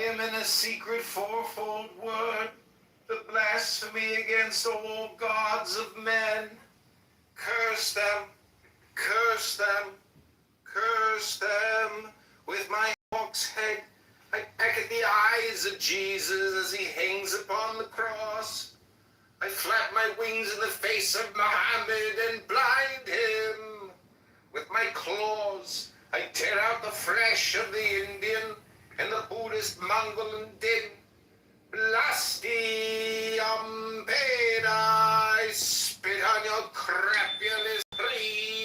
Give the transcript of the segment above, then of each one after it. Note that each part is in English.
am in a secret fourfold word, the blasphemy against all gods of men. Curse them, curse them, curse them. With my hawk's head, I peck at the eyes of Jesus as he hangs upon the cross. I flap my wings in the face of Muhammad and blind him. With my claws, I tear out the flesh of the Indian and the Buddhist Mongol and Din. Blasti Ampeda, I spit on your crapulous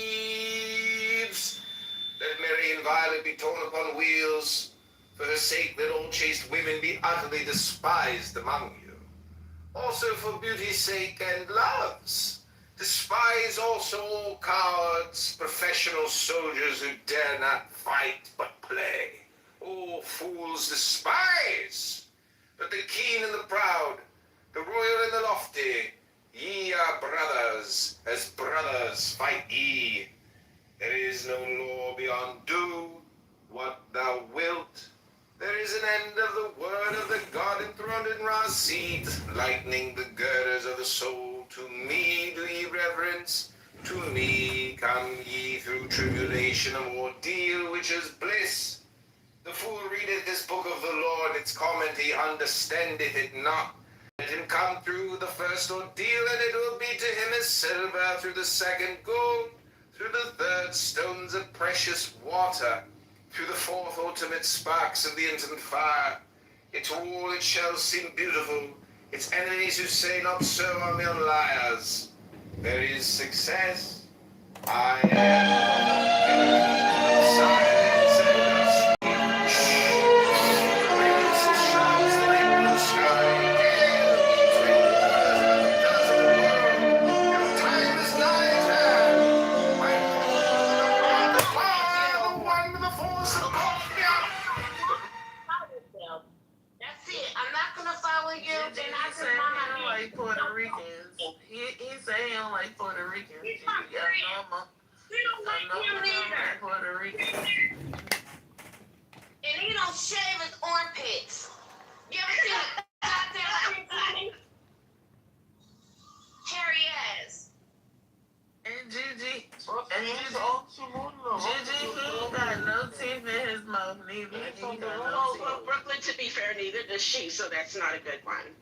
sleeves. Let Mary and Violet be torn upon wheels. For her sake, let all chaste women be utterly despised among you. Also for beauty's sake and love's, despise also all cowards, professional soldiers who dare not fight but play. All fools despise, but the keen and the proud, the royal and the lofty, ye are brothers, as brothers fight ye. There is no law beyond do what thou wilt. There is an end of the word of the God enthroned in Ra's seat, lightening the girders of the soul. To me do ye reverence, to me come ye through tribulation of ordeal, which is bliss. The fool readeth this book of the law, and its comment he understandeth it not. Let him come through the first ordeal, and it will be to him as silver, through the second gold, through the third stones of precious water, through the fourth ultimate sparks of the intimate fire. Yet to all it shall seem beautiful. Its enemies who say not so are mere liars. There is success. I am silence and dust. Shines the deep blue sky. Your time is nigh at hand. The one with the force of That's it. I'm not gonna follow you. Then I He say he don't like Puerto Ricans. He say he don't like Puerto Ricans. He's not You don't like him either. Puerto Ricans. And he don't shave his armpits. You ever seen a goddamn pig? Hairy ass. And Gigi, he got no teeth in his mouth neither. He got no Well, Brooklyn, to be fair, neither does she, so that's not a good one.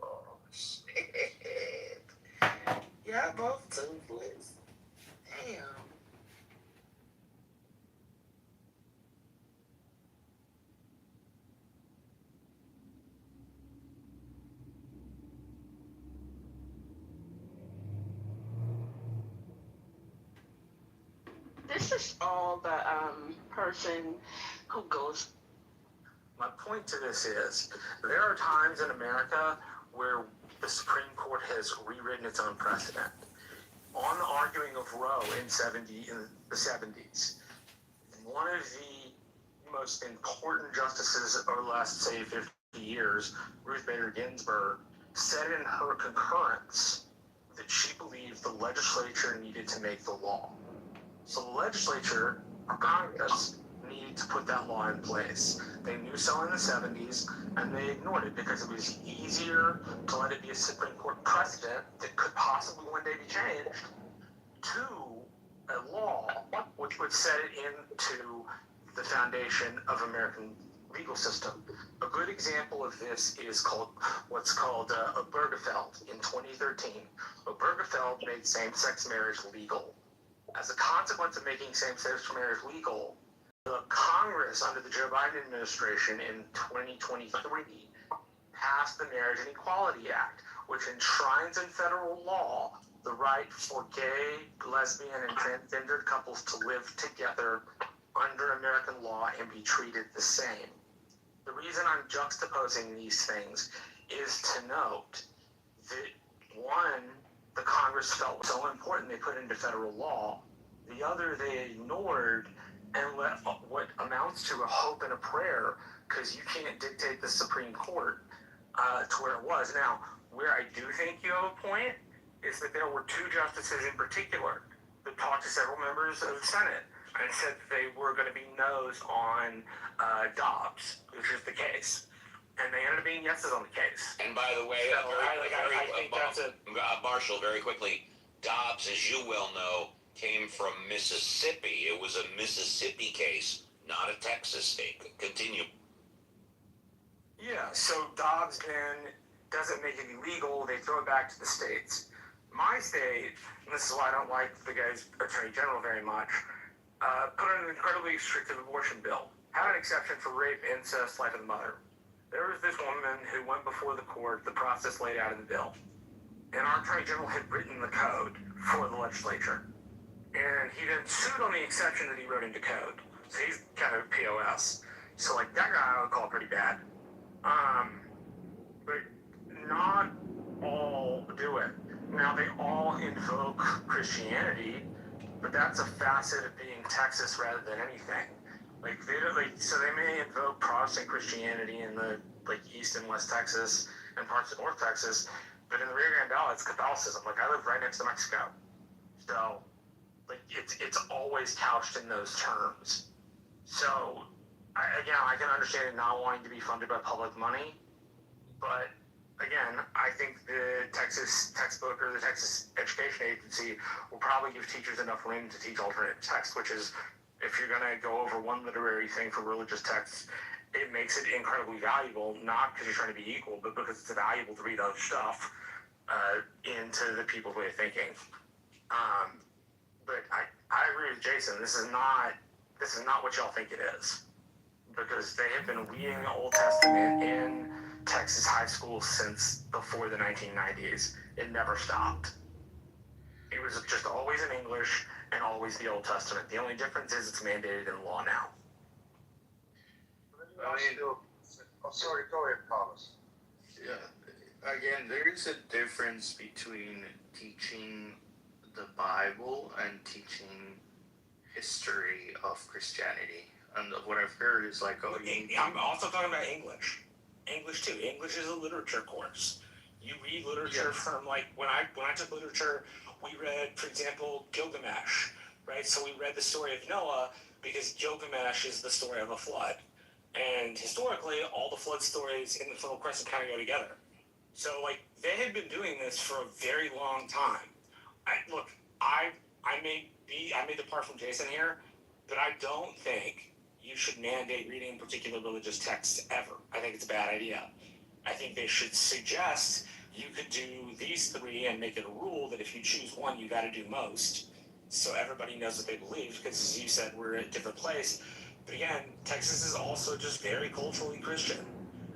Oh, shit. Y'all both toothless. Damn. This is all the person who goes. My point to this is, there are times in America where the Supreme Court has rewritten its own precedent. On the arguing of Roe in the 70s, one of the most important justices over the last, say, 50 years, Ruth Bader Ginsburg, said in her concurrence that she believed the legislature needed to make the law. So the legislature, or Congress, needed to put that law in place. They knew so in the 70s, and they ignored it because it was easier to let it be a Supreme Court precedent that could possibly one day be changed to a law which would set it into the foundation of American legal system. A good example of this is what's called Obergefell in 2013. Obergefell made same-sex marriage legal. As a consequence of making same-sex marriage legal, the Congress under the Joe Biden administration in 2023 passed the Marriage and Equality Act, which enshrines in federal law the right for gay, lesbian, and transgendered couples to live together under American law and be treated the same. The reason I'm juxtaposing these things is to note that, one, the Congress felt so important they put into federal law. The other, they ignored and let what amounts to a hope and a prayer, because you can't dictate the Supreme Court to where it was. Now, where I do think you have a point is that there were two justices in particular that talked to several members of the Senate and said that they were going to be no's on Dobbs, which is the case. And they ended up being yeses on the case. And by the way, I think that's a... Marshall, very quickly, Dobbs, as you well know, came from Mississippi. It was a Mississippi case, not a Texas state. Continue. Yeah, so Dobbs then doesn't make it illegal. They throw it back to the states. My state, and this is why I don't like the guy's attorney general very much, put in an incredibly restrictive abortion bill. Had an exception for rape, incest, life of the mother. There was this woman who went before the court, the process laid out in the bill. And our attorney general had written the code for the legislature. And he then sued on the exception that he wrote into code. So he's kind of a POS. So like that guy I would call pretty bad. But not all do it. Now they all invoke Christianity, but that's a facet of being Texas rather than anything. Like they don't so they may invoke Protestant Christianity in the East and West Texas and parts of North Texas, but in the Rio Grande Valley it's Catholicism. Like I live right next to Mexico, so it's always couched in those terms. So I can understand it not wanting to be funded by public money, but again, I think the Texas textbook or the Texas Education Agency will probably give teachers enough room to teach alternate text, which is, if you're going to go over one literary thing for religious texts, it makes it incredibly valuable, not because you're trying to be equal, but because it's valuable to read other stuff into the people's way of thinking. But I agree with Jason. This is not what y'all think it is, because they have been reading the Old Testament in Texas high schools since before the 1990s. It never stopped. It was just always in English and always the Old Testament. The only difference is it's mandated in law now. Sorry, go ahead, Thomas. Yeah, again, there is a difference between teaching the Bible and teaching history of Christianity. And what I've heard is like, I'm also talking about English. English too. English is a literature course. You read literature from when I took literature, we read, for example, Gilgamesh, right? So we read the story of Noah because Gilgamesh is the story of a flood. And historically, all the flood stories in the Fertile Crescent kind of go together. So they had been doing this for a very long time. I may depart from Jason here, but I don't think you should mandate reading particular religious texts ever. I think it's a bad idea. I think they should suggest you could do these three and make it a rule that if you choose one, you got to do most, so everybody knows what they believe, because as you said, we're at a different place. But again, Texas is also just very culturally Christian.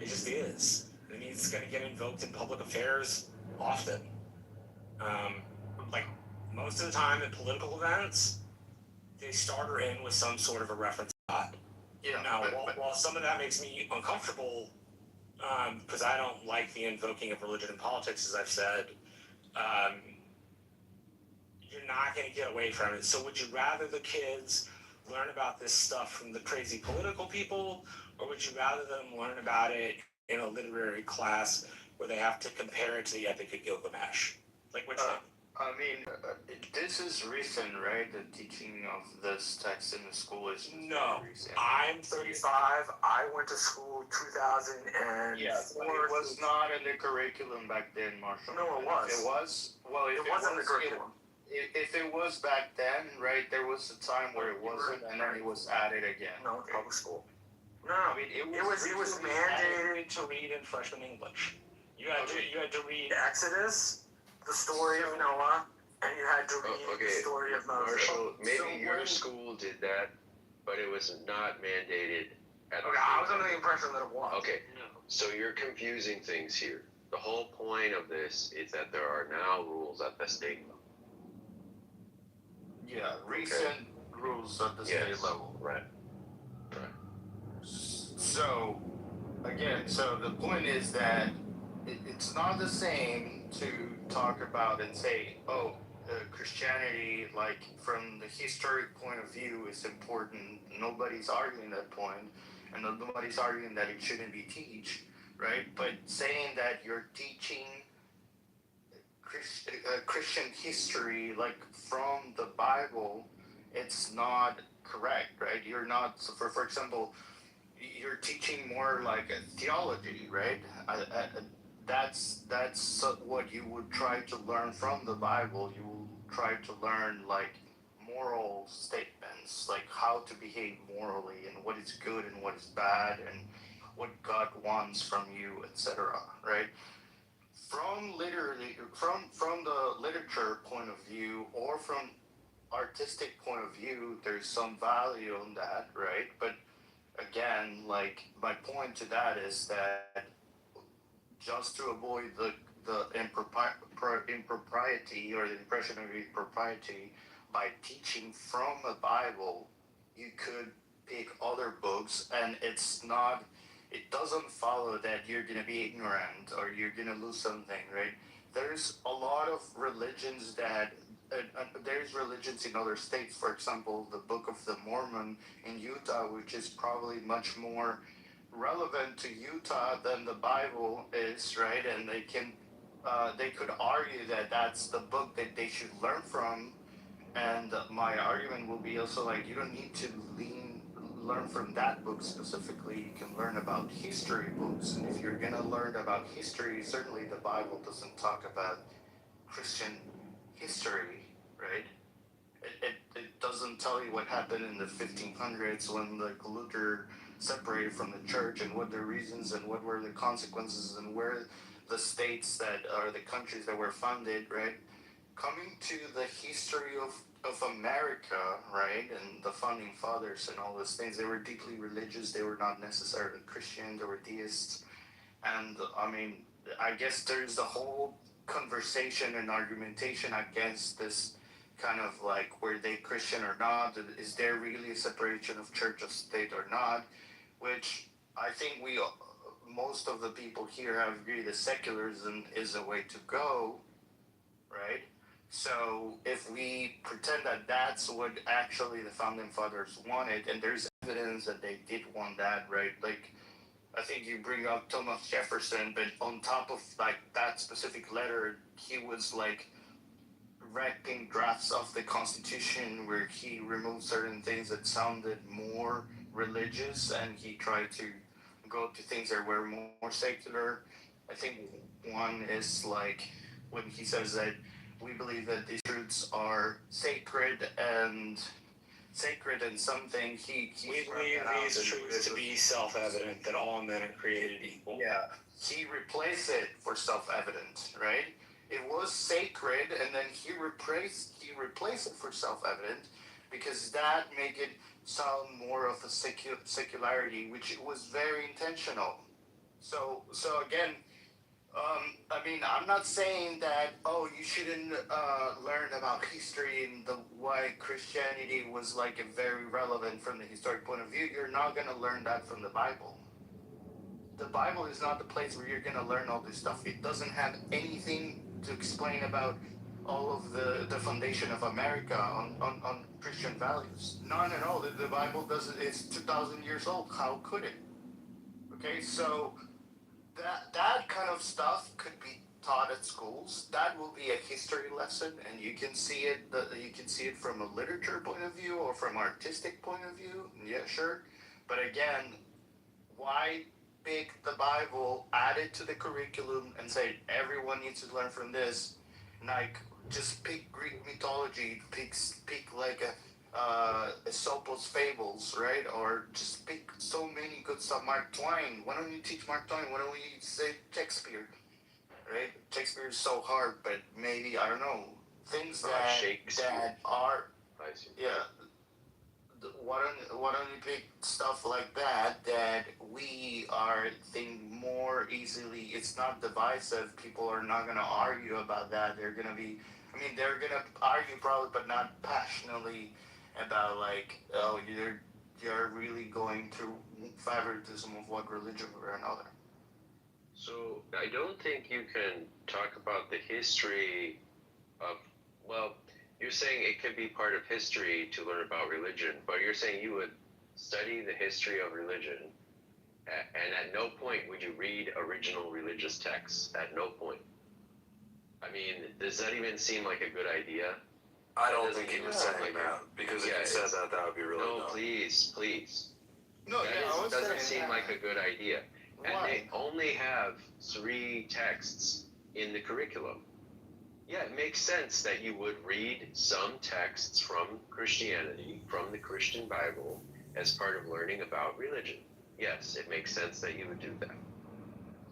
It just is. I mean, it's going to get invoked in public affairs often. Most of the time in political events, they start her in with some sort of a reference to God. yeah. Now, while some of that makes me uncomfortable, because I don't like the invoking of religion in politics, as I've said, you're not going to get away from it. So would you rather the kids learn about this stuff from the crazy political people, or would you rather them learn about it in a literary class where they have to compare it to the Epic of Gilgamesh? Which one? I mean, this is recent, right? The teaching of this text in the school is No, recent. I'm 35. I went to school 2004. Yes, but it was not in the curriculum back then, Marshall. No, it was. It was? Well, if It wasn't in the curriculum. If it was back then, right, there was a time where it wasn't, and then it was added again. No, it's public school. No, I mean, it was mandated to read in freshman English. You had to read Exodus, the story of Noah, and you had to read the story of Moses. Marshall, maybe your school did that, but it was not mandated at all. Okay, I was under the impression that it was. Okay, so you're confusing things here. The whole point of this is that there are now rules at the state level. Yeah, recent rules at the state level. Right. So, again, the point is that it's not the same to talk about and say, Christianity, from the historic point of view, is important. Nobody's arguing that point, and nobody's arguing that it shouldn't be taught, right? But saying that you're teaching Christian history, from the Bible, it's not correct, right? You're not, so for example, you're teaching more like a theology, right? That's what you would try to learn from the Bible. You will try to learn like moral statements, like how to behave morally and what is good and what is bad and what God wants from you, etc. Right? From literally from the literature point of view or from artistic point of view, there's some value in that, right? But again, like my point to that is that just to avoid the impropriety or the impression of impropriety by teaching from the Bible, you could pick other books, and it doesn't follow that you're gonna be ignorant or you're gonna lose something, right? There's a lot of religions that there's religions in other states. For example, the Book of the Mormon in Utah, which is probably much more relevant to Utah than the Bible is, right? And they could argue that that's the book that they should learn from. And my argument will be also like you don't need to learn from that book specifically. You can learn about history books, and if you're gonna learn about history, certainly the Bible doesn't talk about Christian history, right? It doesn't tell you what happened in the 1500s when the Luther separated from the church and what the reasons and what were the consequences and where the states that are the countries that were founded, right? Coming to the history of America, right, and the founding fathers and all those things, they were deeply religious. They were not necessarily Christian. They were deists. And I mean, I guess there's the whole conversation and argumentation against this kind of like were they Christian or not? Is there really a separation of church of state or not? Which I think most of the people here have agreed that secularism is a way to go, right? So if we pretend that that's what actually the founding fathers wanted, and there's evidence that they did want that, right? Like I think you bring up Thomas Jefferson, but on top of like that specific letter, he was like writing drafts of the Constitution where he removed certain things that sounded more religious, and he tried to go to things that were more secular. I think one is like when he says that we believe that these truths are sacred and something. We believe these truths to be self-evident that all men are created equal. Yeah, he replaced it for self-evident, right? It was sacred, and then he replaced it for self-evident because that make it sound more of a secularity, which it was very intentional. So again, I mean, I'm not saying that you shouldn't learn about history and why Christianity was like very relevant from the historic point of view. You're not gonna learn that from the Bible. The Bible is not the place where you're gonna learn all this stuff. It doesn't have anything to explain about all of the foundation of America on Christian values. None at all. The Bible doesn't. It's 2,000 years old. How could it? Okay, so that kind of stuff could be taught at schools. That will be a history lesson, and you can see it. You can see it from a literature point of view or from artistic point of view. Yeah, sure. But again, why pick the Bible, add it to the curriculum, and say everyone needs to learn from this? Like, just pick Greek mythology. Pick like Aesop's fables, right? Or just pick so many good stuff. Mark Twain. Why don't you teach Mark Twain? Why don't we say Shakespeare? Right? Shakespeare is so hard, but maybe I don't know things that are yeah. Why don't you pick stuff like that we are think more easily? It's not divisive. People are not gonna argue about that. They're gonna be. I mean, they're gonna argue probably, but not passionately about like, oh, you're really going through favoritism of one religion or another. So I don't think you can talk about the history of, well, you're saying it could be part of history to learn about religion, but you're saying you would study the history of religion, and at no point would you read original religious texts. At no point. I mean, does that even seem like a good idea? I don't think he was saying that, because if he said that, that would be really No, dumb. please. No, That I was doesn't saying seem that. like a good idea. And Why? they only have 3 texts in the curriculum. Yeah, it makes sense that you would read some texts from Christianity, from the Christian Bible, as part of learning about religion. Yes, it makes sense that you would do that.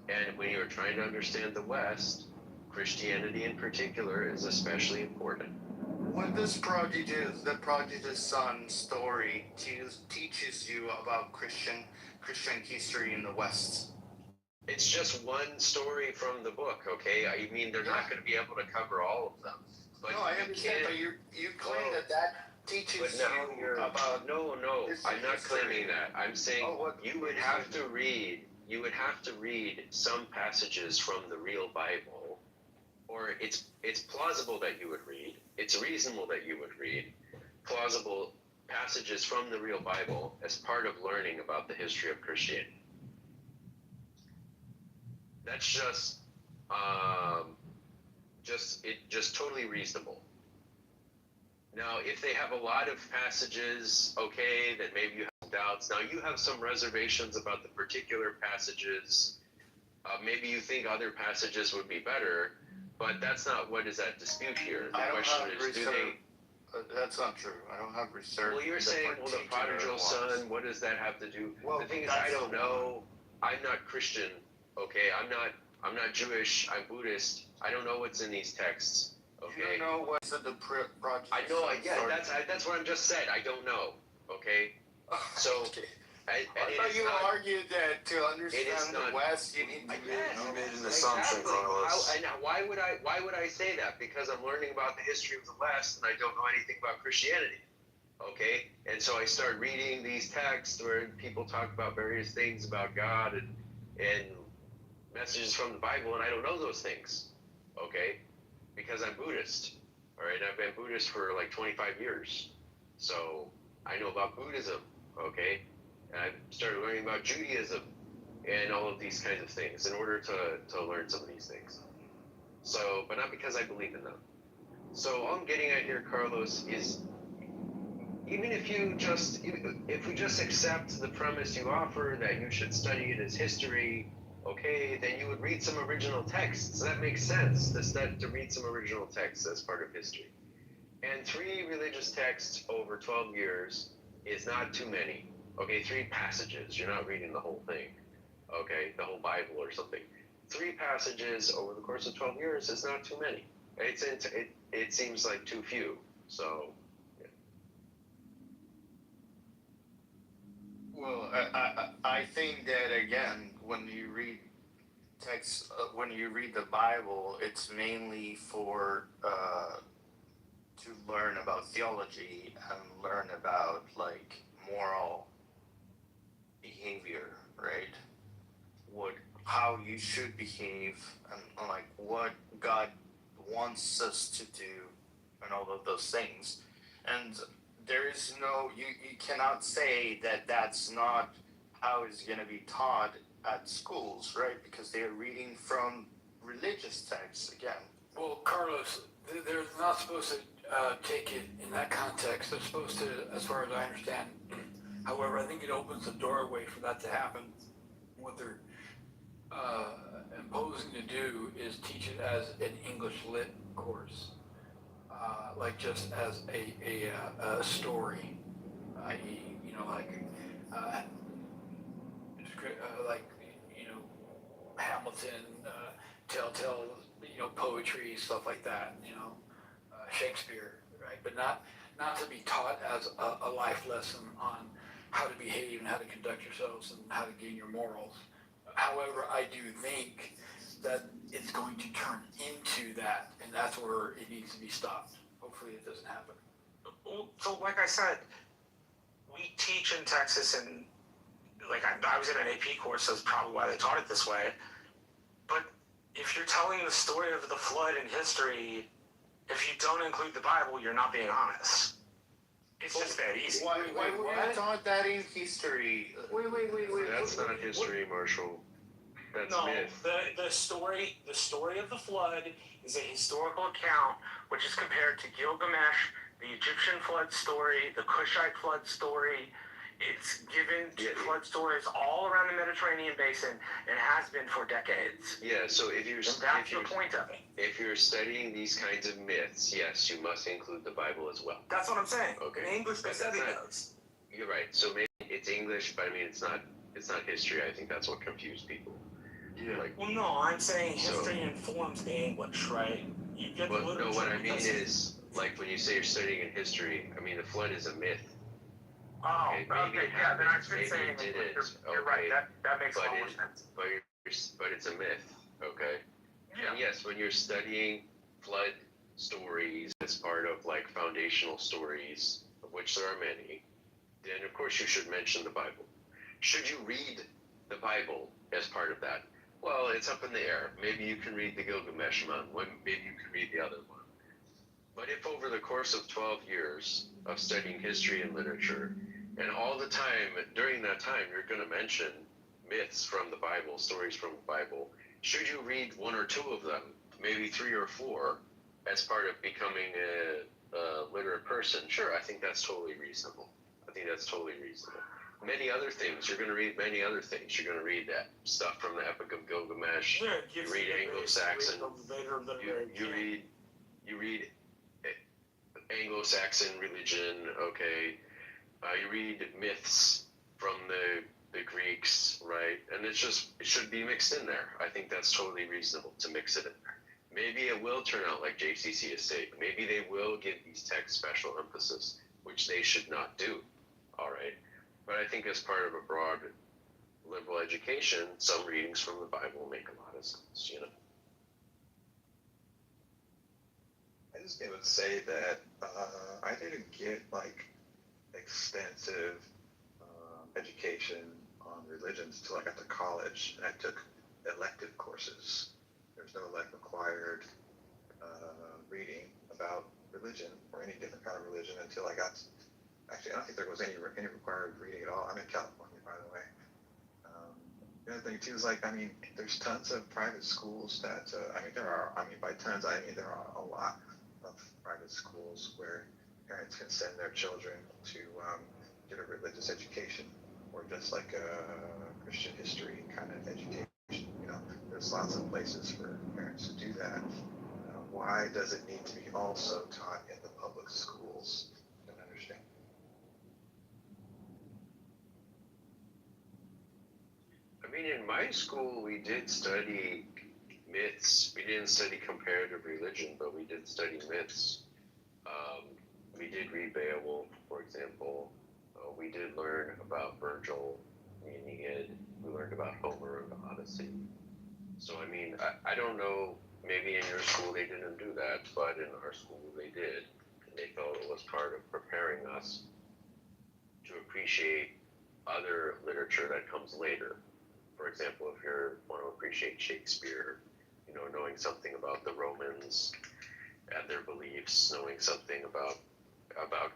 And when you're trying to understand the West, Christianity in particular is especially important. When the prodigal's son story teaches you about Christian history in the West. It's just one story from the book, okay? I mean, they're not going to be able to cover all of them. But No, I you understand, can't. but you claim that teaches But now you you're about. no, I'm not history. claiming that. I'm saying what you would have to read some passages from the real Bible, or it's plausible that you would read. It's reasonable that you would read plausible passages from the real Bible as part of learning about the history of Christianity. That's just totally reasonable. Now, if they have a lot of passages, okay, then maybe you have some doubts. Now, you have some reservations about the particular passages. Maybe you think other passages would be better, but that's not what is at dispute here. The question is, do they... That's not true. I don't have reserve. Well, you're saying, well, the prodigal son, what does that have to do? Well, the thing is, I don't know. I'm not Christian, okay? I'm not Jewish. I'm Buddhist. I don't know what's in these texts, okay? You know what's in the prodigal I know. son Yeah, story? that's what I just said. I don't know, okay? So, Okay. I thought you argued that to understand the West, you need to You made an assumption, Carlos. Why would I say that? Because I'm learning about the history of the West and I don't know anything about Christianity. Okay? And so I start reading these texts where people talk about various things about God and messages from the Bible, and I don't know those things. Okay? Because I'm Buddhist. All right? I've been Buddhist for like 25 years. So I know about Buddhism. Okay? And I started learning about Judaism and all of these kinds of things in order to learn some of these things. So, but not because I believe in them. So all I'm getting at here, Carlos, is even if we just accept the premise you offer that you should study it as history, okay, then you would read some original texts. That makes sense, to read some original texts as part of history. And 3 religious texts over 12 years is not too many. Okay, 3 passages. You're not reading the whole thing. Okay, the whole Bible or something. 3 passages over the course of 12 years is not too many. It seems like too few. So, yeah. Well, I think that again, when you read text, when you read the Bible, it's mainly for to learn about theology and learn about like moral behavior, right? How you should behave, and like what God wants us to do, and all of those things. And there is no, you cannot say that that's not how it's going to be taught at schools, right? Because they are reading from religious texts again. Well, Carlos, they're not supposed to take it in that context. They're supposed to, as far as I understand. However, I think it opens the doorway for that to happen. What they're imposing to do is teach it as an English lit course, like just as a story, i.e., Hamilton, telltale, poetry, stuff like that, Shakespeare, right? But not to be taught as a life lesson on how to behave and how to conduct yourselves and how to gain your morals. However, I do think that it's going to turn into that, and that's where it needs to be stopped. Hopefully it doesn't happen. So like I said, we teach in Texas, and like I was in an AP course, so that's probably why they taught it this way. But if you're telling the story of the flood in history, if you don't include the Bible, you're not being honest. It's just that easy. Why were you taught that in history? That's not history, Marshall. That's no, myth. the story of the flood is a historical account which is compared to Gilgamesh, the Egyptian flood story, the Kushite flood story. It's given to flood stories all around the Mediterranean basin and has been for decades. Yeah, so if you're And that's the point of it. if you're studying these kinds of myths, yes, you must include the Bible as well. That's what I'm saying. Okay. In English, they said it does. You're right. So maybe it's English, but I mean it's not history. I think that's what confused people. Yeah. Well, no, I'm saying history informs the English, right? You get the literature. No, what I mean is, like when you say you're studying in history, I mean the flood is a myth. Oh, Okay, maybe yeah, then I should maybe say it did it. You're right. That makes a lot more sense. But it's a myth, okay? Yeah. And yes, when you're studying flood stories as part of like foundational stories, of which there are many, then of course you should mention the Bible. Should you read the Bible as part of that? Well, it's up in the air. Maybe you can read the Gilgamesh one, maybe you can read the other one. But if over the course of 12 years of studying history and literature, and all the time, during that time, you're going to mention myths from the Bible, stories from the Bible, should you read one or two of them, maybe three or four, as part of becoming a literate person? Sure, I think that's totally reasonable. Many other things, you're going to read many other things. You're going to read that stuff from the Epic of Gilgamesh. Yeah, you read Anglo-Saxon. You read Anglo-Saxon religion, okay. You read myths from the Greeks, right? And it should be mixed in there. I think that's totally reasonable to mix it in there. Maybe it will turn out like JCC is saying. Maybe they will give these texts special emphasis, which they should not do, all right? But I think as part of a broad liberal education, some readings from the Bible make a lot of sense, you know? I just would say that I didn't get like extensive education on religions until I got to college, and I took elective courses. There's no like required reading about religion or any different kind of religion until I got. Actually, I don't think there was any required reading at all. I'm in California, by the way. The other thing too is like, I mean, there's tons of private schools that by tons I mean there are a lot of private schools where parents can send their children to get a religious education or just like a Christian history kind of education. You know, there's lots of places for parents to do that. Why does it need to be also taught in the public schools? I don't understand. I mean, in my school, we did study myths. We didn't study comparative religion, but we did study myths. We did read Beowulf, for example. We did learn about Virgil, the Aeneid. We learned about Homer and the Odyssey. So, I mean, I don't know, maybe in your school they didn't do that, but in our school they did. And they felt it was part of preparing us to appreciate other literature that comes later. For example, if you want to appreciate Shakespeare, you know, knowing something about the Romans and their beliefs, knowing something about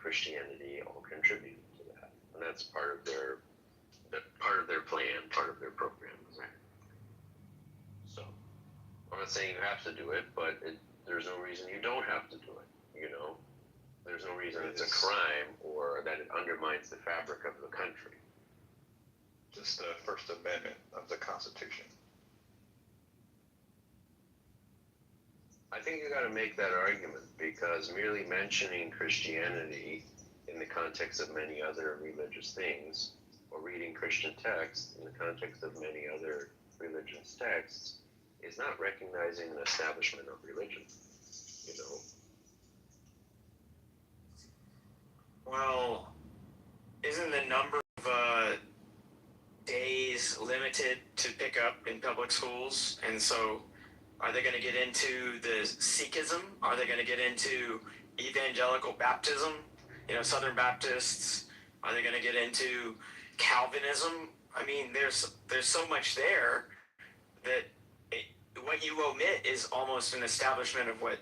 Christianity, all contribute to that. And that's part of their plan, part of their program. Right? So, I'm not saying you have to do it, but there's no reason you don't have to do it, you know? There's no reason it's a crime or that it undermines the fabric of the country. Just the First Amendment of the Constitution. I think you got to make that argument because merely mentioning Christianity in the context of many other religious things, or reading Christian texts in the context of many other religious texts, is not recognizing an establishment of religion, you know? Well, isn't the number of days limited to pick up in public schools? And so are they going to get into the Sikhism? Are they going to get into evangelical baptism? You know, Southern Baptists? Are they going to get into Calvinism? I mean, there's so much there that what you omit is almost an establishment of what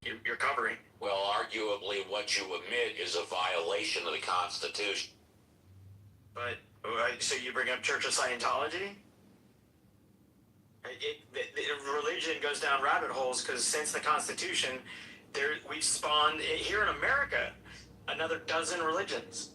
you're covering. Well, arguably, what you omit is a violation of the Constitution. But so you bring up Church of Scientology? Religion goes down rabbit holes because since the Constitution, we've spawned here in America another dozen religions.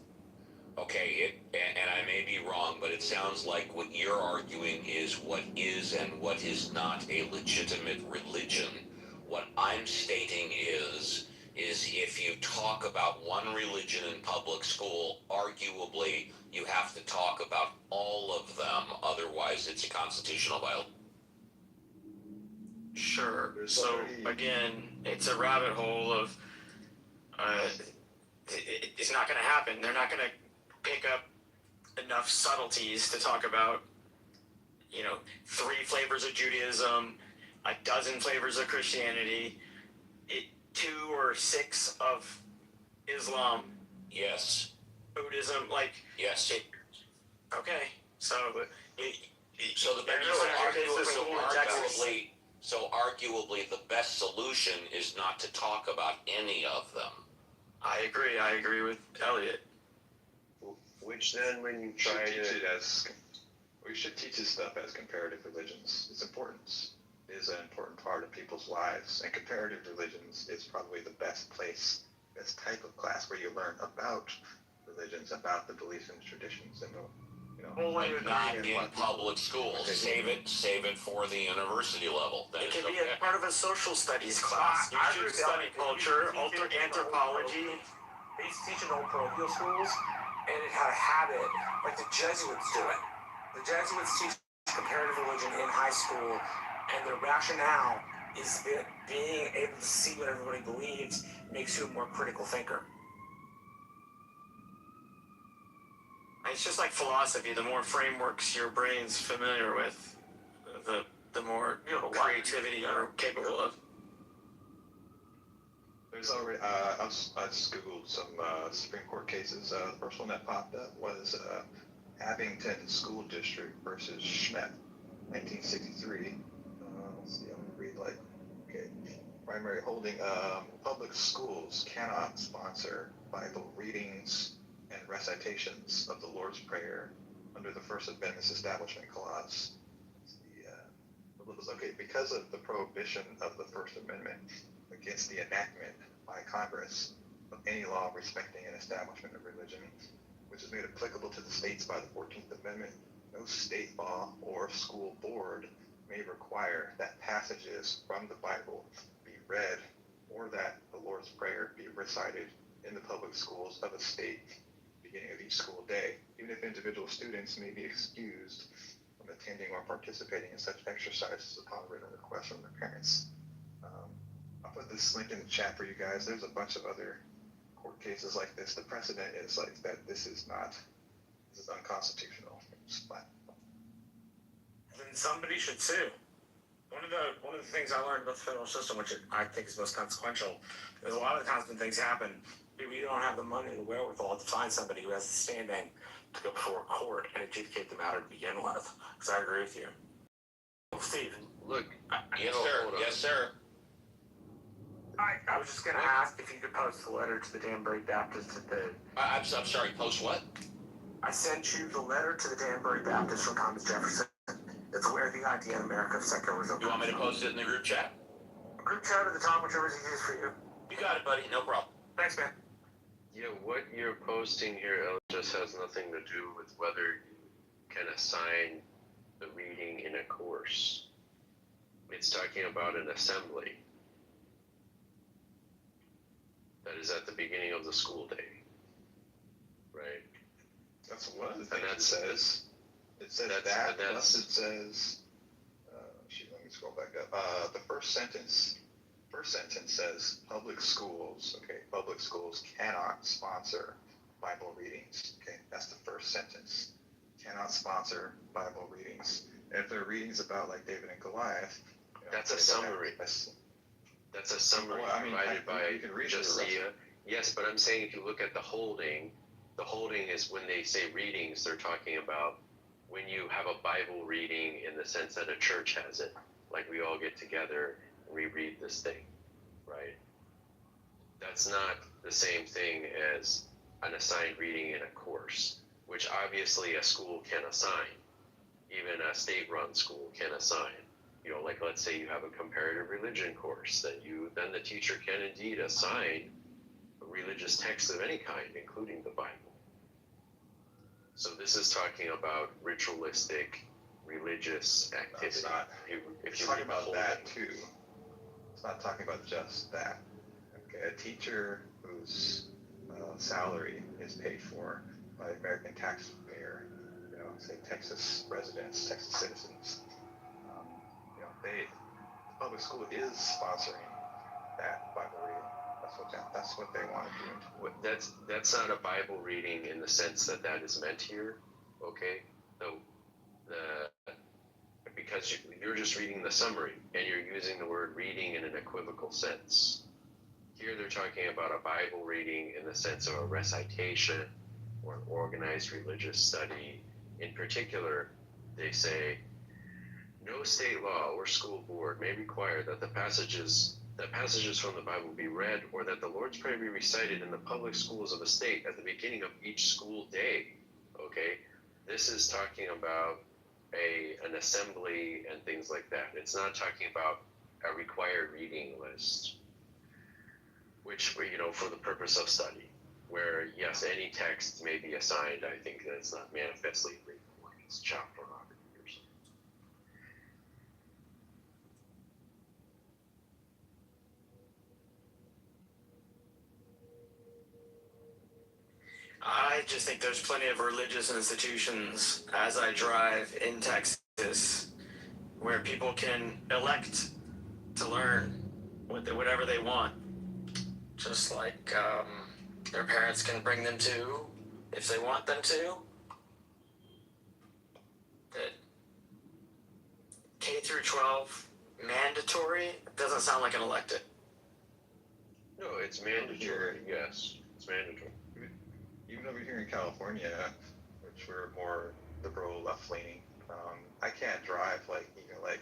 Okay, and I may be wrong, but it sounds like what you're arguing is what is and what is not a legitimate religion. What I'm stating is if you talk about one religion in public school, arguably you have to talk about all of them, otherwise it's a constitutional violation. Sure. So again, it's a rabbit hole of it's not going to happen. They're not going to pick up enough subtleties to talk about, 3 flavors of Judaism, a dozen flavors of Christianity, 2 or 6 of Islam. Yes. Buddhism, yes. Okay, so arguably the best solution is not to talk about any of them. I agree with Elliot. Which then, when you try we should teach this stuff as comparative religions. Its importance is an important part of people's lives, and comparative religions is probably the best type of class where you learn about religions, about the beliefs and traditions, and but not in public schools. Save it for the university level. It can be a part of a social studies class. You should study culture, anthropology. They used to teach in old parochial schools, and it had a habit, like the Jesuits do it. The Jesuits teach comparative religion in high school, and the rationale is that being able to see what everybody believes makes you a more critical thinker. It's just like philosophy. The more frameworks your brain's familiar with, the more creativity you're capable of. There's already, I just Googled some Supreme Court cases. The first one that popped up was Abington School District versus Schmidt, 1963. Let's see, I'm going to read primary holding, public schools cannot sponsor Bible readings and recitations of the Lord's Prayer under the First Amendment's Establishment Clause. Because of the prohibition of the First Amendment against the enactment by Congress of any law respecting an establishment of religion, which is made applicable to the states by the 14th Amendment, no state law or school board may require that passages from the Bible be read or that the Lord's Prayer be recited in the public schools of a state beginning of each school day, even if individual students may be excused from attending or participating in such exercises upon written request from their parents. I'll put this link in the chat for you guys. There's a bunch of other court cases like this. The precedent is that this is unconstitutional. Then somebody should sue. One of the things I learned about the federal system, which I think is most consequential, is a lot of the times when things happen, we don't have the money or the wherewithal to find somebody who has the standing to go before a court and adjudicate the matter to begin with. Because I agree with you. Steve. Look. Yes, sir. Yes, sir. I was just going to ask if you could post the letter to the Danbury Baptist at the... I'm sorry, post what? I sent you the letter to the Danbury Baptist from Thomas Jefferson. It's where the idea in America of secularism. You want me to post it in the group chat? Group chat at the top, whichever's easiest for you. You got it, buddy. No problem. Thanks, man. Yeah, what you're posting here, El, just has nothing to do with whether you can assign the reading in a course. It's talking about an assembly that is at the beginning of the school day, right? That's one of the things it says. It says that, plus it says, let me scroll back up. The first sentence says public schools cannot sponsor Bible readings. Okay, that's the first sentence. Cannot sponsor Bible readings. And if they're readings about like David and Goliath, that's a summary. That's a summary provided by Josiah. Yes, but I'm saying if you look at the holding is when they say readings, they're talking about when you have a Bible reading in the sense that a church has it, like we all get together and we read this thing, right? That's not the same thing as an assigned reading in a course, which obviously a school can assign. Even a state-run school can assign. you know, like let's say you have a comparative religion course, then the teacher can indeed assign a religious text of any kind, including the Bible. So this is talking about ritualistic religious activity. It's not. It's talking about that too. It's not talking about just that. Okay, a teacher whose salary is paid for by the American taxpayer, you know, say Texas residents, Texas citizens, you know, the public school is sponsoring that Bible reading. That's what they want to do. That's not a Bible reading in the sense that is meant here, okay? Because you're just reading the summary and you're using the word reading in an equivocal sense. Here they're talking about a Bible reading in the sense of a recitation or an organized religious study. In particular, they say, no state law or school board may require that passages from the Bible be read or that the Lord's Prayer be recited in the public schools of a state at the beginning of each school day. Okay? This is talking about an assembly and things like that. It's not talking about a required reading list, which, you know, for the purpose of study, where yes, any text may be assigned. I think that it's not manifestly like it's child pornography or something. I just think there's plenty of religious institutions as I drive in Texas where people can elect to learn whatever they want. Just like their parents can bring them to if they want them to. That K through 12 mandatory doesn't sound like an elected. No, it's mandatory. Yes, it's mandatory. Even over here in California, which we're more liberal, left-leaning, I can't drive even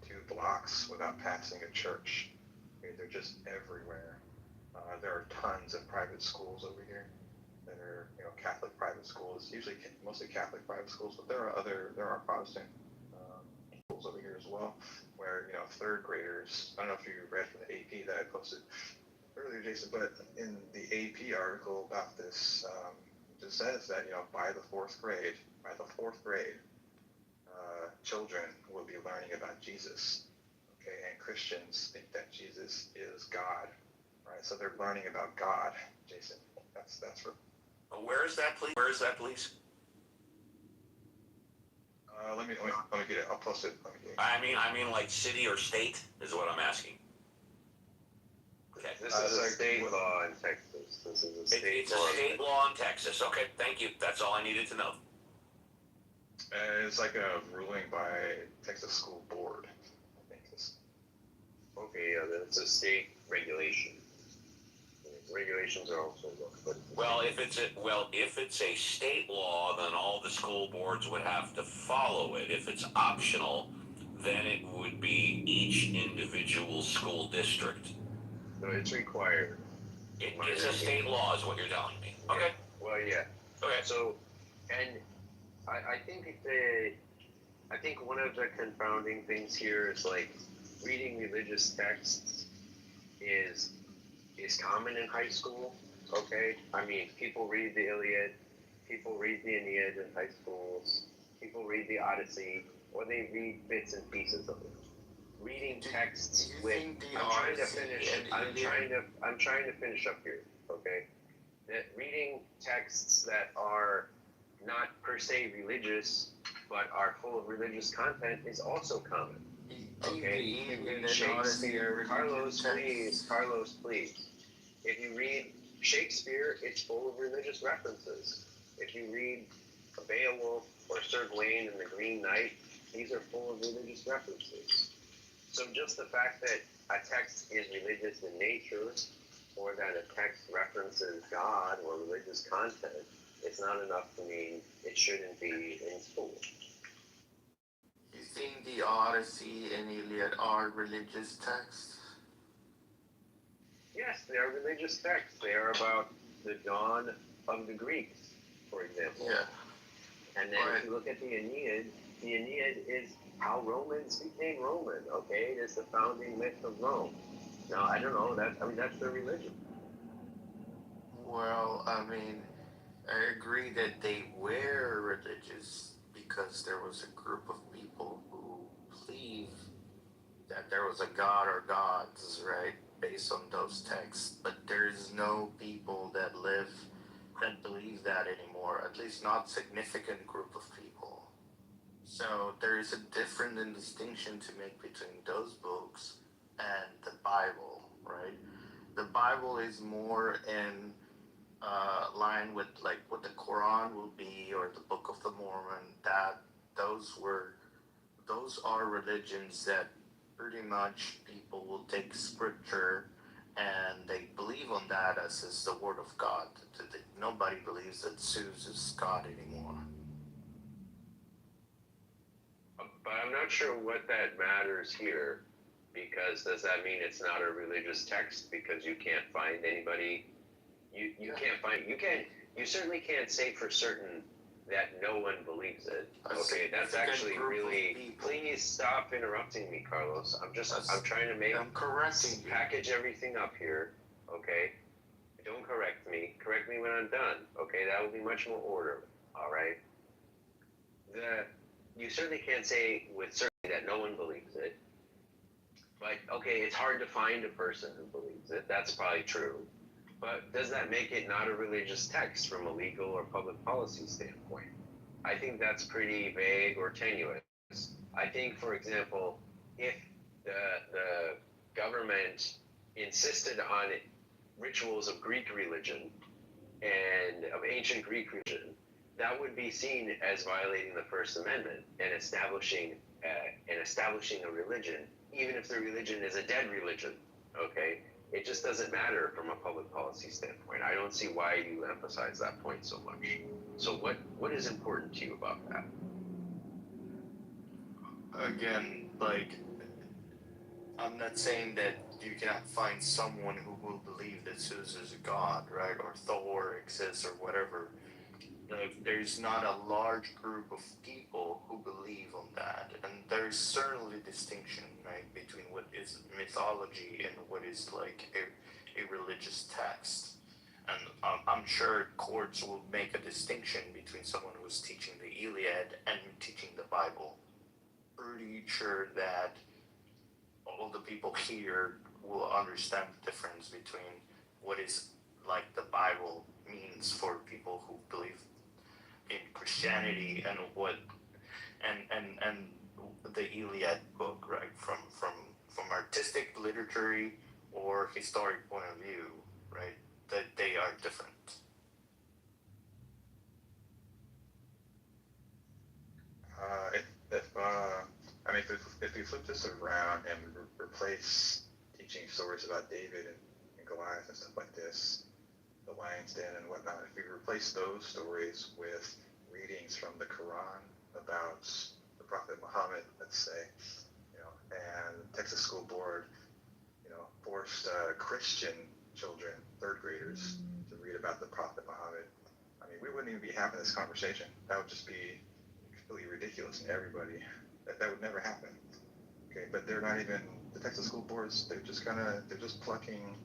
2 blocks without passing a church. I mean, they're just everywhere. There are tons of private schools over here that are, you know, Catholic private schools, usually mostly Catholic private schools, but there are Protestant schools over here as well, where, you know, 3rd graders, I don't know if you read from the AP that I posted earlier, Jason, but in the AP article about this, it just says that, you know, by the fourth grade, children will be learning about Jesus. Okay, and Christians think that Jesus is God, right? So they're learning about God, Jason. That's for. Where is that, please? Let me get it. I'll post it. Let me get it. I mean, like city or state is what I'm asking. Okay. This is a state law in Texas. This is a state law. It's a state law in Texas. Okay, thank you. That's all I needed to know. It's like a ruling by Texas School Board, I think. Okay, yeah, that's a state regulation. Regulations are also looked. Well, if it's a state law, then all the school boards would have to follow it. If it's optional, then it would be each individual school district. No, it's required. It's a state law, is what you're telling me. Okay. Well, yeah. Okay. So, and I think one of the confounding things here is like reading religious texts is common in high school. Okay, I mean, people read the Iliad, people read the Aeneid in high schools, people read the Odyssey, or they read bits and pieces of it. Reading texts I'm trying to finish up here. Okay, that reading texts that are not per se religious, but are full of religious content is also common. Okay, you read Shakespeare, Carlos, please. If you read Shakespeare, it's full of religious references. If you read Beowulf or Sir Gawain and the Green Knight, these are full of religious references. So just the fact that a text is religious in nature, or that a text references God or religious content, it's not enough to mean it shouldn't be in school. You think the Odyssey and Iliad are religious texts? Yes, they are religious texts. They are about the dawn of the Greeks, for example. Yeah. And then if you look at the Aeneid is how Romans became Roman. Okay, it's the founding myth of Rome. Now I don't know that's their religion. Well, I mean, I agree that they were religious because there was a group of people who believe that there was a god or gods, right, based on those texts. But there's no people that believe that anymore, at least not significant group of people. So there is a difference and distinction to make between those books and the Bible, right? The Bible is more in line with like what the Quran will be or the Book of the Mormon. Those are religions that pretty much people will take scripture and they believe on that as is the word of God. Nobody believes that Zeus is God anymore. But I'm not sure what that matters here, because does that mean it's not a religious text because you can't find anybody? You certainly can't say for certain that no one believes it. Okay, that's actually really. Please stop interrupting me, Carlos. I'm trying to package everything up here. Okay, don't correct me. Correct me when I'm done. Okay, that will be much more orderly. All right. You certainly can't say with certainty that no one believes it. But okay, it's hard to find a person who believes it. That's probably true. But does that make it not a religious text from a legal or public policy standpoint? I think that's pretty vague or tenuous. I think, for example, if the government insisted on rituals of Greek religion and of ancient Greek religion, that would be seen as violating the First Amendment and establishing a religion, even if the religion is a dead religion. Okay, it just doesn't matter from a public policy standpoint. I don't see why you emphasize that point so much. So what is important to you about that? Again, like, I'm not saying that you cannot find someone who will believe that Zeus is a god, right, or Thor exists or whatever. There's not a large group of people who believe on that, and there's certainly distinction, right, between what is mythology and what is like a religious text. And I'm sure courts will make a distinction between someone who's teaching the Iliad and teaching the Bible. Pretty sure that all the people here will understand the difference between what is like the Bible means for people who believe in Christianity and what and the Iliad book, right, from artistic, literary, or historic point of view, right, that they are different. If we flip this around and replace teaching stories about David and Goliath and stuff like this, the lion's den and whatnot, if we replace those stories with readings from the Quran about the Prophet Muhammad, let's say, and the Texas School Board, forced Christian children, third graders, to read about the Prophet Muhammad, I mean, we wouldn't even be having this conversation. That would just be completely ridiculous to everybody. That would never happen. Okay, but they're not even, the Texas School Boards, they're just plucking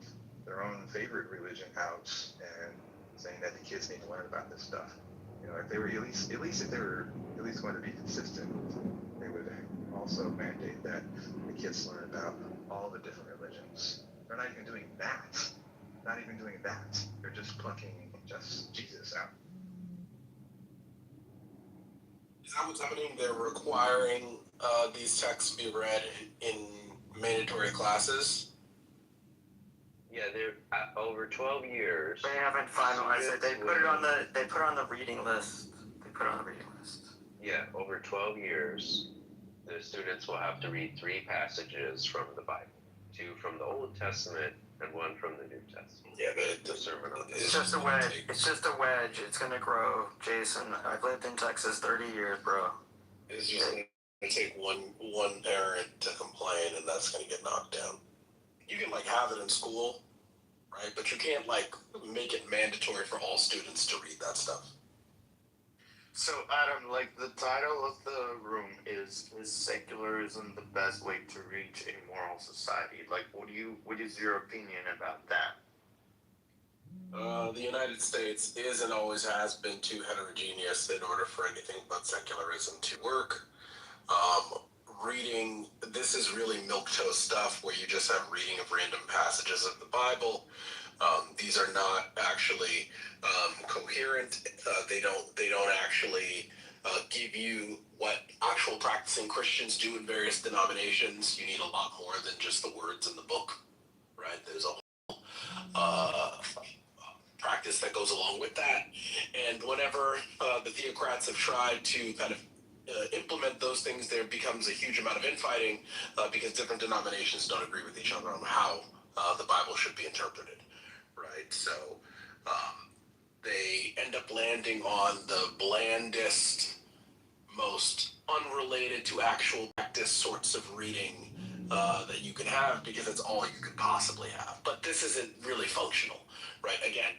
their own favorite religion out and saying that the kids need to learn about this stuff. If they were at least if they were at least going to be consistent, they would also mandate that the kids learn about all the different religions. They're not even doing that. Not even doing that. They're just plucking just Jesus out. Is that what's happening? They're requiring these texts be read in mandatory classes? Yeah, they're over 12 years. They haven't finalized it. They put it on the reading list. Yeah, over 12 years, the students will have to read 3 passages from the Bible, 2 from the Old Testament and 1 from the New Testament. Yeah, but the sermon on it's just a wedge. It's just a wedge. It's gonna grow, Jason. I've lived in Texas 30 years, bro. It's just gonna take one parent to complain, and that's gonna get knocked down. You can have it in school, right? But you can't make it mandatory for all students to read that stuff. So Adam, like the title of the room is secularism the best way to reach a moral society? Like, what is your opinion about that? The United States is and always has been too heterogeneous in order for anything but secularism to work. Reading, this is really milquetoast stuff where you just have reading of random passages of the Bible. These are not actually coherent. They don't actually give you what actual practicing Christians do in various denominations. You need a lot more than just the words in the book, right? There's a whole practice that goes along with that. And whenever the theocrats have tried to kind of implement those things, there becomes a huge amount of infighting because different denominations don't agree with each other on how the Bible should be interpreted, right? So they end up landing on the blandest, most unrelated to actual practice sorts of reading that you can have because it's all you could possibly have. But this isn't really functional, right? Again,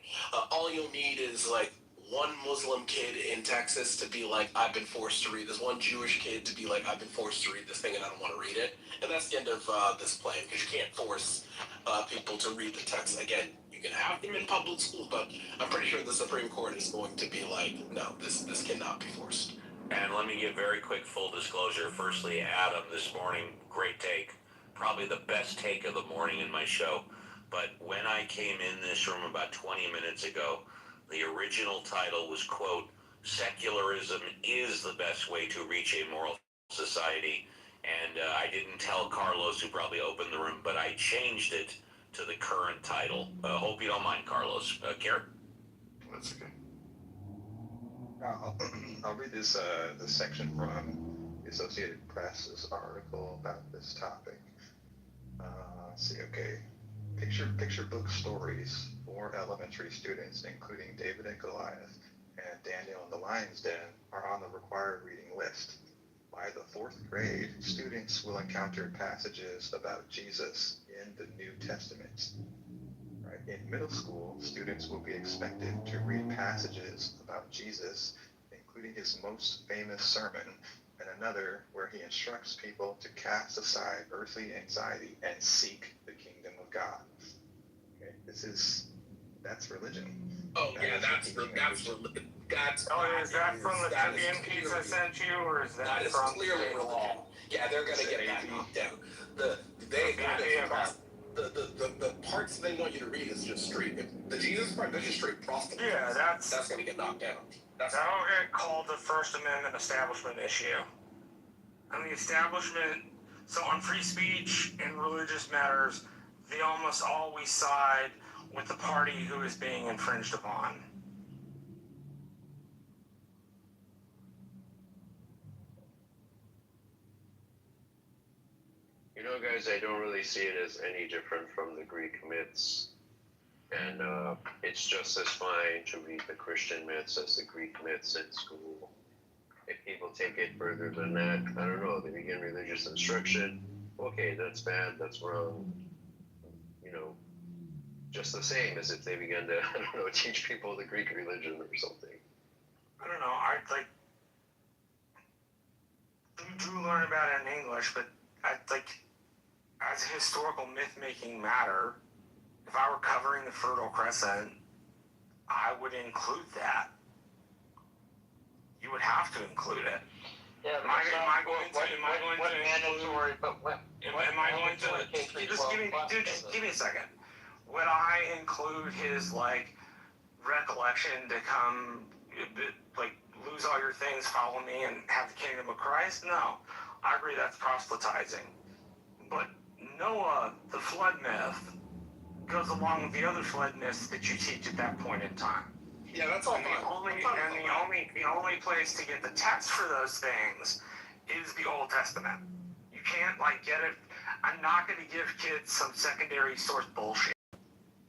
all you'll need is like one Muslim kid in Texas to be like, I've been forced to read this. One Jewish kid to be like, I've been forced to read this thing and I don't want to read it. And that's the end of this plan because you can't force people to read the text. Again, you can have them in public school, but I'm pretty sure the Supreme Court is going to be like, no, this cannot be forced. And let me give very quick full disclosure. Firstly, Adam, this morning, great take. Probably the best take of the morning in my show. But when I came in this room about 20 minutes ago, the original title was, quote, secularism is the best way to reach a moral society. And I didn't tell Carlos, who probably opened the room, but I changed it to the current title. Hope you don't mind, Carlos. Garrett? That's okay. I'll read this section from the Associated Press's article about this topic. Let's see, okay. Picture book stories for elementary students, including David and Goliath and Daniel in the Lion's Den, are on the required reading list. By the 4th grade, students will encounter passages about Jesus in the New Testament. Right? In middle school, students will be expected to read passages about Jesus, including his most famous sermon, and another where he instructs people to cast aside earthly anxiety and seek the kingdom of God. Okay, that's religion. Oh yeah, that's religion. Is that from the Tribune piece I sent you, or is that is from clearly state religion. law? Yeah, they're gonna get that knocked down. The parts they want you to read is just straight. The Jesus part, that's just straight proselytizing. Yeah, that's gonna get knocked down. that'll get called the First Amendment establishment issue. And the establishment, so on free speech and religious matters, they almost always side with the party who is being infringed upon. You know, guys, I don't really see it as any different from the Greek myths. And it's just as fine to read the Christian myths as the Greek myths in school. If people take it further than that, I don't know, they begin religious instruction. Okay, that's bad, that's wrong. You know, just the same as if they began to, I don't know, teach people the Greek religion or something. I don't know, I do learn about it in English, but as a historical myth-making matter, if I were covering the Fertile Crescent, I would include that. You would have to include it. Yeah, Am I going to just give me a second. Would I include his recollection to come lose all your things, follow me, and have the kingdom of Christ? No. I agree that's proselytizing. But Noah, the flood myth, goes along with the other flood myths that you teach at that point in time. Yeah, that's all. The only place to get the text for those things is the Old Testament. You can't get it. I'm not going to give kids some secondary source bullshit.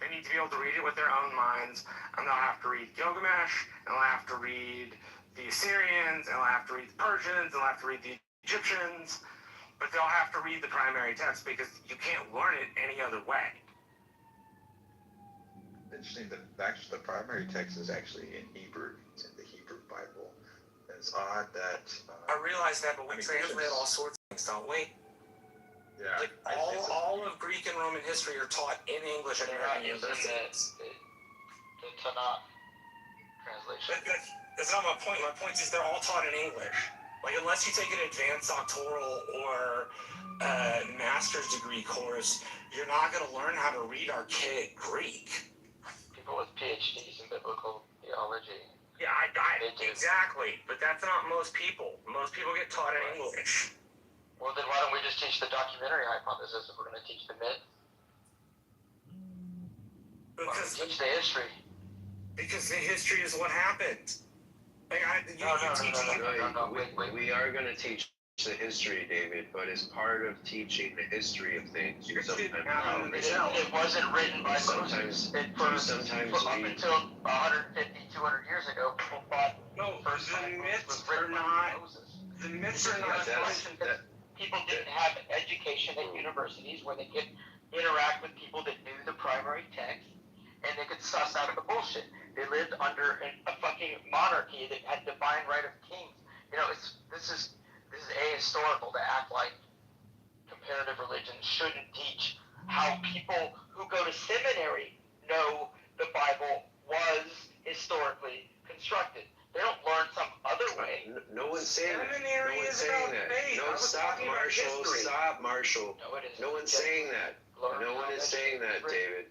They need to be able to read it with their own minds, and they'll have to read Gilgamesh, and they'll have to read the Assyrians, and they'll have to read the Persians, and they'll have to read the Egyptians, but they'll have to read the primary text because you can't learn it any other way. Interesting that actually the primary text is actually in Hebrew. It's in the Hebrew Bible. it's odd that. I realize that, but we translate all sorts of things, don't we? Yeah. Like all of Greek and Roman history are taught in English at American universities. The Tanakh translation. That's not my point. My point is they're all taught in English. Like, unless you take an advanced doctoral or master's degree course, you're not going to learn how to read archaic Greek. People with PhDs in biblical theology. Yeah, exactly. But that's not most people. Most people get taught in English. Well, then why don't we just teach the documentary hypothesis if we're going to teach the myth? Why don't we teach the history? Because the history is what happened. Like, No, we are going to teach the history, David, but as part of teaching the history of things, you sometimes it wasn't written by Moses. Sometimes up until 150, 200 years ago, people thought the myths are not. The myths are not. People didn't have education at universities where they could interact with people that knew the primary text and they could suss out of the bullshit. They lived under a fucking monarchy that had divine right of kings. You know, this is ahistorical to act like comparative religion shouldn't teach how people who go to seminary know the Bible was historically constructed. They don't learn some other way. No one's saying that. Seminary is about faith. No, stop, Marshall. Stop, Marshall. No, it isn't. No one's saying that. No one is saying that, David.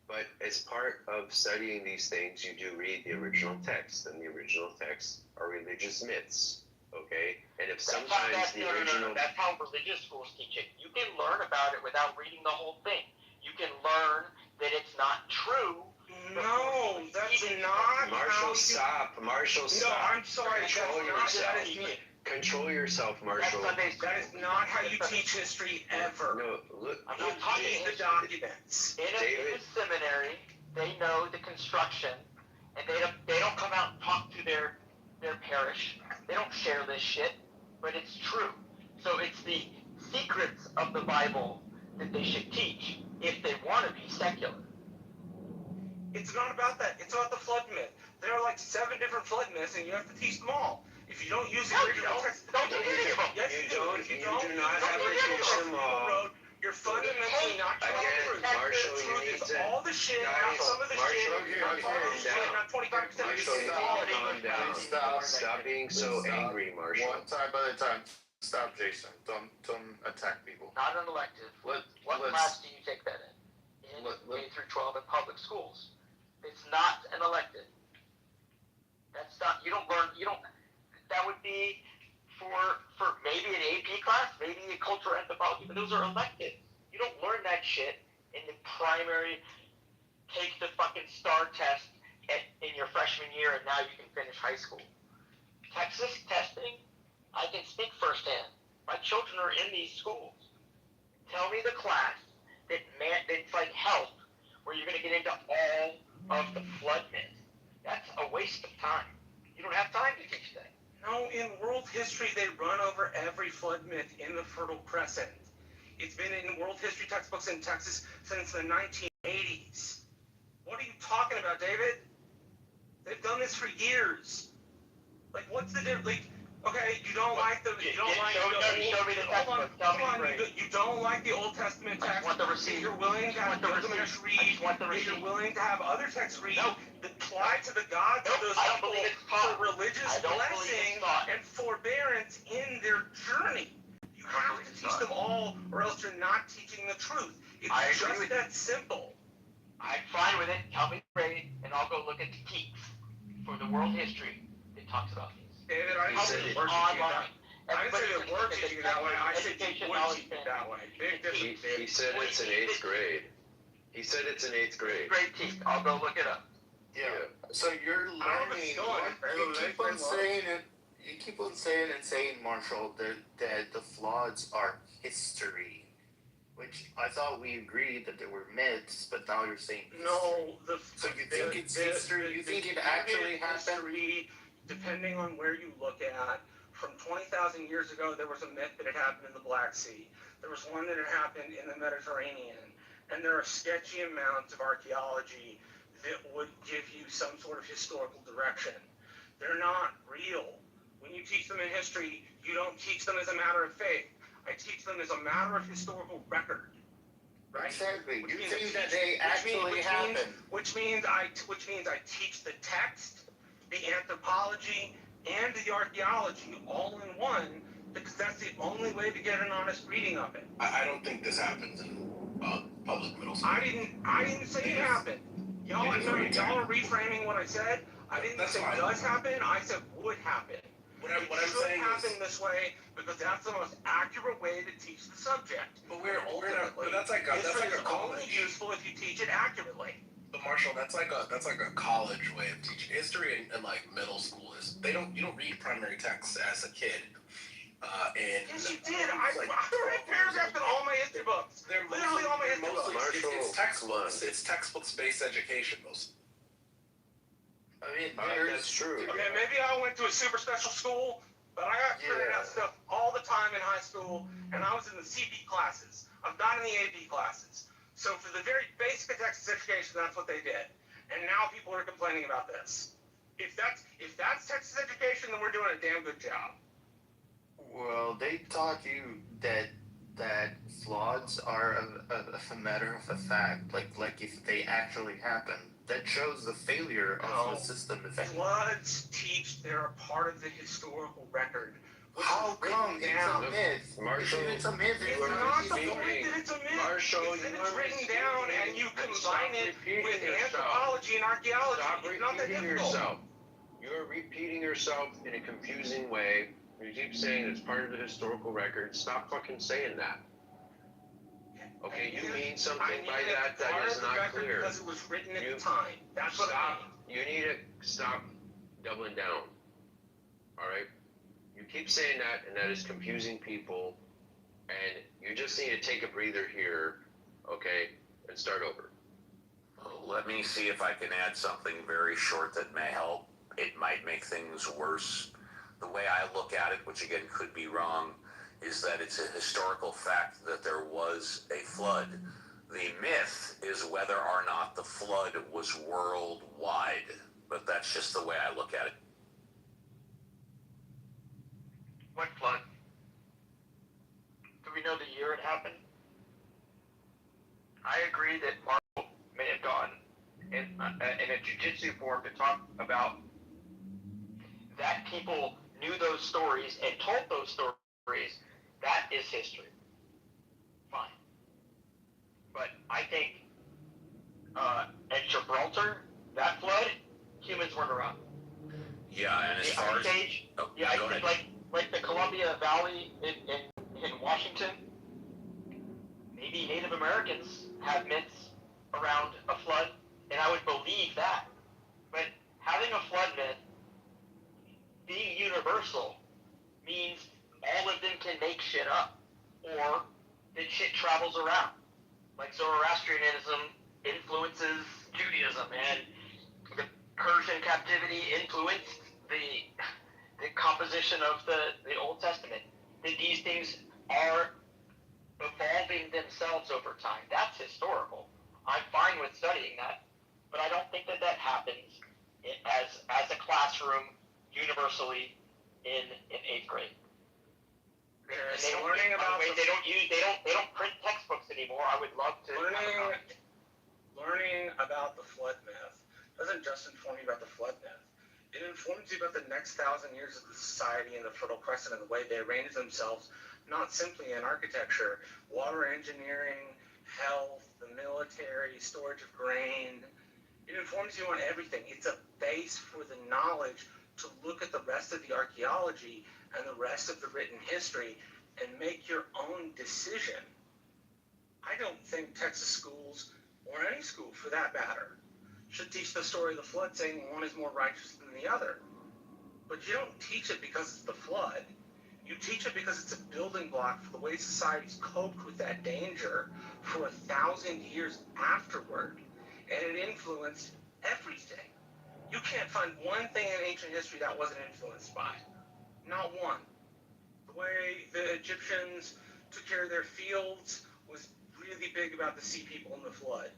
But as part of studying these things, you do read the original text, and the original texts are religious myths. Okay? And if sometimes the original... That's how religious schools teach it. You can learn about it without reading the whole thing. You can learn that it's not true. No, that's not. Marshall, stop. Marshall, stop. No, I'm sorry. Control yourself. Control yourself, Marshall. That is not how you teach history ever. No, look. I'm not talking the documents. In a seminary, they know the construction, and they don't come out and talk to their parish. They don't share this shit, but it's true. So it's the secrets of the Bible that they should teach if they want to be secular. It's not about that. It's about the flood myth. There are like 7 different flood myths, and you have to teach them all. If you don't use the original text, don't teach any of them. Yes, you do. If you don't, do not have to teach them all. You're fundamentally not telling the truth. Marshall, The truth is all the shit, not some of the shit, not all the shit, not 25% of the shit. Calm down. Stop being so angry, Marshall. One time at a time. Stop, Jason. Don't attack people. Not an elective. What class do you take that in? K through 12 in public schools. It's not an elective. That's not, that would be for maybe an AP class, maybe a cultural anthropology, but those are elective. You don't learn that shit in the primary, take the fucking STAR test in your freshman year and now you can finish high school. Texas testing, I can speak firsthand. My children are in these schools. Tell me the class that's like health, where you're going to get into all of the flood myths. That's a waste of time. You don't have time to teach that. No, in world history, they run over every flood myth in the Fertile Crescent. It's been in world history textbooks in Texas since the 1980s. What are you talking about, David? They've done this for years. Like, what's the difference? Like, okay, you don't like the Old Testament text. If you're willing to have Gilgamesh read, if you're willing to have other texts read, that apply to the gods of those people for religious blessing and forbearance in their journey. You have to teach them all, or else you're not teaching the truth. It's just that simple. I'm fine with it. Tell me the grade, and I'll go look at the text for the world history that talks about these. David, I didn't say the word teaching it that way. I said you would teach it that way. Big difference. He said it's in 8th grade. He said it's in 8th grade. Great teach. I'll go look it up. Yeah. So you're learning. You keep on saying, Marshall, that the floods are history. Which I thought we agreed that there were myths, but now you're saying history. No, so you think it's history? You think it actually happened? Depending on where you look at, from 20,000 years ago, there was a myth that had happened in the Black Sea. There was one that had happened in the Mediterranean. And there are sketchy amounts of archaeology that would give you some sort of historical direction. They're not real. you teach them in history, you don't teach them as a matter of faith. I teach them as a matter of historical record. Right? Exactly. You think that they actually happen. Which means I teach the text, the anthropology, and the archaeology all in one, because that's the only way to get an honest reading of it. I don't think this happens in public middle school. I didn't say it happened. Y'all are reframing what I said. I didn't say does happen. I said would happen. What I'm saying happen this way because that's the most accurate way to teach the subject. But but that's like a college. Only useful if you teach it accurately. But Marshall, that's like a college way of teaching history, and like middle school is you don't read primary texts as a kid. Yes, you did. I read paragraphs in all my history books. They're literally all my history books. It's textbooks. It's textbooks-based education. I mean, that's true. Okay, maybe I went to a super special school, but I got printed out stuff all the time in high school, and I was in the CP classes. I'm not in the AP classes. So for the very basic of Texas education, that's what they did. And now people are complaining about this. If that's Texas education, then we're doing a damn good job. Well, they taught you that floods are a matter of a fact, like if they actually happen. That shows the failure of the system. Floods teach they're a part of the historical record. How come it's a myth? Marshall, it's a myth. It's not the point that it's a myth. Marshall, it's that it's written down and you combine it with anthropology and archaeology. Stop it's not that repeating difficult. yourself. You're repeating yourself in a confusing way. You keep saying it's part of the historical record. Stop fucking saying that. Okay, you mean something by that is not clear. Because it was written at the time. That's what I mean. You need to stop doubling down. All right? You keep saying that, and that is confusing people, and you just need to take a breather here, okay, and start over. Let me see if I can add something very short that may help. It might make things worse. The way I look at it, which again could be wrong, is that it's a historical fact that there was a flood. The myth is whether or not the flood was worldwide, but that's just the way I look at it. What flood? Do we know the year it happened? I agree that Marshall may have gone in a jiu-jitsu form to talk about that people knew those stories and told those stories. That is history. Fine. But I think at Gibraltar, that flood, humans weren't around. Yeah, and as far as... I think like the Columbia Valley in Washington, maybe Native Americans have myths around a flood, and I would believe that. But having a flood myth being universal means all of them can make shit up, or that shit travels around. Like Zoroastrianism influences Judaism, and the Persian captivity influenced the composition of the Old Testament. That these things are evolving themselves over time. That's historical. I'm fine with studying that, but I don't think that happens as a classroom universally in 8th grade. They don't print textbooks anymore. I would love to. Learning about the flood myth doesn't just inform you about the flood myth. It informs you about the next 1,000 years of the society and the Fertile Crescent and the way they arrange themselves, not simply in architecture, water engineering, health, the military, storage of grain. It informs you on everything. It's a base for the knowledge to look at the rest of the archaeology and the rest of the written history and make your own decision. I don't think Texas schools, or any school for that matter, should teach the story of the flood saying one is more righteous than the other. But you don't teach it because it's the flood. You teach it because it's a building block for the way society's coped with that danger for 1,000 years afterward. And it influenced everything. You can't find one thing in ancient history that wasn't influenced by. Not one. The way the Egyptians took care of their fields was really big about the sea people in the flood.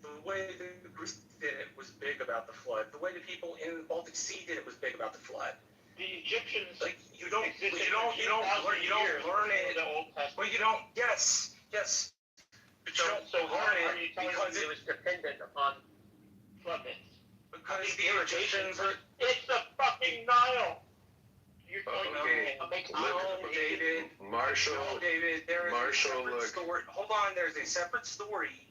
The way the Greeks did it was big about the flood. The way the people in the Baltic Sea did it was big about the flood. The Egyptians Like you don't existed learn it. The Old Testament. Well, you don't. Yes. But you don't learn Are you it telling because me it was dependent upon flood myths? because the Egyptians are. It's the fucking Nile. You're telling Okay. me David. Marshall. No, David. There is Marshall, a separate story. Hold on. There's a separate story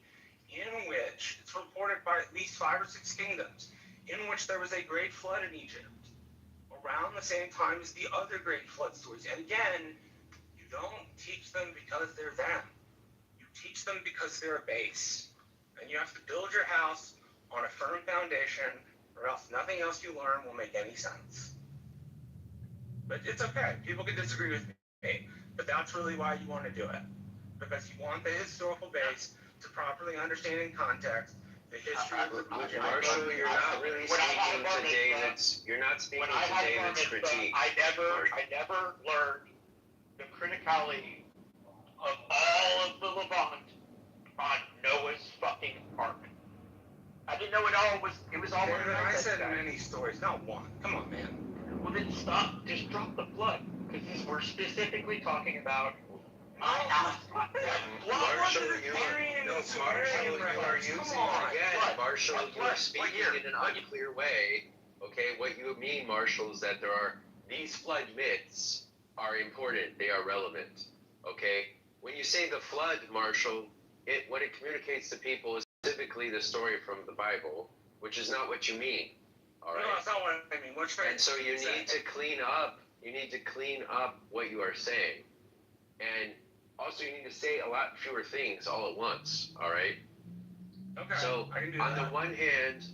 in which it's reported by at least 5 or 6 kingdoms, in which there was a great flood in Egypt around the same time as the other great flood stories. And again, you don't teach them because they're them. You teach them because they're a base. And you have to build your house on a firm foundation, or else nothing else you learn will make any sense. But it's okay. People can disagree with me. But that's really why you want to do it. Because you want the historical base to properly understand in context the history of the region. Marshall, you're not really speaking to David's. You're not speaking to David's critique. I never learned the criticality of all of the Levant on Noah's fucking ark. I didn't know it was all David, I said many stories, not one. Come on, man. Well, then stop. Just drop the flood. Because we're specifically talking about my house. Marshall, you are using again. Marshall, you are speaking in an unclear way. Okay, what you mean, Marshall, is that there are these flood myths are important. They are relevant. Okay, when you say the flood, Marshall, what it communicates to people is specifically the story from the Bible, which is not what you mean. All right. No, that's not what I mean. What's right? And so you need to clean up. You need to clean up what you are saying, and also you need to say a lot fewer things all at once. All right. Okay. So on the one hand,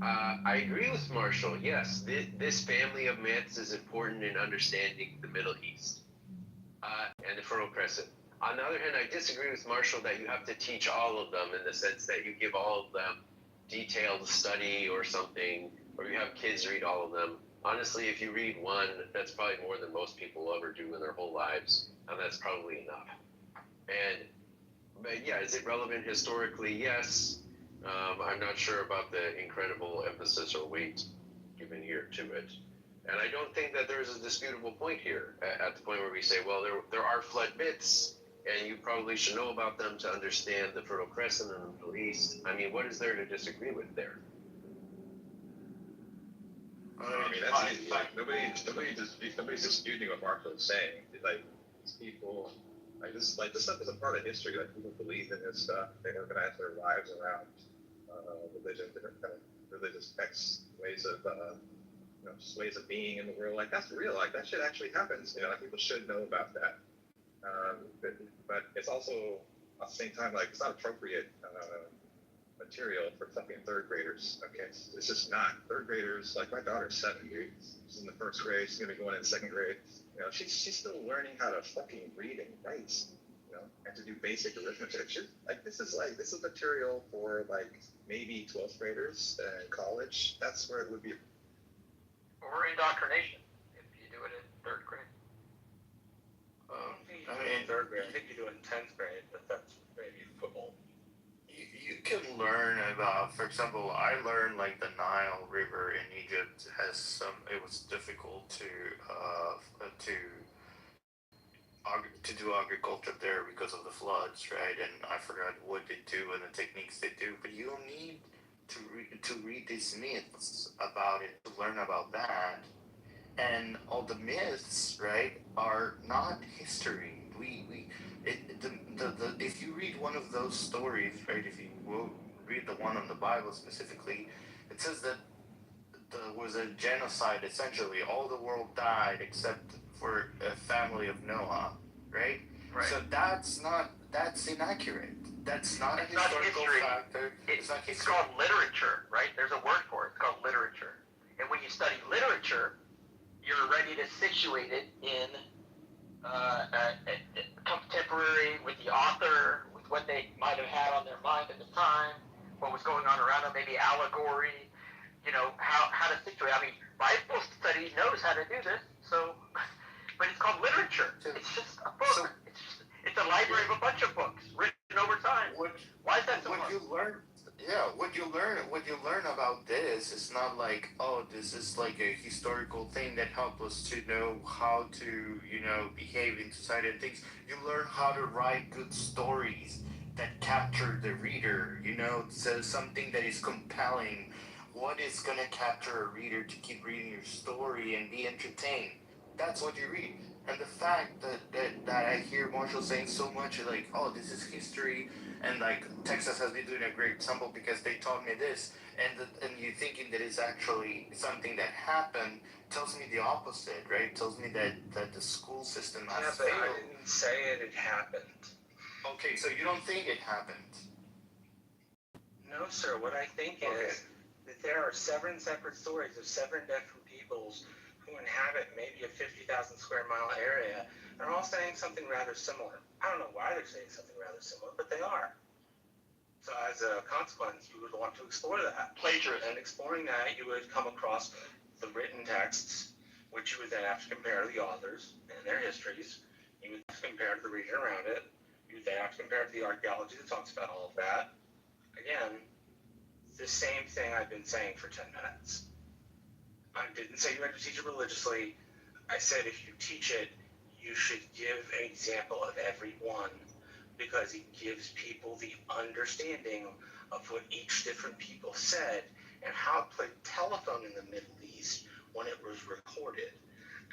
I agree with Marshall. Yes, this family of myths is important in understanding the Middle East and the Fertile Crescent. On the other hand, I disagree with Marshall that you have to teach all of them in the sense that you give all of them detailed study or something, or you have kids read all of them. Honestly, if you read one, that's probably more than most people will ever do in their whole lives, and that's probably enough. But yeah, is it relevant historically? Yes. I'm not sure about the incredible emphasis or weight given here to it. And I don't think that there's a disputable point here at the point where we say, well, there are flood myths, and you probably should know about them to understand the Fertile Crescent and the Middle East. I mean, what is there to disagree with there? I mean, that's easy. Like, nobody's disputing what Marco is saying. Like, these people, this stuff is a part of history. Like, people believe in this stuff. They organize their lives around religion, different kind of religious ways of being in the world. Like, that's real. Like, that shit actually happens. Like, people should know about that. But it's also, at the same time, like, it's not appropriate material for fucking third graders. Okay, it's just not. Third graders, like my daughter's 7, dude. She's in the 1st grade. She's gonna be going in 2nd grade. She's still learning how to fucking read and write. And to do basic arithmetic. This is material for like maybe 12th graders in college. That's where it would be. Or indoctrination if you do it in 3rd grade. I mean, 3rd grade. I think you do it in 10th grade, but that's maybe football. You can learn about, for example, I learned like the Nile River in Egypt it was difficult to do agriculture there because of the floods, right? And I forgot what they do and the techniques they do, but you don't need to read these myths about it to learn about that. And all the myths, right, are not history. If you read one of those stories, right, if you will read the one on the Bible specifically, it says that there was a genocide, essentially. All the world died except for a family of Noah, right? So that's inaccurate. That's not a historical factor. It's called literature, right? There's a word for it. It's called literature. And when you study literature, you're ready to situate it in contemporary with the author, with what they might have had on their mind at the time, what was going on around them, maybe allegory, how to situate. I mean, Bible study knows how to do this, but it's called literature. It's just a book. It's a library of a bunch of books written over time. Why is that so hard? What you learn about this is not like, oh, this this is like a historical thing that helps us to know how to, behave in society and things. You learn how to write good stories that capture the reader, so something that is compelling. What is going to capture a reader to keep reading your story and be entertained? That's what you read. And the fact that I hear Marshall saying so much, like, oh, this is history, and like Texas has been doing a great example because they taught me this, and you thinking that it's actually something that happened tells me the opposite, right? Tells me that the school system has but I failed. didn't say it happened. Okay, so you don't think it happened? No, sir. What I think is that there are 7 separate stories of 7 different peoples who inhabit maybe a 50,000 square mile area, and are all saying something rather similar. I don't know why they're saying something rather similar, but they are. So as a consequence, you would want to explore that. Plagiarism. And exploring that, you would come across the written texts, which you would then have to compare to the authors and their histories. You would have to compare to the region around it. You would then have to compare to the archaeology that talks about all of that. Again, the same thing I've been saying for 10 minutes. I didn't say you had to teach it religiously. I said if you teach it, you should give an example of every one, because it gives people the understanding of what each different people said and how it played telephone in the Middle East when it was recorded.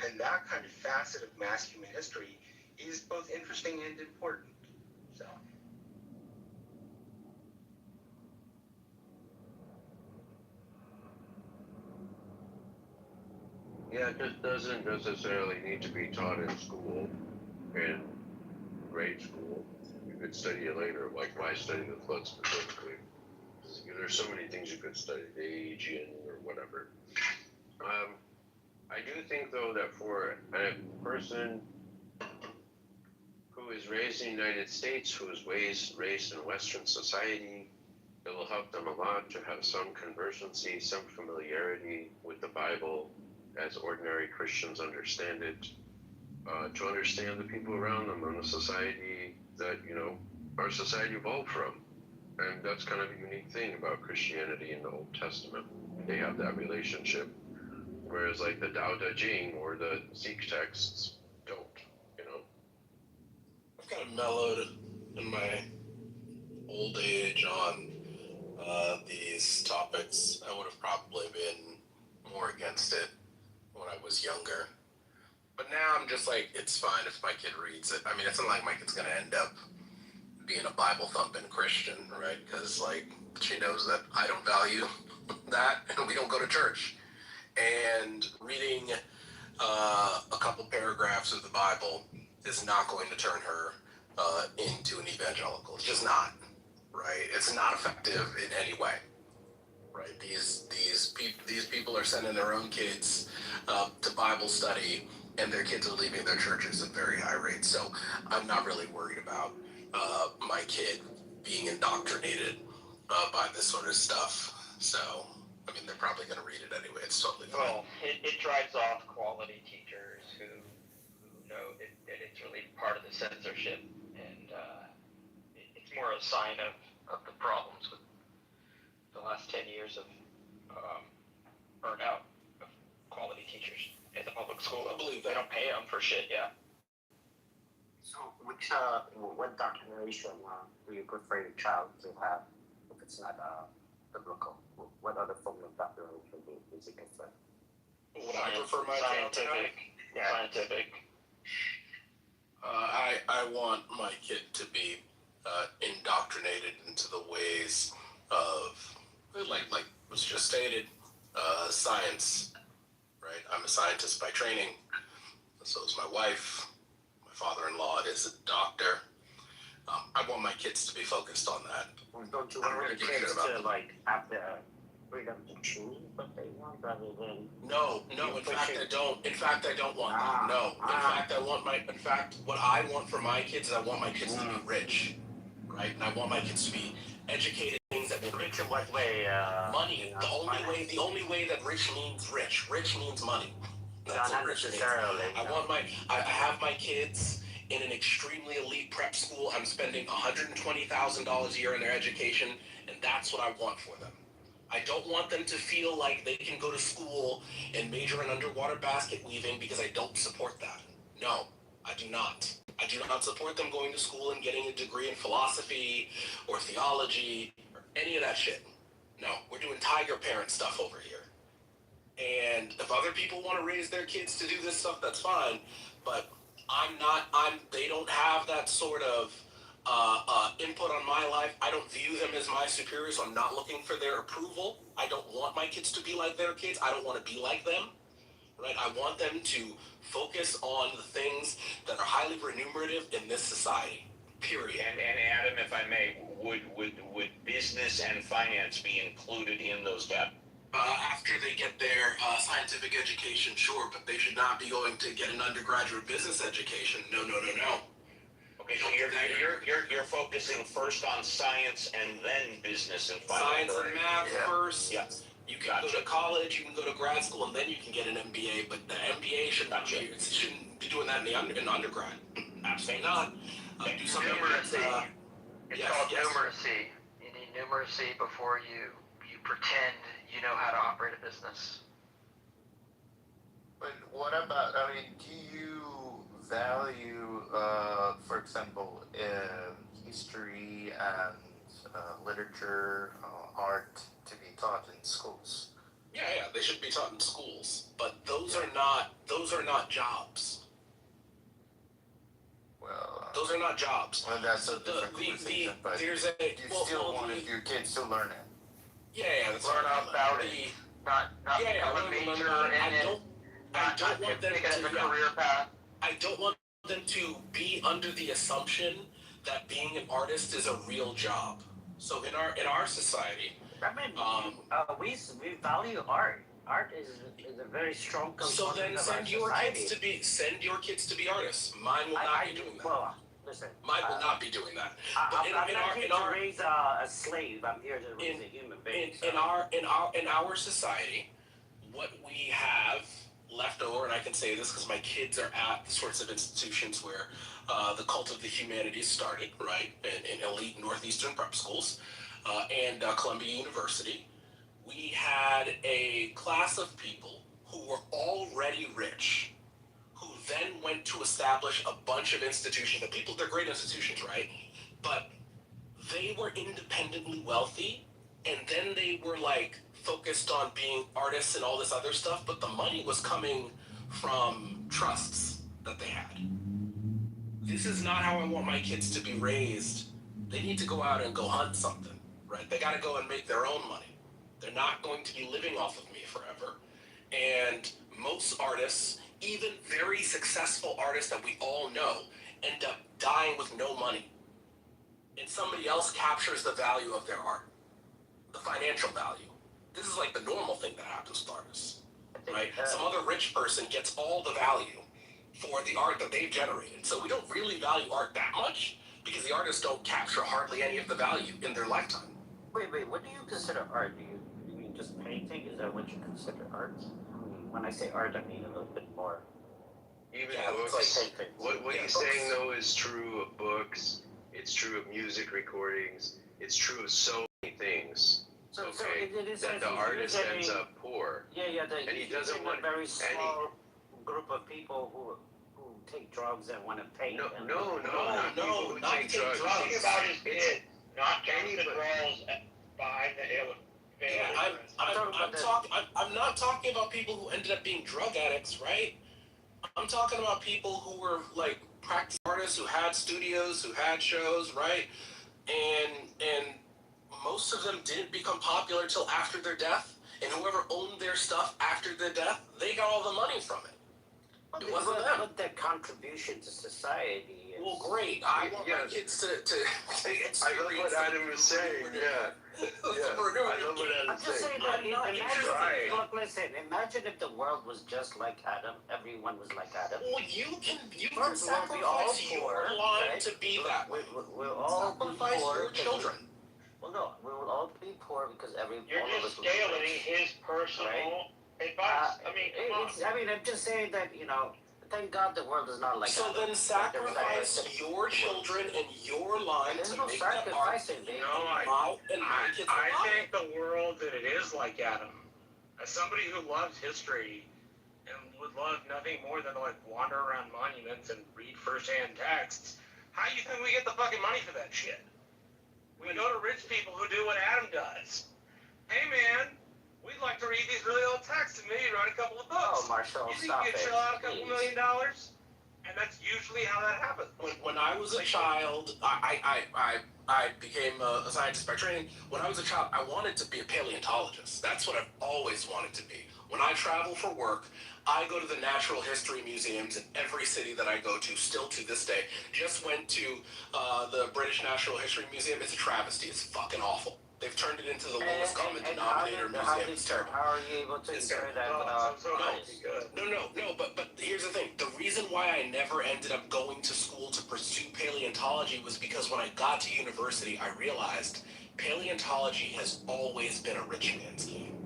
And that kind of facet of mass human history is both interesting and important. So. Yeah, it just doesn't necessarily need to be taught in school, in grade school. You could study it later, like my study the flood specifically. There's so many things you could study, the Aegean or whatever. I do think, though, that for a person who is raised in the United States, who is raised in Western society, it will help them a lot to have some conversancy, some familiarity with the Bible as ordinary Christians understand it, to understand the people around them and the society that, our society evolved from. And that's kind of a unique thing about Christianity in the Old Testament. They have that relationship, whereas like the Tao Te Ching or the Sikh texts don't, I've kind of mellowed in my old age on these topics. I would have probably been more against it when I was younger. But now I'm just like, it's fine if my kid reads it. I mean, it's not like my kid's going to end up being a Bible-thumping Christian, right? Because, like, she knows that I don't value that, and we don't go to church. And reading a couple paragraphs of the Bible is not going to turn her into an evangelical. It's just not, right? It's not effective in any way, right? These people are sending their own kids to Bible study, and their kids are leaving their churches at very high rates. So I'm not really worried about my kid being indoctrinated by this sort of stuff. So, I mean, they're probably going to read it anyway. It's totally fine. Well, it drives off quality teachers who know that it's really part of the censorship, and it's more a sign of the problems with the last 10 years of burnout of quality teachers at the public school. I believe that. They don't pay them for shit, yeah. So, what doctrination do you prefer your child to have if it's not biblical? What other form of doctrination is it prefer? Would I prefer my child to have? Scientific. I want my kid to be indoctrinated into the ways of, like was just stated, science, right? I'm a scientist by training. So is my wife. My father-in-law is a doctor. I want my kids to be focused on that. Don't you want your kids to have the freedom to choose what they want rather than? No. In fact, I don't. In fact, I don't want that. No. In fact, what I want for my kids is I want my kids to be rich, right? And I want my kids to be educated. Things that will Rich in what way? Money. The only way that rich means rich. Rich means money. That's not what rich necessarily. means. I have my kids in an extremely elite prep school. I'm spending $120,000 a year in their education, and that's what I want for them. I don't want them to feel like they can go to school and major in underwater basket weaving because I don't support that. No, I do not. I do not support them going to school and getting a degree in philosophy or theology or any of that shit. No, we're doing tiger parent stuff over here. And if other people want to raise their kids to do this stuff, that's fine. But they don't have that sort of input on my life. I don't view them as my superiors, so I'm not looking for their approval. I don't want my kids to be like their kids. I don't want to be like them, right? I want them to focus on the things that are highly remunerative in this society, period. And Adam, if I may, would business and finance be included in those categories? After they get their scientific education, sure, but they should not be going to get an undergraduate business education. No. Okay, so you're focusing first on science and then business and finance. Science and math first. Yeah. You can go to college, you can go to grad school, and then you can get an MBA. But the MBA shouldn't be doing that in undergrad. Absolutely not. Do something numeracy. It's called numeracy. You need numeracy before you pretend you know how to operate a business. But what about, do you value, for example, history and literature, art to be taught in schools? Yeah, they should be taught in schools, but those are not jobs. Well, those are not jobs. Well, that's a different conversation, but you still want your kids to learn it. Yeah, that's learn about it. Not become a major in it. I don't want them to as a career path. I don't want them to be under the assumption that being an artist is a real job. So in our society, we value art. Art is a very strong component so then of send our your society. send your kids to be artists. Mine will not be doing that. Well, listen. Mine will not be doing that. I'm not here to raise a slave. I'm here to raise a human being. In our society, what we have left over, and I can say this because my kids are at the sorts of institutions where the cult of the humanities started, right, in elite northeastern prep schools, and Columbia University. We had a class of people who were already rich, who then went to establish a bunch of institutions. They're great institutions, right? But they were independently wealthy, and then they were like focused on being artists and all this other stuff, but the money was coming from trusts that they had. This is not how I want my kids to be raised. They need to go out and go hunt something, right? They got to go and make their own money. They're not going to be living off of me forever. And most artists, even very successful artists that we all know, end up dying with no money. And somebody else captures the value of their art, the financial value. This is like the normal thing that happens to artists, right? Some other rich person gets all the value for the art that they've generated. So we don't really value art that much because the artists don't capture hardly any of the value in their lifetime. Wait, what do you consider art? Do you mean just painting? Is that what you consider art? When I say art, I mean a little bit more. Even books. What you're saying though is true of books. It's true of music recordings. It's true of so many things. So it is that the artist ends up poor. Yeah. And he doesn't want a very small group of people who take drugs and want to paint. No, not take drugs. Talking about his kid, not counting the girls behind the I'm not talking about people who ended up being drug addicts, right? I'm talking about people who were like practice artists who had studios, who had shows, right? And most of them didn't become popular till after their death. And whoever owned their stuff after their death, they got all the money from it. It wasn't them. But their contribution to society is... Well, great. I want my kids to experience... I love what Adam was saying, yeah. I love what Adam was saying. I'm just saying that, look, listen, imagine if the world was just like Adam, everyone was like Adam. Well, you can sacrifice your life to be that way. We'll all be sacrifice poor. your children. Well, no, we will all be poor because You're just scaling his personal advice. I mean, come on. I'm just saying that, thank God the world is not like so that. then sacrifice your children and your line to no make that sacrificing, argument. I think the world that it is like Adam. As somebody who loves history and would love nothing more than to like wander around monuments and read first-hand texts, how do you think we get the fucking money for that shit? We go to rich people who do what Adam does. Hey man, we'd like to read these really old texts and maybe write a couple of books. Oh, Marshall, you think stop you could it, shell out a couple please. $1 million? And that's usually how that happens. When I was a child, I became a scientist by training. When I was a child, I wanted to be a paleontologist. That's what I've always wanted to be. When I travel for work, I go to the natural history museums in every city that I go to, still to this day. Just went to the British Natural History Museum. It's a travesty. It's fucking awful. They've turned it into the lowest common denominator museum. It's terrible. How are you able to enjoy that without No, but here's the thing. The reason why I never ended up going to school to pursue paleontology was because when I got to university, I realized paleontology has always been a rich man's game.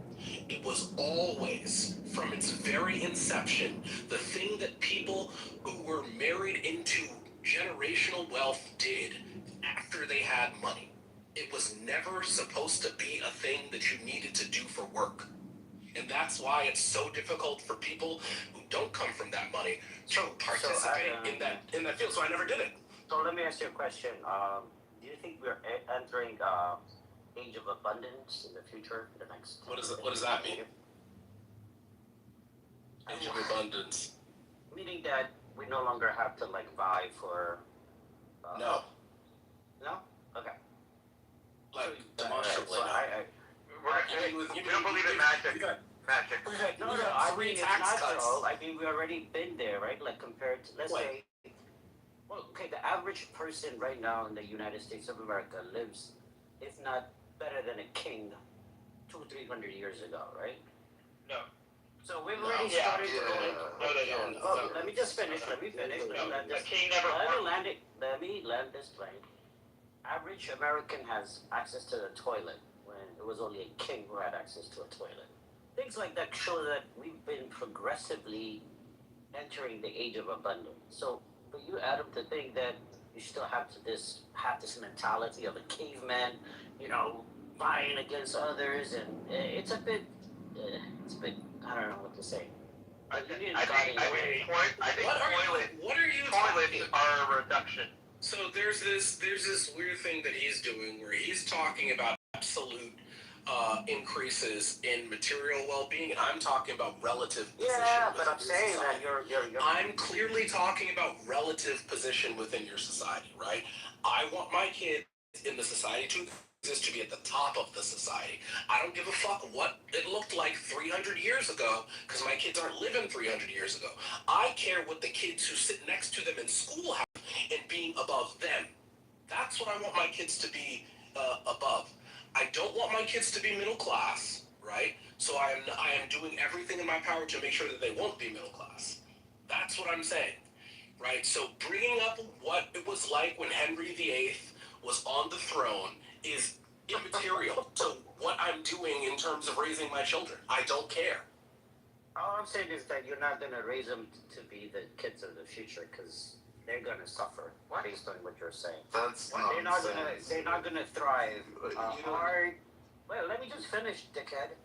It was always, from its very inception, the thing that people who were married into generational wealth did after they had money. It was never supposed to be a thing that you needed to do for work. And that's why it's so difficult for people who don't come from that money to participate in that field. So I never did it. So let me ask you a question. Do you think we're entering age of abundance in the future, in the next? What does that mean? Age of abundance. Meaning that we no longer have to like vie for. No. No. Okay. Like demonstrably. We don't believe in magic. Magic. No. I mean, it's natural. I mean, we already been there, right? Like compared to, let's say, well, okay, the average person right now in the United States of America lives, if not better than a king, 200-300 years ago, right? No. So we've already started to go into. Well, let me just finish. Let me finish. Let me land this plane. Average American has access to the toilet when it was only a king who had access to a toilet. Things like that show that we've been progressively entering the age of abundance. So for you, Adam, to think that you still have this mentality of a caveman, vying against others, and it's a bit, I don't know what to say. I think toilets are a reduction. So there's this weird thing that he's doing where he's talking about absolute increases in material well-being, and I'm talking about relative position. Yeah, but I'm saying that you're. I'm clearly talking about relative position within your society, right? I want my kids in the society to exist to be at the top of the society. I don't give a fuck what it looked like 300 years ago, because my kids aren't living 300 years ago. I care what the kids who sit next to them in school have and being above them. That's what I want my kids to be above. I don't want my kids to be middle class, right? So I am doing everything in my power to make sure that they won't be middle class. That's what I'm saying, right? So bringing up what it was like when Henry VIII was on the throne is immaterial to what I'm doing in terms of raising my children. I don't care. All I'm saying is that you're not going to raise them to be the kids of the future, because they're going to suffer based on what you're saying. They're not going to thrive hard. Well, let me just finish, dickhead.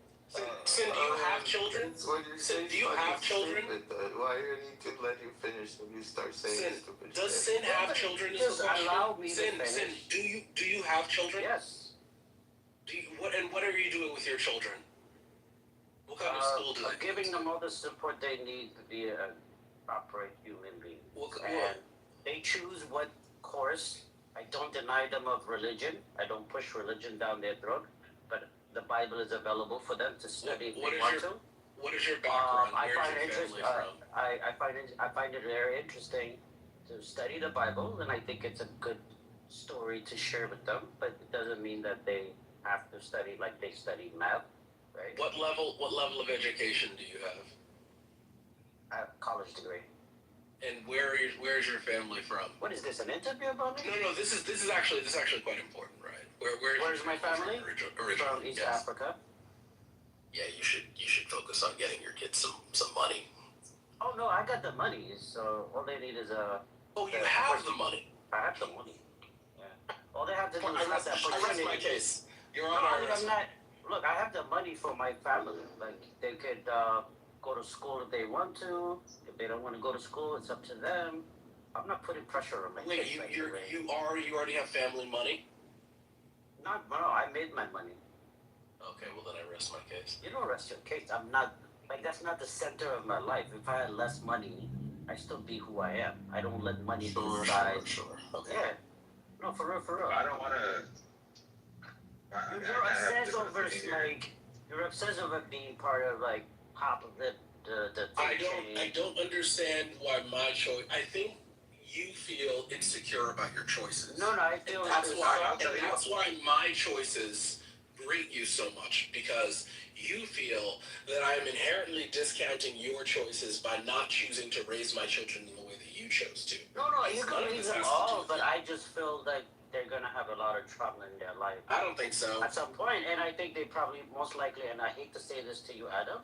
Sin, do you have children? Sin, do you have children? Why do you need to let you finish when you start saying stupid shit? Does Sin have children? Just allow me to finish. Sin, do you have children? Yes. What are you doing with your children? What kind of school do they giving them all the support they need to be a proper human being. And they choose what course. I don't deny them of religion. I don't push religion down their throat. But the Bible is available for them to study if they want to. What is your background? Where's your family from? I find it very interesting to study the Bible, and I think it's a good story to share with them. But it doesn't mean that they have to study like they study math, right? What level of education do you have? A college degree. And where is your family from? What is this, an interview about me? No. This is actually quite important, right? Where's my family? From East Africa. Yeah, you should focus on getting your kids some money. Oh no, I got the money. So all they need is a. Oh, you have the money. I have the money. Yeah. All they have to do is I have rest that my opportunity. case. Your No, Honor, I'm not. Look, I have the money for my family. Like they could go to school if they want to. If they don't want to go to school, it's up to them. I'm not putting pressure on my Wait, kids. you already have family money? No, I made my money. Okay, well then I rest my case. You don't rest your case. I'm not like that's not the center of my life. If I had less money, I still be who I am. I don't let money decide. Sure. Okay. Yeah. No, for real. I don't want to. You're obsessed over like you're obsessed over being part of like top of the I don't understand why my choice. I think you feel insecure about your choices. No, I feel that's why my choices grate you so much, because you feel that I am inherently discounting your choices by not choosing to raise my children in the way that you chose to. No, you can raise them all, but I just feel like they're gonna have a lot of trouble in their life. I don't think so. At some point, and I think they probably most likely, and I hate to say this to you, Adam,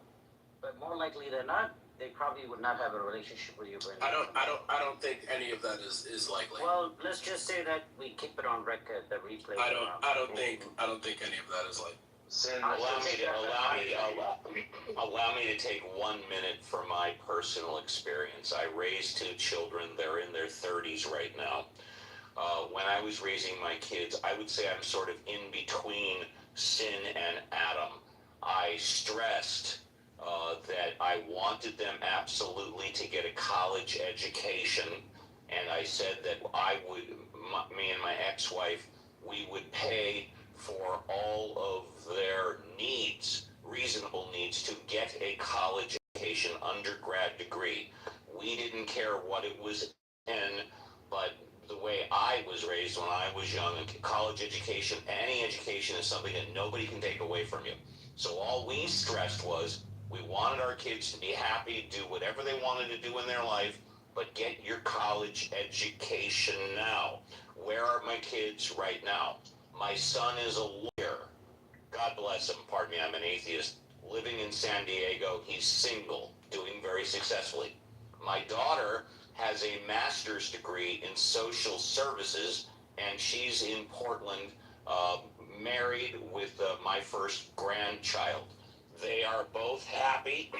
but more likely than not, they probably would not have a relationship with you. I don't think any of that is likely. Well, let's just say that we keep it on record, the replay. I don't think any of that is likely. Allow me to take 1 minute for my personal experience. I raised 2 children. They're in their 30s right now. When I was raising my kids, I would say I'm sort of in between Sin and Adam. I stressed that I wanted them absolutely to get a college education, and I said that me and my ex-wife, we would pay for all of their needs, reasonable needs, to get a college education, undergrad degree. We didn't care what it was in, but the way I was raised when I was young, college education, any education is something that nobody can take away from you. So all we stressed was we wanted our kids to be happy, do whatever they wanted to do in their life, but get your college education now. Where are my kids right now? My son is a lawyer. God bless him. Pardon me, I'm an atheist. Living in San Diego. He's single, doing very successfully. My daughter has a master's degree in social services, and she's in Portland, married with my first grandchild. They are both happy.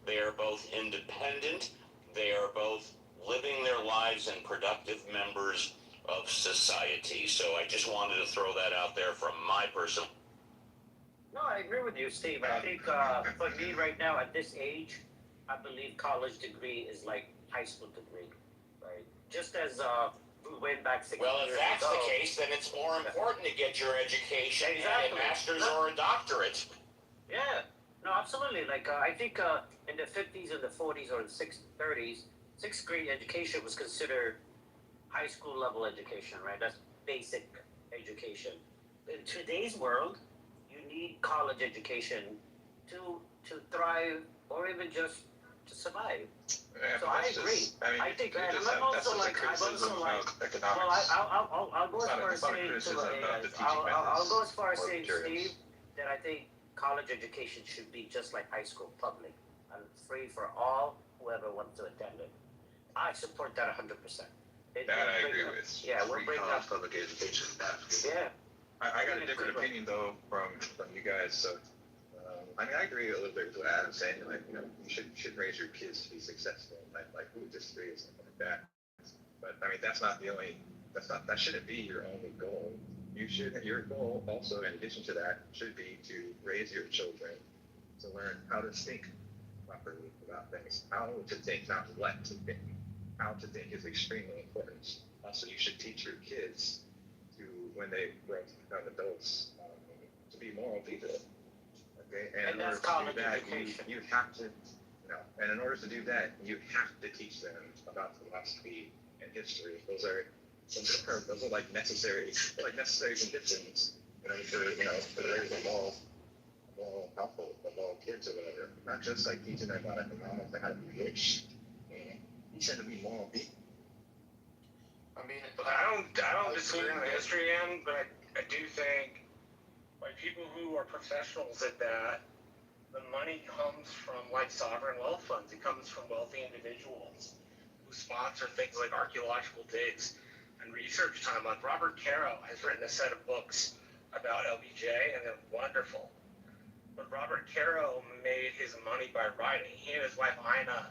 They are both independent. They are both living their lives and productive members of society. So I just wanted to throw that out there from my personal. No, I agree with you, Steve. I think for me right now at this age, I believe college degree is like high school degree, right? Just as we went back 6 years ago. Well, if that's the case, then it's more important to get your education and a master's or a doctorate. Yeah, no, absolutely. Like I think in the 50s and the 40s or the 30s, sixth grade education was considered high school level education, right? That's basic education. In today's world, you need college education to thrive or even just to survive. Yeah, so I agree. I think, and I'm also like, I'll go as far as saying I'll go as far as saying, Steve, that I think college education should be just like high school, public and free for all whoever wants to attend it. I support that 100%. That I agree with. Yeah, we're breaking up public education. Yeah. I got a different opinion though from you guys. So, I mean, I agree a little bit with what Adam's saying. Like, you know, you should raise your kids to be successful. Like who would disagree with something like that? But I mean, that shouldn't be your only goal. Your goal also, in addition to that, should be to raise your children to learn how to think properly about things, how to think, not what to think. How to think is extremely important. Also, you should teach your kids to, when they grow to become adults, to be moral people. Okay, and in order to do that, you have to, and in order to do that, you have to teach them about philosophy and history. Those are like necessary conditions, to raise a moral household, moral kids or whatever. Not just like teaching them about economics and how to be rich. You tend to be moral people. I mean, I don't disagree on the history end, but I do think, like, people who are professionals at that, the money comes from like sovereign wealth funds. It comes from wealthy individuals who sponsor things like archaeological digs and research time. Like Robert Caro has written a set of books about LBJ, and they're wonderful. But Robert Caro made his money by writing. He and his wife Ina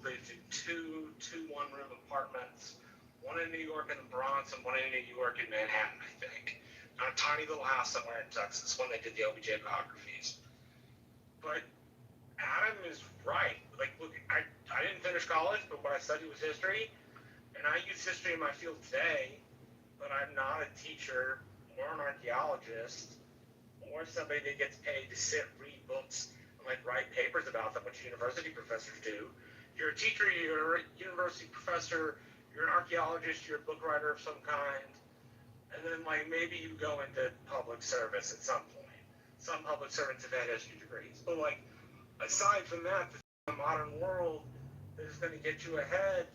lived in two one-room apartments, one in New York in the Bronx and one in New York in Manhattan, I think, on a tiny little house somewhere in Texas when they did the LBJ biographies. But Adam is right. Like, look, I didn't finish college, but what I studied was history, and I use history in my field today, but I'm not a teacher or an archaeologist or somebody that gets paid to sit, read books, and like write papers about them, which university professors do. You're a teacher, you're a university professor, you're an archaeologist, you're a book writer of some kind, and then like maybe you go into public service at some point. Some public servants have had history degrees, but like aside from that, the modern world is going to get you ahead,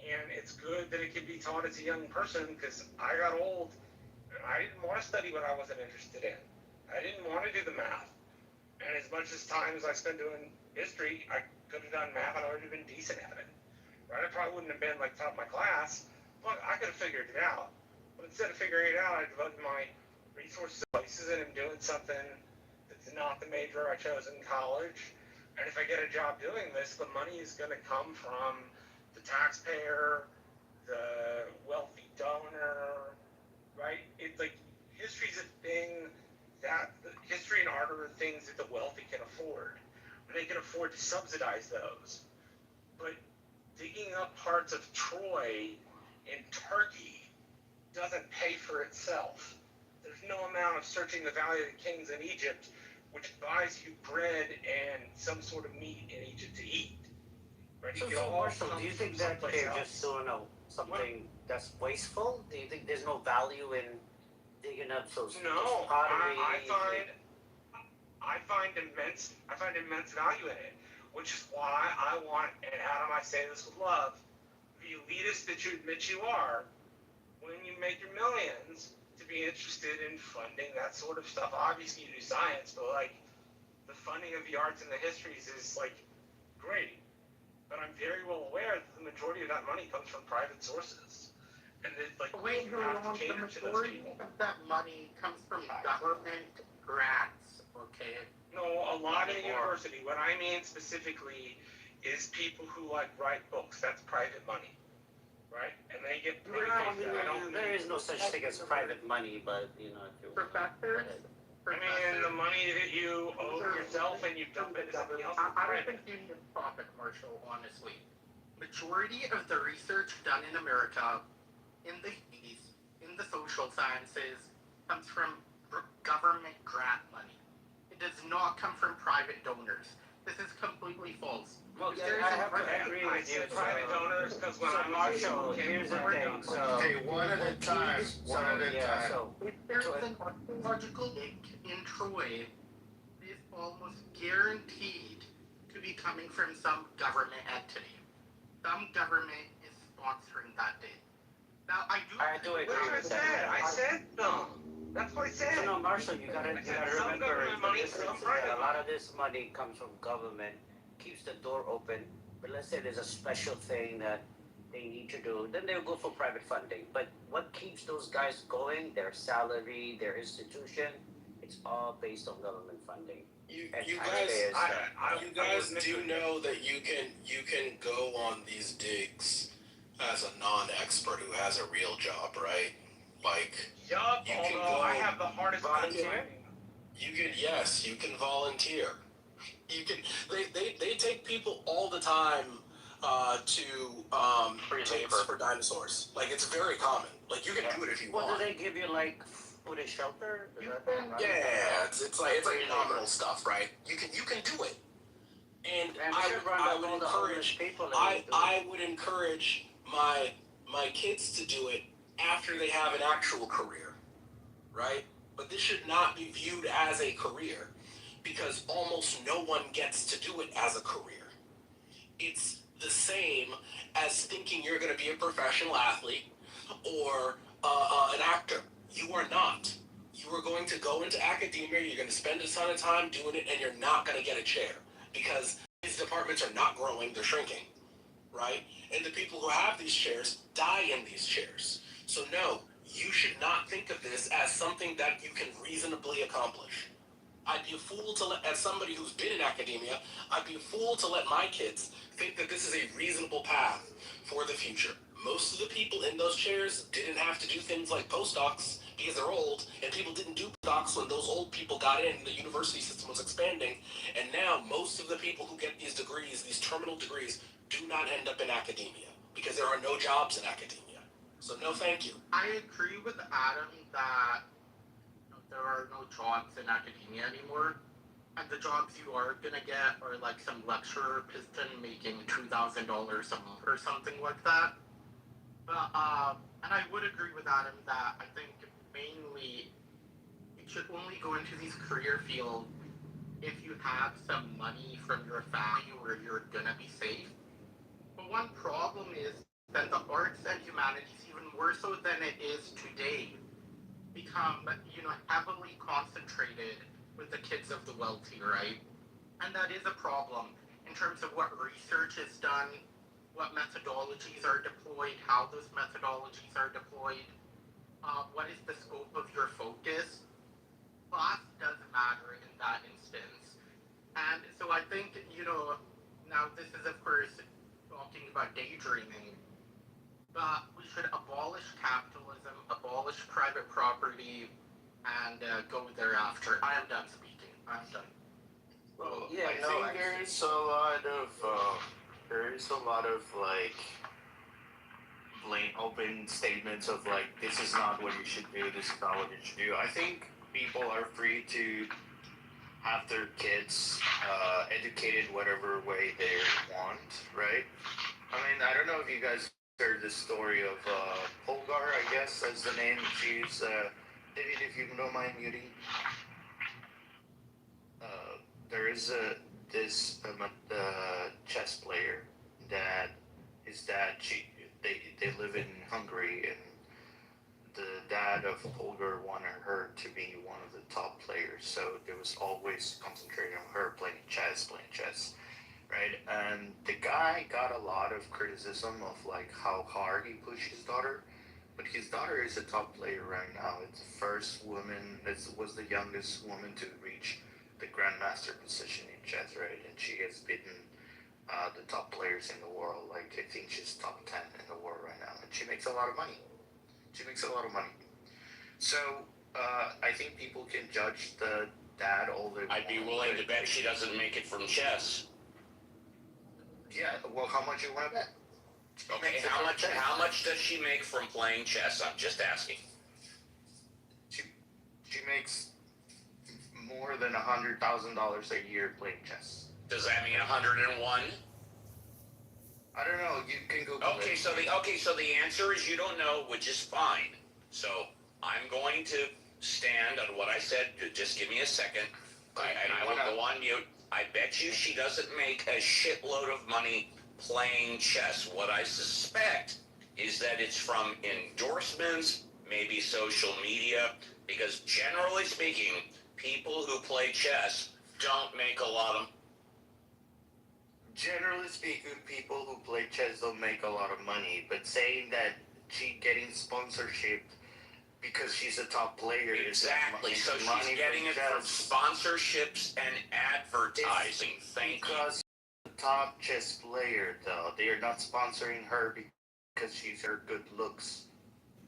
and it's good that it can be taught as a young person, because I got old and I didn't want to study what I wasn't interested in. I didn't want to do the math, and as much as time as I spent doing history, I could have done math and I would have been decent at it. Right? I probably wouldn't have been like top of my class, but I could have figured it out. But instead of figuring it out, I devoted my resources to places and I'm doing something that's not the major I chose in college. And if I get a job doing this, the money is going to come from the taxpayer, the wealthy donor, right? It's like history's a thing that history and art are things that the wealthy can afford. And they can afford to subsidize those. But digging up parts of Troy in Turkey doesn't pay for itself. There's no amount of searching the Valley of the Kings in Egypt which buys you bread and some sort of meat in Egypt to eat. Right? So, Marshall, do you think that they're just doing something that's wasteful? Do you think there's no value in digging up those pottery? I find immense value in it, which is why I want, and Adam, I say this with love, the elitist that you admit you are, when you make your millions, to be interested in funding that sort of stuff. Obviously you do science, but like the funding of the arts and the histories is like great. But I'm very well aware that the majority of that money comes from private sources. And that like you have to cater to those people. Of that money comes from government grants, okay? No, a lot of the university. What I mean specifically is people who like write books. That's private money, right? And they get paid. There is no such thing as private money, but you know, if you professors. I mean, the money that you owe yourself and you dump it to somebody else. I don't think you need to profit, Marshall, honestly. Majority of the research done in America in the 80s, in the social sciences, comes from government grant money. It does not come from private donors. This is completely false. Well, I have to agree with you. Private donors, because when I'm Marshall, here's the thing. So, okay, one at a time. If there's an archaeological dig in Troy, it is almost guaranteed to be coming from some government entity. Some government is sponsoring that dig. Now, I do agree with that. I said no. That's what I said. So, no, Marshall, you gotta remember a lot of this money comes from government, keeps the door open. But let's say there's a special thing that they need to do, then they'll go for private funding. But what keeps those guys going, their salary, their institution, it's all based on government funding. You guys do know that you can go on these digs as a non-expert who has a real job, right? Like, yup, although I have the hardest volunteer. You can volunteer. You can. They take people all the time to tapes for dinosaurs. Like, it's very common. Like, you can do it if you want. Well, do they give you like food and shelter? Yeah, it's like nominal stuff, right? You can do it. And I would encourage people. I would encourage my kids to do it after they have an actual career, right? But this should not be viewed as a career, because almost no one gets to do it as a career. It's the same as thinking you're going to be a professional athlete or an actor. You are not. You You are going to go into academia, you're going to spend a ton of time doing it, and you're not going to get a chair because these departments are not growing, they're shrinking, right? And the people who have these chairs die in these chairs. So no, you should not think of this as something that you can reasonably accomplish. I'd be a fool to let, as somebody who's been in academia, I'd be a fool to let my kids think that this is a reasonable path for the future. Most of the people in those chairs didn't have to do things like postdocs because they're old, and people didn't do postdocs when those old people got in, the university system was expanding, and now most of the people who get these degrees, these terminal degrees, do not end up in academia because there are no jobs in academia. So no thank you. I agree with Adam that there are no jobs in academia anymore, and the jobs you are gonna get are like some lecturer piston making $2,000 a month or something like that. But and I would agree with Adam that I think mainly it should only go into these career fields if you have some money from your family where you're gonna be safe. But one problem is that the arts and humanities, even more so than it is today, become, heavily concentrated with the kids of the wealthy, right? And that is a problem in terms of what research is done, what methodologies are deployed, how those methodologies are deployed, what is the scope of your focus. Class does matter in that instance. And so I think, now this is of course talking about daydreaming, but we should abolish capitalism, abolish private property, and go thereafter. I am done speaking. I'm done. Well, I think there is a lot of like plain open statements of like, this is not what you should do, this is not what you should do. I think people are free to have their kids educated whatever way they want, right? I mean, I don't know if you guys heard the story of Polgar, I guess that's the name. She's David, if you don't mind muting. There is this chess player that his dad, they live in Hungary, and the dad of Polgar wanted her to be one of the top players, so there was always concentrating on her playing chess, right? And the guy got a lot of criticism of like how hard he pushed his daughter, but his daughter is a top player right now. It's the first woman, was the youngest woman to reach the grandmaster position in chess, right? And she has beaten the top players in the world. Like, I think she's top 10 in the world right now, and she makes a lot of money. So I think people can judge the dad all they want. I'd be willing to bet she doesn't make it from chess. Yeah, well, how much you want to bet? Okay, how much does she make from playing chess? I'm just asking. She makes more than $100,000 a year playing chess. Does that mean 101? I don't know. You can Google it. So the answer is you don't know, which is fine. So I'm going to stand on what I said. Just give me a second, and I will go on mute. I bet you she doesn't make a shitload of money playing chess. What I suspect is that it's from endorsements, maybe social media, because generally speaking, people who play chess don't make a lot of. Generally speaking, people who play chess don't make a lot of money, but saying that she getting sponsorship because she's a top player. Exactly. So she's getting it from sponsorships and advertising. Because the top chess player, though, they are not sponsoring her because she's her good looks,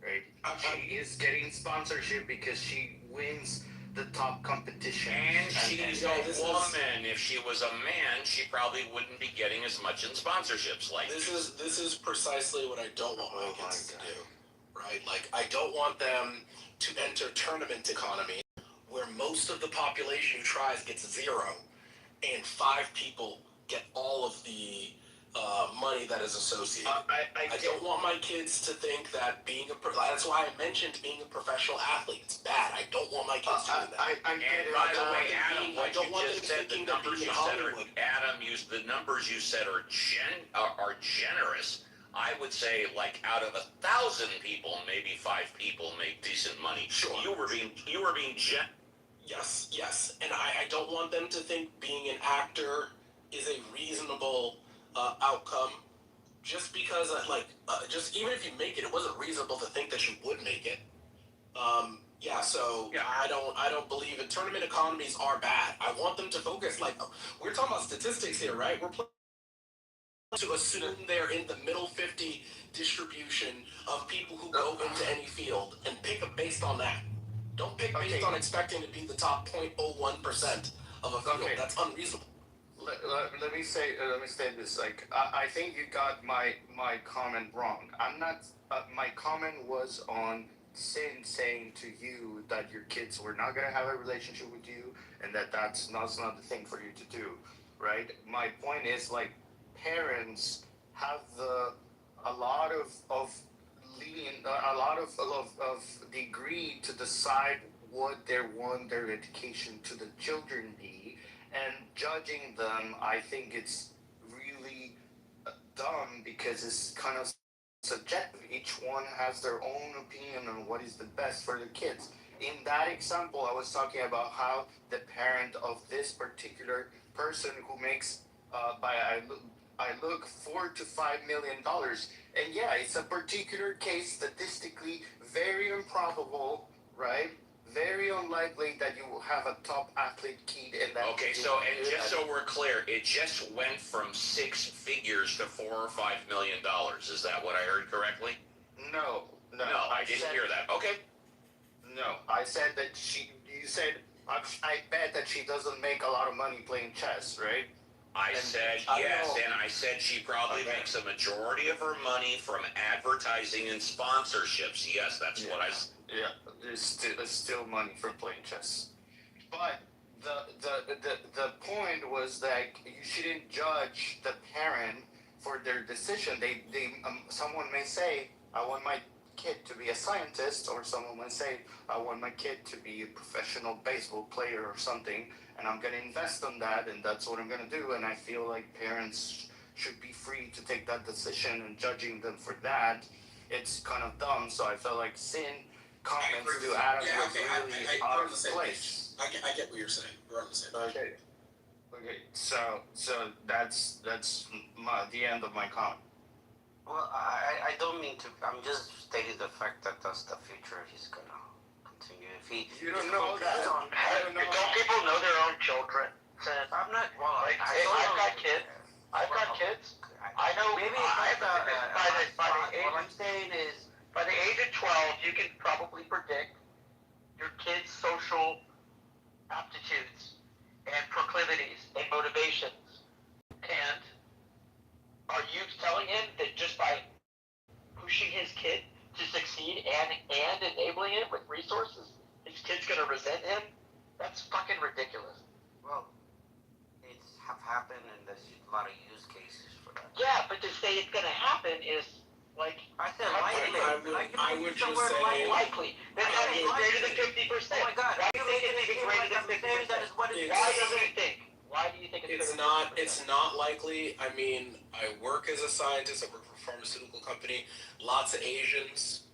right? She is getting sponsorship because she wins the top competition. And she's a woman. If she was a man, she probably wouldn't be getting as much in sponsorships. Like this is precisely what I don't want my kids to do. Right? Like, I don't want them to enter tournament economy where most of the population who tries gets 0 and 5 people get all of the money that is associated. I don't want my kids to think that that's why I mentioned being a professional athlete. It's bad. I don't want my kids doing that. And by the way, Adam, what you just said, the numbers you said are generous. I would say, like, out of 1,000 people, maybe 5 people make decent money. Sure. You were being Yes, and I don't want them to think being an actor is a reasonable outcome. Just because, just even if you make it, it wasn't reasonable to think that you would make it. I don't believe it. Tournament economies are bad. I want them to focus. Like, we're talking about statistics here, right? We're to assume they're in the middle 50 distribution of people who go into any field and pick based on that. Don't pick based on expecting to be the top 0.01% of a field. That's unreasonable. Let me say this. Like, I think you got my comment wrong. I'm not. My comment was on Sin saying to you that your kids were not gonna have a relationship with you, and that's not the thing for you to do, right? My point is, like, parents have a lot of degree to decide what they want their education to the children be, and judging them, I think it's really dumb because it's kind of subjective. Each one has their own opinion on what is the best for the kids. In that example, I was talking about how the parent of this particular person who makes I look $4 to $5 million, and yeah, it's a particular case, statistically very improbable, right? Very unlikely that you will have a top athlete kid in that. Okay, so and just so we're clear, it just went from 6 figures to $4 or $5 million. Is that what I heard correctly? No, I didn't hear that. Okay. No, I said that you said, I bet that she doesn't make a lot of money playing chess, right? I said yes, and I said she probably makes a majority of her money from advertising and sponsorships. Yes, that's what I said. Yeah, there's still money from playing chess. But the point was that you shouldn't judge the parent for their decision. Someone may say, I want my kid to be a scientist, or someone may say, I want my kid to be a professional baseball player or something, and I'm going to invest in that, and that's what I'm going to do. And I feel like parents should be free to take that decision, and judging them for that, it's kind of dumb. So I felt like Sin comments to Adam was really out of place. I get what you're saying. We're on the same page. Okay. So that's the end of my comment. Well, I don't mean to. I'm just stating the fact that that's the future he's gonna continue. If he, you don't know that. Don't people know their own children? I'm not. Well, like, I've got kids. I've got kids. I know. Maybe what I'm saying is, by the age of 12, you can probably predict your kid's social aptitudes and proclivities and motivations. And are you telling him that just by pushing his kid to succeed and enabling him with resources, his kid's going to resent him? That's fucking ridiculous. Well, it's have happened, and there's a lot of use cases for that. Yeah, but to say it's going to happen is like, I said likely. I would just say likely. That's greater than 50%. Oh my God! Why do you think it's greater than 50%? That is what it is. Why do you think? Why do you think it's not? It's not likely. I mean, I work as a scientist. I work for a pharmaceutical company. Lots of Asians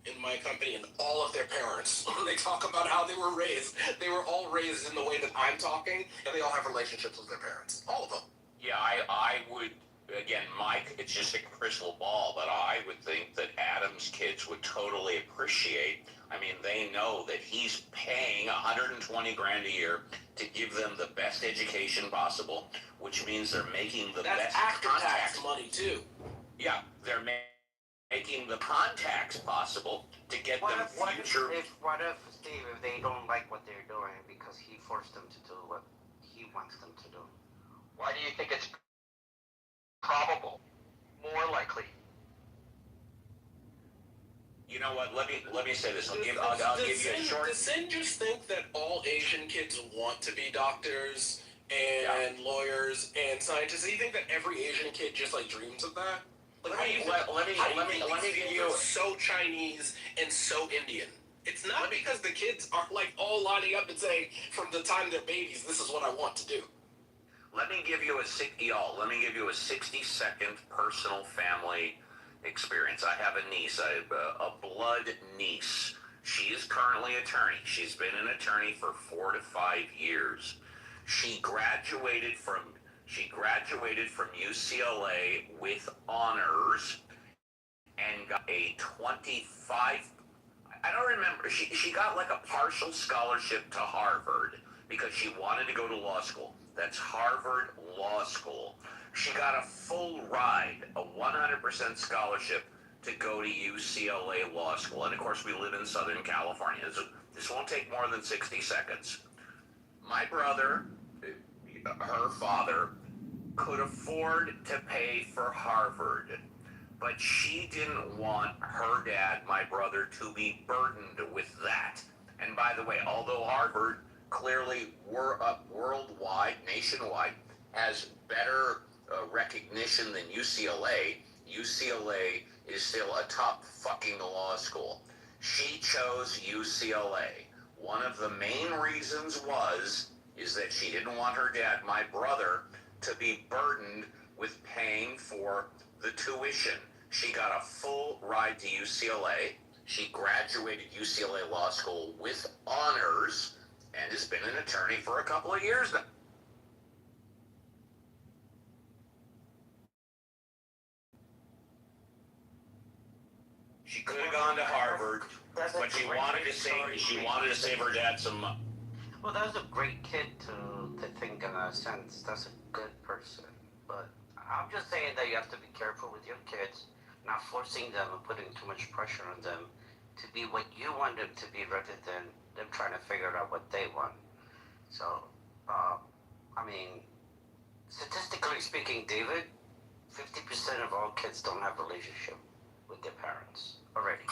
in my company, and all of their parents, when they talk about how they were raised, they were all raised in the way that I'm talking, and they all have relationships with their parents. All of them. Yeah, I would. Again, Mike, it's just a crystal ball, but I would think that Adam's kids would totally appreciate. I mean, they know that he's paying $120 grand a year to give them the best education possible, which means they're making the best after-tax money too. Yeah, they're making the contacts possible to get them future. What if, Steve, if they don't like what they're doing because he forced them to do what he wants them to do? Why do you think it's probable? More likely. You know what? Let me say this. I'll give you a short. Does Sin just think that all Asian kids want to be doctors and lawyers and scientists? Do you think that every Asian kid just like dreams of that? Like, let me give you so Chinese and so Indian. It's not because the kids are like all lining up and saying from the time they're babies, this is what I want to do. Let me give you a 60-second personal family experience. I have a niece, a blood niece. She is currently an attorney. She's been an attorney for 4 to 5 years. She graduated from UCLA with honors and got a 25, I don't remember, she got like a partial scholarship to Harvard because she wanted to go to law school. That's Harvard Law School. She got a full ride, a 100% scholarship to go to UCLA Law School. And of course, we live in Southern California. This won't take more than 60 seconds. My brother, her father, could afford to pay for Harvard, but she didn't want her dad, my brother, to be burdened with that. And by the way, although Harvard clearly worldwide, nationwide, has better recognition than UCLA, UCLA is still a top fucking law school. She chose UCLA. One of the main reasons is that she didn't want her dad, my brother, to be burdened with paying for the tuition. She got a full ride to UCLA. She graduated UCLA Law School with honors and has been an attorney for a couple of years now. She could have gone to Harvard, but she wanted to save her dad some money. Well, that was a great kid to think in a sense. That's a good person. But I'm just saying that you have to be careful with your kids, not forcing them and putting too much pressure on them to be what you want them to be rather than them trying to figure out what they want. So, I mean, statistically speaking, David, 50% of all kids don't have a relationship with their parents already.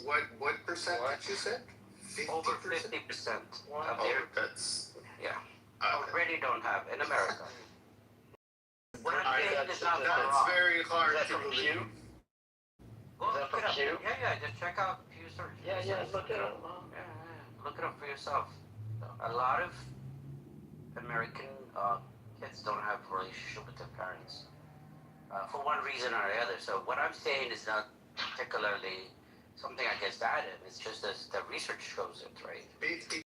What percentage you said? 50%? Over 50%. Wow. That's... Yeah. Already don't have in America. That's very hard to believe. Well, look it up. Yeah, just check out Pew Search. Yeah, look it up. Look it up for yourself. A lot of American kids don't have a relationship with their parents for one reason or the other. So what I'm saying is not particularly something against Adam. It's just that the research shows it, right? 50%.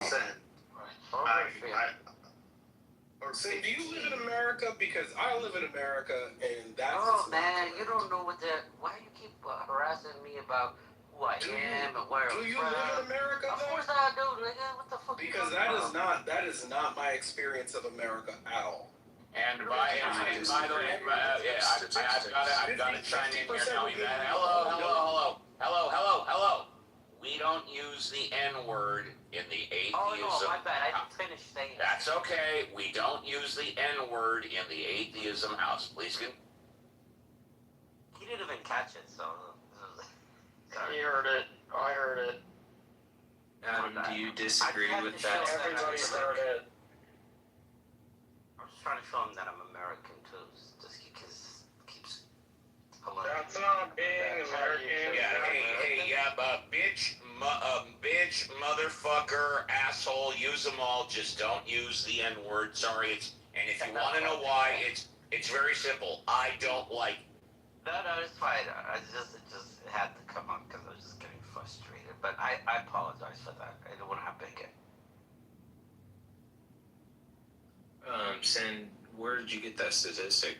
So do you live in America? Because I live in America, and that's... Oh, man, you don't know what the... Why do you keep harassing me about who I am and where I'm from? Do you live in America, though? Of course I do, nigga. What the fuck? Because that is not my experience of America at all. And by the way, I've got to chime in here. Hello. We don't use the N-word in the atheism. Oh, no, my bad. I didn't finish saying it. That's okay. We don't use the N-word in the atheism house. Please continue. He didn't even catch it, so... He heard it. I heard it. Do you disagree with that? Everybody's heard it. I'm just trying to show him that I'm American, too. Just because it keeps... That's not being American. Bitch, motherfucker, asshole, use them all. Just don't use the N-word. Sorry, and if you want to know why, it's very simple. I don't like. No, it's fine. It just had to come up because I was just getting frustrated. But I apologize for that. I don't want to have big it. Sen, where did you get that statistic?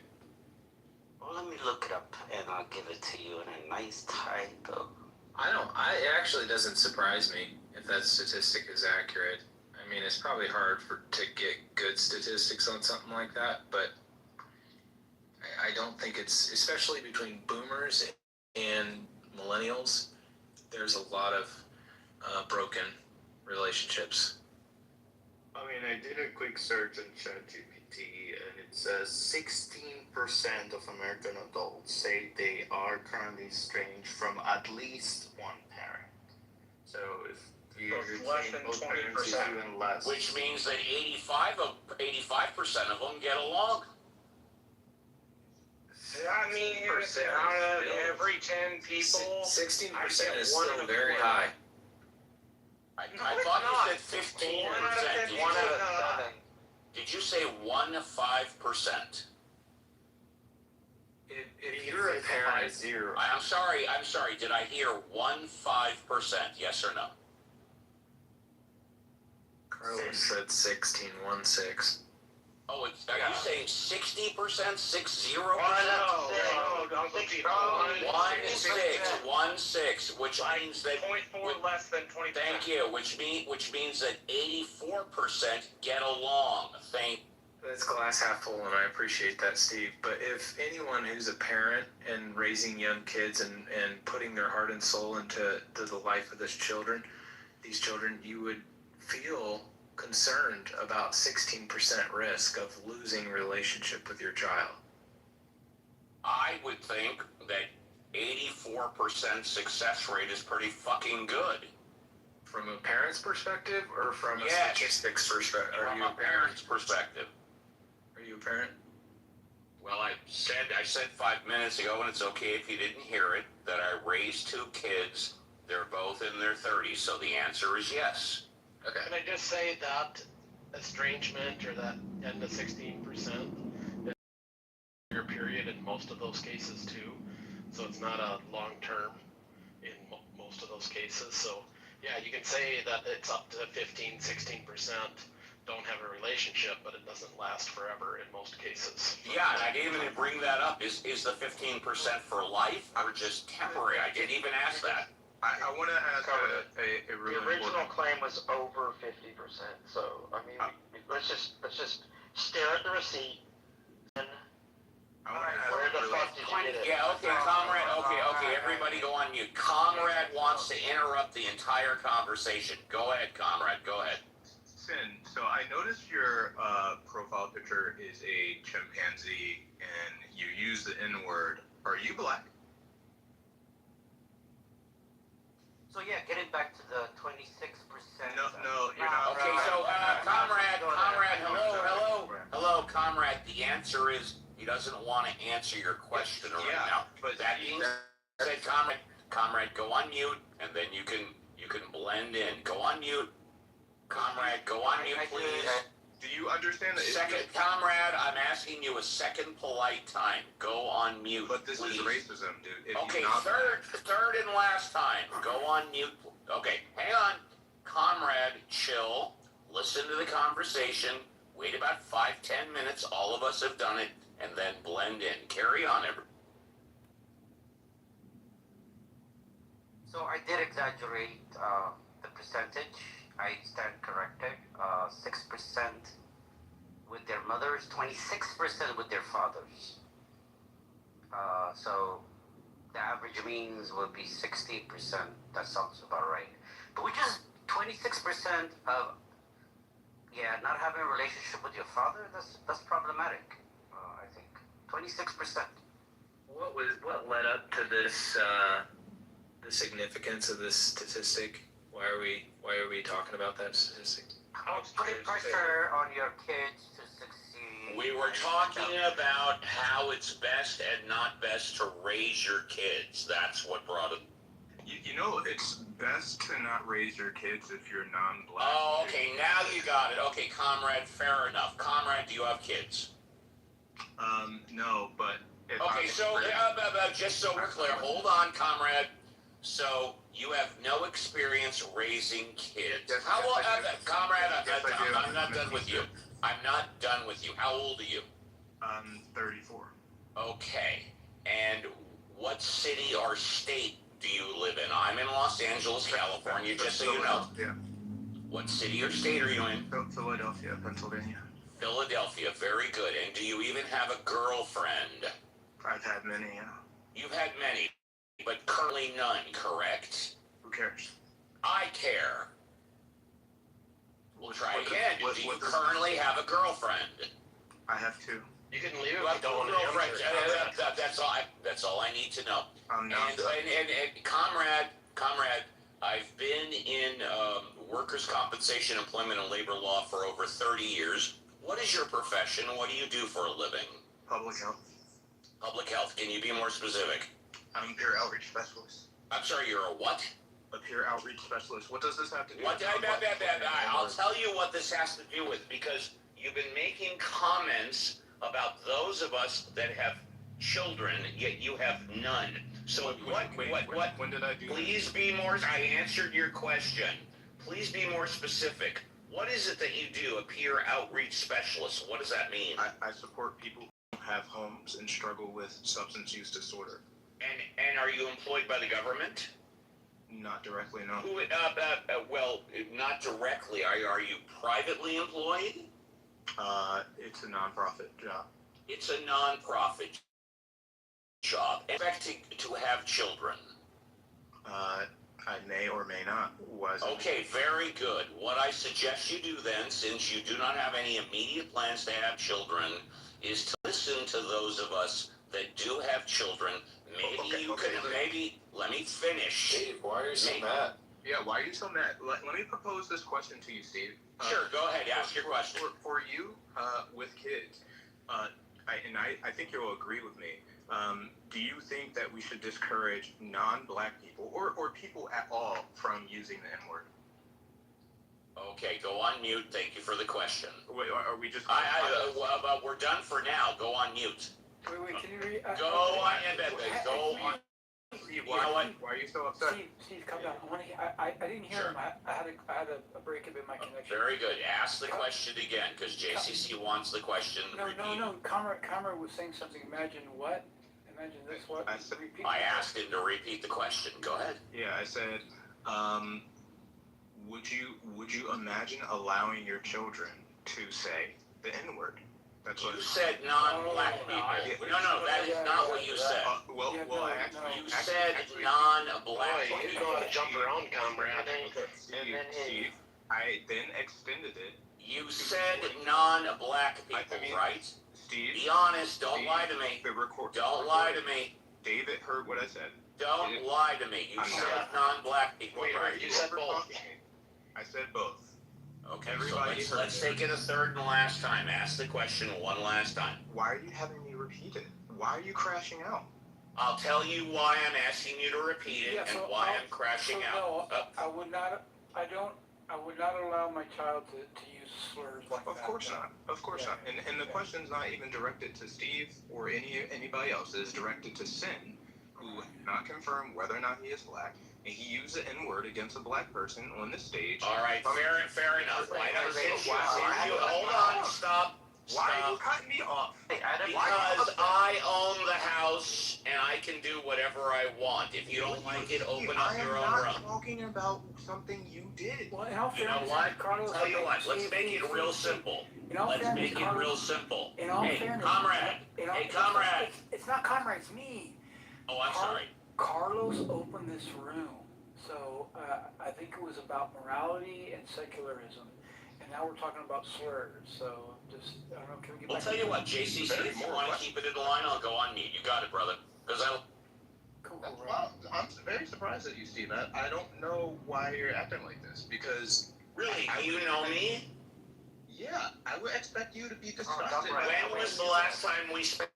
Well, let me look it up and I'll give it to you in a nice typo. It actually doesn't surprise me if that statistic is accurate. I mean, it's probably hard to get good statistics on something like that, but I don't think it's, especially between boomers and millennials, there's a lot of broken relationships. I mean, I did a quick search on ChatGPT, and it says 16% of American adults say they are currently estranged from at least one parent. So if you're less than both parents, it's 20%. even less. Which means that 85% of them get along. I mean, out of every 10 people, 16% is still very high. I thought you said 15%. 1 out of 7. Did you say 1 5%? If you're a parent, I'm sorry. Did I hear 15%? Yes or no? Carlos said 16. Oh, are you saying 60%? 60%? No, don't go deep. 16, which means that 0.4 less than 20%. Thank you. Which means that 84% get along. That's glass half full, and I appreciate that, Steve. But if anyone who's a parent and raising young kids and putting their heart and soul into the life of these children, you would feel concerned about 16% risk of losing relationship with your child. I would think that 84% success rate is pretty fucking good. From a parent's perspective or from a statistics perspective? From a parent's perspective. Are you a parent? Well, I said 5 minutes ago, and it's okay if you didn't hear it, that I raised 2 kids. They're both in their 30s, so the answer is yes. Okay. Can I just say that estrangement or that 10 to 16% is a period in most of those cases too, so it's not a long term in most of those cases. So yeah, you can say that it's up to 15-16% don't have a relationship, but it doesn't last forever in most cases. Yeah, and I didn't even bring that up. Is the 15% for life or just temporary? I didn't even ask that. I want to ask a really The original important... claim was over 50%. So I mean, let's just stare at the receipt. And where the fuck did you get it? Yeah, okay, comrade. Okay, everybody go on mute. Comrade wants to interrupt the entire conversation. Go ahead, comrade. Go ahead. Sin, so I noticed your profile picture is a chimpanzee, and you use the N-word. Are you black? So yeah, getting back to the 26%. No, you're not. Okay, so comrade, hello, comrade. The answer is he doesn't want to answer your question right now. But that being said, comrade, go on mute, and then you can blend in. Go on mute, comrade. Go on mute, please. Do you understand that? Second, comrade, I'm asking you a second polite time. Go on mute. But this please. is racism, dude. Okay, third and last time. Go on mute. Okay, hang on. Comrade, chill. Listen to the conversation. Wait about 5-10 minutes. All of us have done it. And then blend in. Carry on, everyone. So I did exaggerate the percentage. I stand corrected. 6% with their mothers, 26% with their fathers. So the average means would be 60%. That sounds about right. But which is 26% of not having a relationship with your father. That's problematic. I think 26%. What led up to this? The significance of this statistic. Why are we talking about that statistic? Putting pressure on your kids to succeed. We were talking about how it's best and not best to raise your kids. That's what brought it. You know, it's best to not raise your kids if you're non-black. Oh, okay, now you got it. Okay, comrade, fair enough. Comrade, do you have kids? No, but... Okay, so, just so we're clear, hold on, comrade. So, you have no experience raising kids. Comrade, I'm not done with you. I'm not done with you. How old are you? 34. Okay, and what city or state do you live in? I'm in Los Angeles, California, just so you know. Yeah. What city or state are you in? Philadelphia, Pennsylvania. Philadelphia, very good. And do you even have a girlfriend? I've had many, yeah. You've had many, but currently none, correct? Who cares? I care. We'll try again. Do you currently have a girlfriend? I have 2. You can leave if you don't want to answer. That's all I need to know. I'm not. And comrade, I've been in workers' compensation, employment, and labor law for over 30 years. What is your profession? What do you do for a living? Public health. Public health. Can you be more specific? I'm a peer outreach specialist. I'm sorry, you're a what? A peer outreach specialist. What does this have to do with I'll tell you what this has to do with, because you've been making comments about those of us that have children, yet you have none. So When did I do that? Please be more, I answered your question. Please be more specific. What is it that you do, a peer outreach specialist? What does that mean? I support people who have homes and struggle with substance use disorder. And are you employed by the government? Not directly, no. Well, not directly. Are you privately employed? It's a nonprofit job. It's a nonprofit job. Expecting to have children. I may or may not. Okay, very good. What I suggest you do then, since you do not have any immediate plans to have children, is to listen to those of us that do have children. Maybe, let me finish. Steve, why are you so mad? Yeah, why are you so mad? Let me propose this question to you, Steve. Sure, go ahead, ask your question. For you, with kids, I think you'll agree with me. Do you think that we should discourage non-black people or people at all from using the N-word? Okay, go on mute. Thank you for the question. Wait, are we just... we're done for now. Go on mute. Wait, can you read? Go on. Steve, why are you so upset? Steve, come down. I didn't hear him. I had a break-up in my connection. Very good. Ask the question again, because JCC wants the question repeated. No. Comrade was saying something. Imagine what? Imagine this what? I asked him to repeat the question. Go ahead. Yeah, I said, would you imagine allowing your children to say the N-word? That's what you said non-black people. No, that is not what you said. You said non-black people. You know how to jump around, comrade. Steve, I then extended it. You said non-black people, right? Steve, be honest. Don't lie to me. Don't lie to me. David heard what I said. Don't lie to me. You said non-black people, right? You said both. I said both. Okay, so let's take it a third and last time. Ask the question one last time. Why are you having me repeat it? Why are you crashing out? I'll tell you why I'm asking you to repeat it and why I'm crashing out. No, I would not allow my child to use slurs like that. Of course not. Of course not. And the question's not even directed to Steve or anybody else. It's directed to Sin, who not confirmed whether or not he is black. And he used the N-word against a black person on the stage. All right, fair enough. Hold on, stop. Why are you cutting me off? Because I own the house and I can do whatever I want. If you don't like it, open up your own room. I'm not talking about something you did. Well, you know what? Tell you what. Let's make it real simple. Let's make it real simple. Hey, comrade. Hey, comrade. It's not comrade. It's me. Oh, I'm sorry. Carlos opened this room, so I think it was about morality and secularism, and now we're talking about slurs. So I don't know. Can we get back? I'll tell you what, JCC. If you want to keep it in line, I'll go on mute. You got it, brother. Because Well, I'm very surprised at you, Steve. I don't know why you're acting like this. Because really, you know me? Yeah, I would expect you to be disgusted. When was the last time we spoke?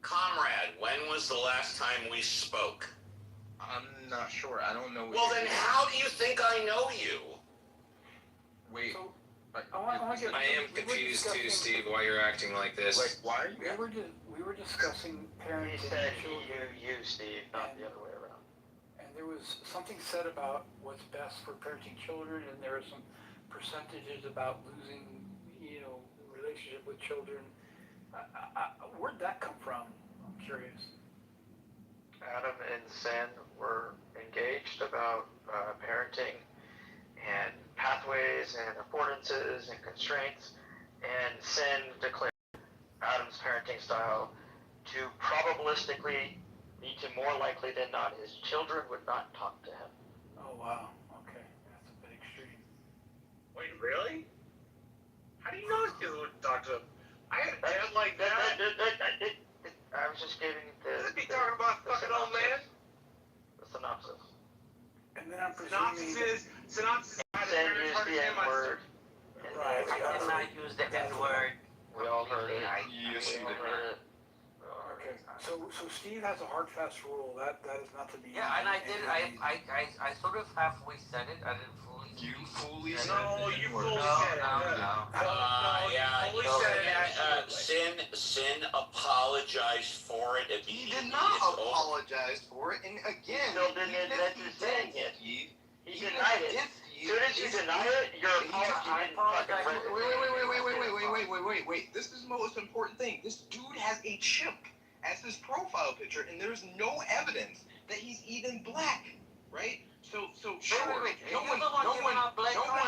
Comrade, when was the last time we spoke? I'm not sure. I don't know. Well, then how do you think I know you? Wait. I am confused too, Steve, why you're acting like this. Like, why are you? We were discussing parenting. He said you, Steve, not the other way around. And there was something said about what's best for parenting children, and there were some percentages about losing, relationship with children. Where'd that come from? I'm curious. Adam and Sen were engaged about parenting and pathways and affordances and constraints, and Sen declared Adam's parenting style to probabilistically be to more likely than not his children would not talk to him. Oh, wow. Okay. That's a bit extreme. Wait, really? How do you know his kids wouldn't talk to him? I had a dad like that. I was just giving Let's be talking about fucking old man. The synopsis. And then I'm presuming... Synopsis. Sen used the N-word. Right. I did not use the N-word. We all heard it. Yes, you did. Okay. So Steve has a hard fast rule that is not to be. Yeah, and I sort of halfway said it. I didn't fully. You fully said said it. it. No, you No, fully No, said it. Yeah, fully you know, said it, Sin apologized for it He immediately. did not It's over. apologize for it, and again, Still didn't even admit if to he saying did, it. Steve, He even denied if it. Steve, Soon as you deny it, you're a I wait. This is the most important thing. This dude has a chimp as his profile picture, and there's no evidence that he's even black, right? So sure, no one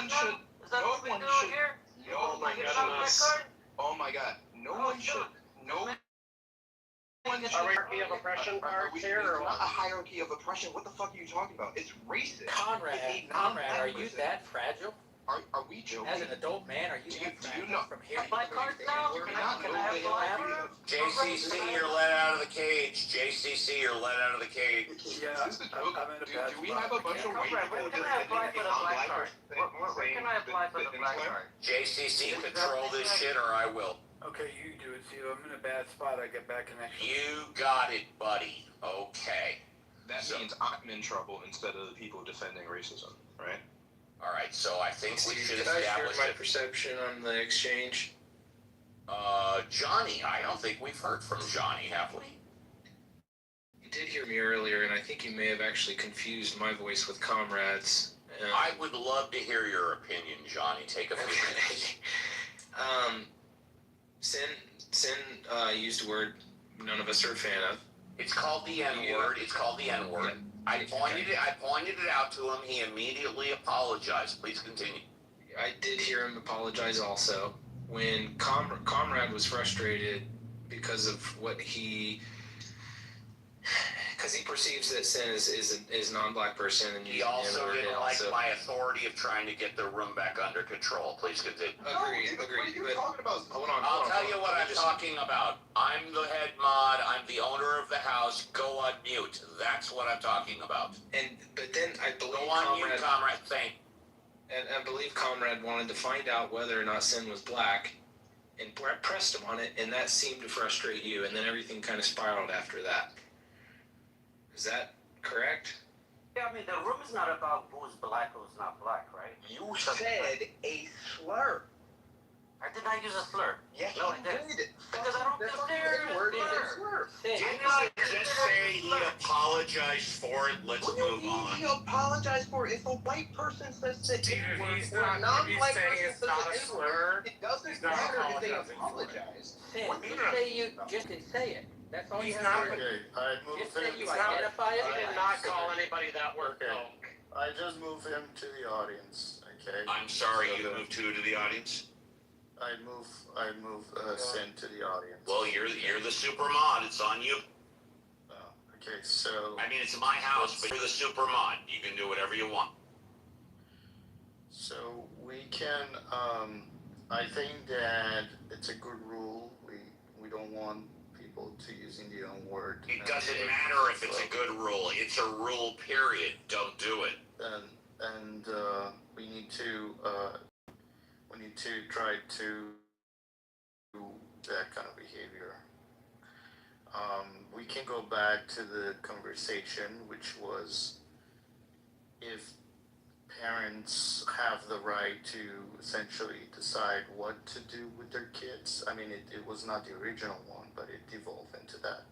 should. Oh my God, no one should. Hierarchy of oppression cards here, or It's not what? a hierarchy of oppression. What the fuck are you talking about? It's racist. Conrad, are you that fragile? Are we joking? As an adult man, are you that fragile? Do you know? From here, My card's down. Can I have black card? JCC, you're let out of the cage. JCC, you're let out of the cage. Yeah, Is this a joke? I'm in a bad Do we have a bunch of white people Where can that I apply for the black card? saying Where can I apply for the black card? JCC, control this shit or I will. Okay, you do it, Steve. I'm in a bad spot. I get bad connection. You got it, buddy. Okay. That means I'm in trouble instead of the people defending racism, right? All right, so I think we should Did I share establish my it. perception on the exchange? Johnny, I don't think we've heard from Johnny, have we? You did hear me earlier, and I think you may have actually confused my voice with Comrade's. I would love to hear your opinion, Johnny. Take a few minutes. Sin used a word none of us are a fan of. It's called the N-word. It's called the N-word. I pointed it out to him. He immediately apologized. Please continue. I did hear him apologize also. When Comrade was frustrated because of what because he perceives that Sin is a non-black person, and He also didn't like my authority of trying to get the room back under control. Please continue. Agreed. What are you talking about? Hold on. I'll tell you what I'm talking about. I'm the head mod. I'm the owner of the house. Go on mute. That's what I'm talking about. But then I believe Go on mute, comrade. Thank. And I believe Comrade wanted to find out whether or not Sin was black, and pressed him on it, and that seemed to frustrate you, and then everything kind of spiraled after that. Is that correct? Yeah, I mean, the room is not about who's black, who's not black, right? You said a slur. I did not use a slur. Yes, No, you I didn't. did. Because I don't consider it a word is a slur. slur. Didn't I just say he apologized for it? Let's What do you move mean on. he apologized for it? If a white person says the N-word, he's or a not- non-black if he's saying person it's says not the a N-word, slur, it doesn't he's not matter if they apologizing for it. apologize. Sin, What just do you say you just can say it. That's all you He's have not- to do. Okay, I move Just say him. you identify it. He did not call anybody that word, Okay. no. I just move him to the audience. Okay. I'm sorry, So you then moved to the audience? I move Sin to the audience. Well, you're the super mod. It's on you. Okay, so I mean, it's my house, but you're the super mod. You can do whatever you want. so we can. I think that it's a good rule. We don't want people to using the N-word. It doesn't matter if it's a good rule. It's a rule, period. Don't do it. And we need to try to do that kind of behavior. We can go back to the conversation, which was if parents have the right to essentially decide what to do with their kids. I mean, it was not the original one, but it devolved into that.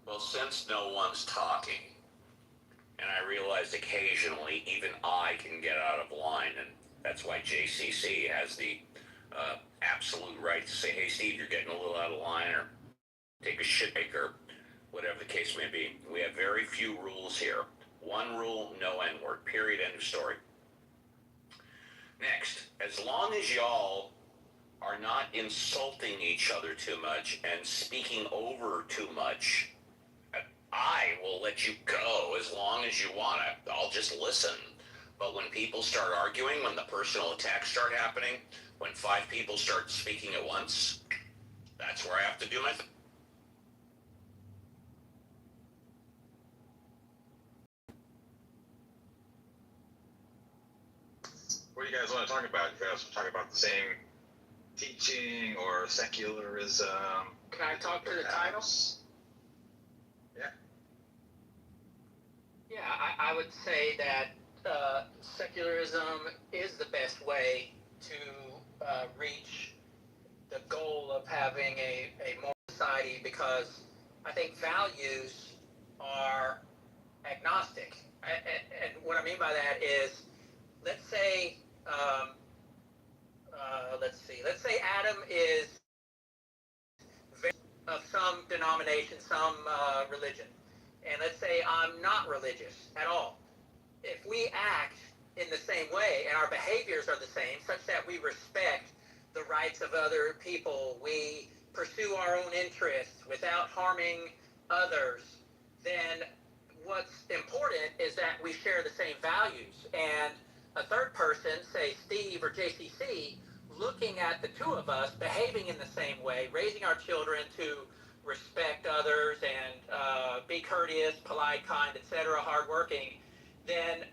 Well, since no one's talking, and I realized occasionally even I can get out of line, and that's why JCC has the absolute right to say, hey, Steve, you're getting a little out of line, or take a shit break, or whatever the case may be. We have very few rules here. One rule, no N-word, period, end of story. Next, as long as y'all are not insulting each other too much and speaking over too much, I will let you go as long as you want. I'll just listen. But when people start arguing, when the personal attacks start happening, when 5 people start speaking at once, that's where I have to do my thing. What do you guys want to talk about? You guys want to talk about the same teaching or secularism? Can I talk to the title? Yeah. Yeah, I would say that secularism is the best way to reach the goal of having a moral society, because I think values are agnostic. And what I mean by that is, let's say, let's say Adam is of some denomination, some religion, and let's say I'm not religious at all. If we act in the same way and our behaviors are the same, such that we respect the rights of other people, we pursue our own interests without harming others, then what's important is that we share the same values. And a third person, say Steve or JCC, looking at the two of us behaving in the same way, raising our children to respect others and be courteous, polite, kind, etc., hardworking, then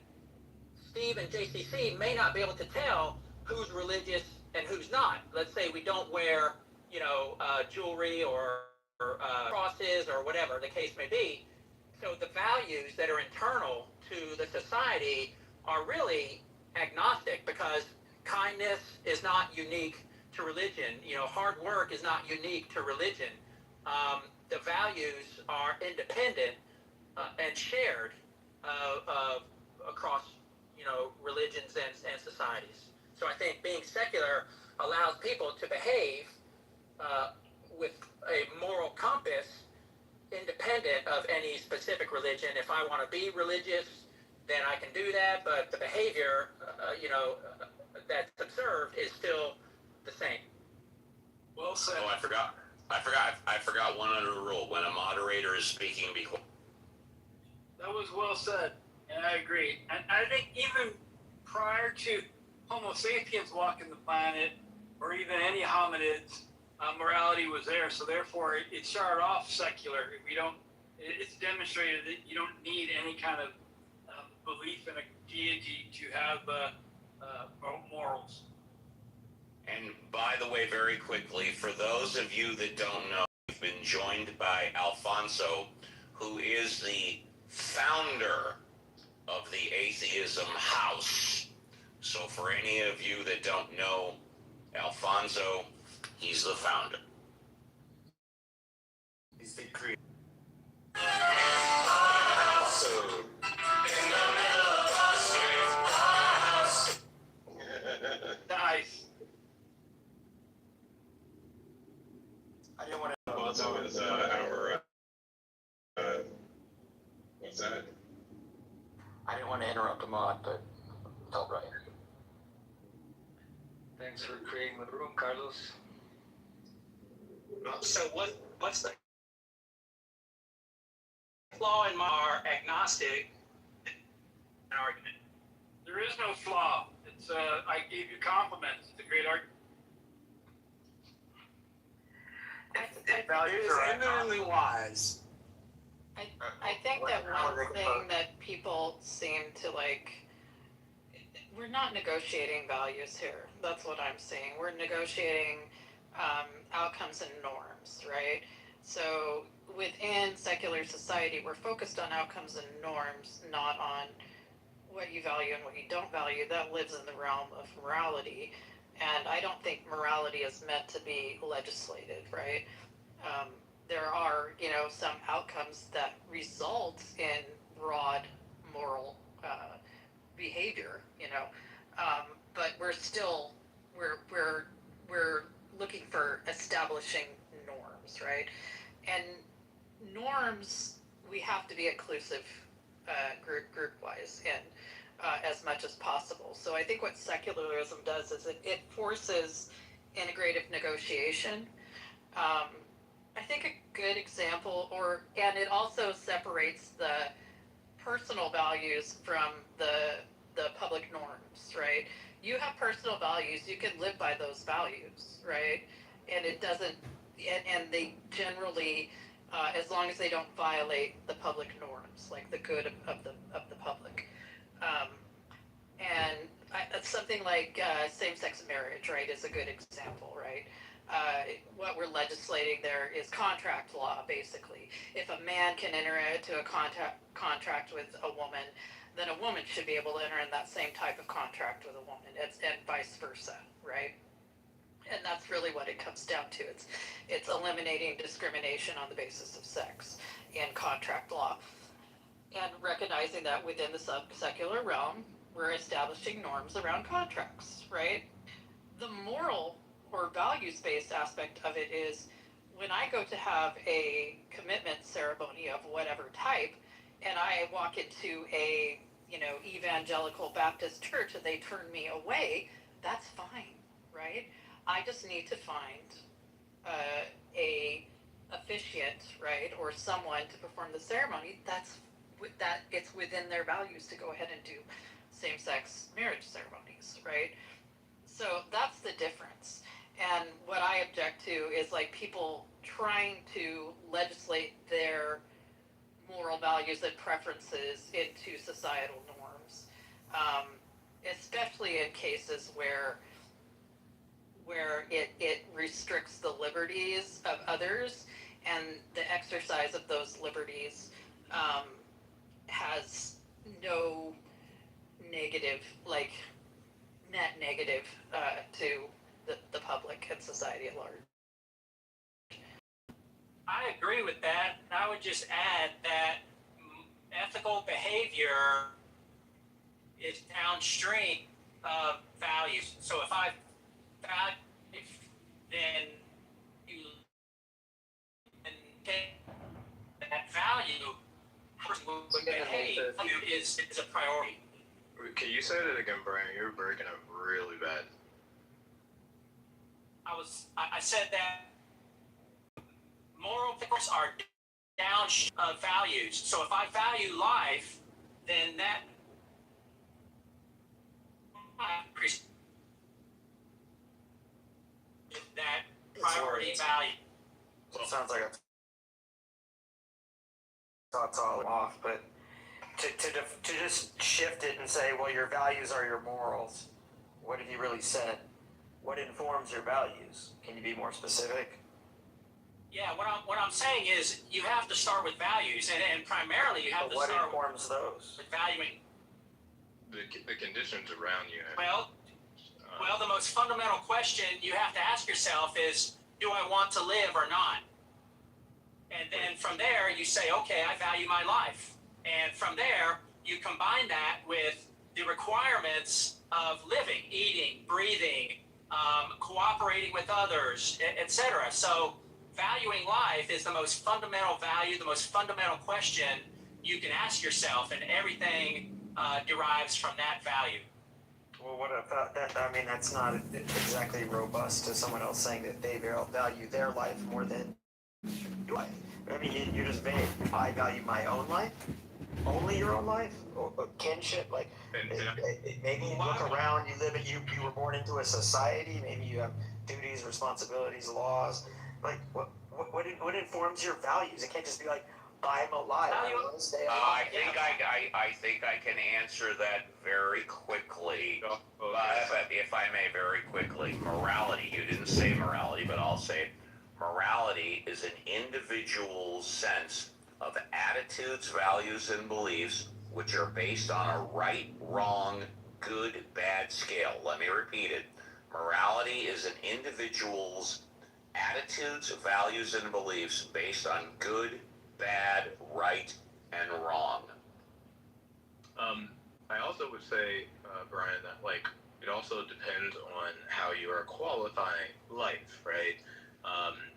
Steve and JCC may not be able to tell who's religious and who's not. Let's say we don't wear, jewelry or crosses or whatever the case may be. So the values that are internal to the society are really agnostic, because kindness is not unique to religion. Hard work is not unique to religion. The values are independent and shared across religions and societies. So I think being secular allows people to behave with a moral compass independent of any specific religion. If I want to be religious, then I can do that, but the behavior that's observed is still the same. Well said. Oh, I forgot one other rule. When a moderator is speaking, be quiet. That was well said, and I agree. And I think even prior to Homo sapiens walking the planet, or even any hominids, morality was there. So therefore, it started off secular. It's demonstrated that you don't need any kind of belief in a deity to have morals. And by the way, very quickly, for those of you that don't know, we've been joined by Alfonso, who is the founder of the Atheism House. So for any of you that don't know Alfonso, he's the founder. He's the creator. So, Nice. I didn't want to. Alfonso is our. What's that? I didn't want to interrupt the mod, but it's all right. Thanks for creating the room, Carlos. So what's the flaw in our agnostic argument? There is no flaw. It's I gave you compliments. It's a great argument. Values are eminently wise. I think that one thing that people seem to we're not negotiating values here. That's what I'm seeing. We're negotiating outcomes and norms, right? So within secular society, we're focused on outcomes and norms, not on what you value and what you don't value. That lives in the realm of morality. And I don't think morality is meant to be legislated, right? There are, some outcomes that result in broad moral behavior, but we're looking for establishing norms, right? And norms, we have to be inclusive group-wise and as much as possible. So I think what secularism does is it forces integrative negotiation. I think a good example, and it also separates the personal values from the public norms, right? You have personal values, you can live by those values, right? And it doesn't, and they generally, as long as they don't violate the public norms, like the good of the public. And something like same-sex marriage, right, is a good example, right? What we're legislating there is contract law, basically. If a man can enter into a contract with a woman, then a woman should be able to enter in that same type of contract with a woman, and vice versa, right? And that's really what it comes down to. It's eliminating discrimination on the basis of sex in contract law, and recognizing that within the secular realm, we're establishing norms around contracts, right? The moral or values-based aspect of it is when I go to have a commitment ceremony of whatever type, and I walk into a, evangelical Baptist church and they turn me away, that's fine, right? I just need to find a officiant, right, or someone to perform the ceremony that it's within their values to go ahead and do same-sex marriage ceremonies, right? So that's the difference. And what I object to is like people trying to legislate their moral values and preferences into societal norms, especially in cases where it restricts the liberties of others, and the exercise of those liberties has no negative, like net negative to the public and society at large. I agree with that. I would just add that ethical behavior is downstream of values. So if I value, then you take that value, person would behave is a priority. Can you say that again, Brian? You're breaking up really bad. I said that moral ethics are downstream of values. So if I value life, then that priority value. It sounds like thoughts all off, but to just shift it and say, well, your values are your morals. What have you really said? What informs your values? Can you be more specific? Yeah, what I'm saying is you have to start with values, and primarily you have to start informs those? With valuing The conditions around you. Well, the most fundamental question you have to ask yourself is, do I want to live or not? And then from there, you say, okay, I value my life. And from there, you combine that with the requirements of living, eating, breathing, cooperating with others, etc. So valuing life is the most fundamental value, the most fundamental question you can ask yourself, and everything derives from that value. Well, what about that? I mean, that's not exactly robust to someone else saying that they value their life more than your life. I mean, you're just vague. I value my own life, only your own life, or kinship. Like, maybe you look around. You live. You were born into a society. Maybe you have duties, responsibilities, laws. Like, what informs your values? It can't just be like, I'm alive. I want to stay alive. I think I can answer that very quickly. But if I may, very quickly. Morality. You didn't say morality, but I'll say it. Morality is an individual's sense of attitudes, values, and beliefs which are based on a right, wrong, good, bad scale. Let me repeat it. Morality is an individual's attitudes, values, and beliefs based on good, bad, right, and wrong. I also would say, Brian, that it also depends on how you are qualifying life, right?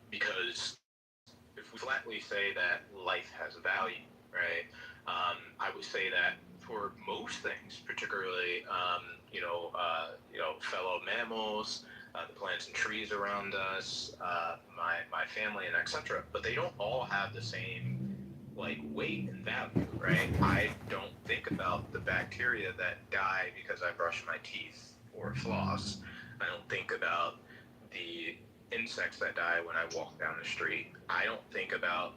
Because if we flatly say that life has value, right? I would say that for most things, particularly fellow mammals, the plants and trees around us, my family, and etc. But they don't all have the same weight and value, right? I don't think about the bacteria that die because I brush my teeth or floss. I don't think about the insects that die when I walk down the street. I don't think about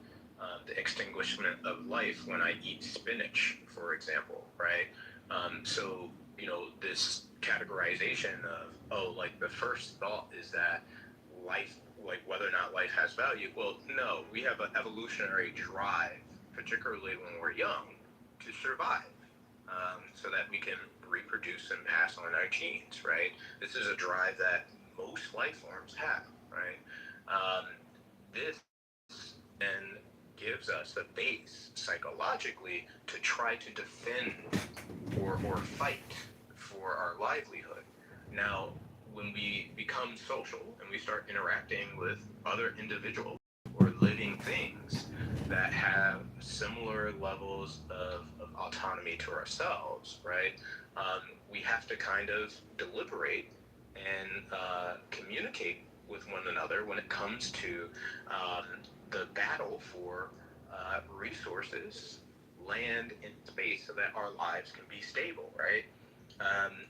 the extinguishment of life when I eat spinach, for example, right? So this categorization of, oh, like the first thought is that life, like whether or not life has value. Well, no, we have an evolutionary drive, particularly when we're young, to survive, so that we can reproduce and pass on our genes, right? This is a drive that most life forms have, right? This then gives us the base psychologically to try to defend or fight for our livelihood. Now, when we become social and we start interacting with other individuals or living things that have similar levels of autonomy to ourselves, right? We have to kind of deliberate and communicate with one another when it comes to the battle for resources, land, and space so that our lives can be stable, right?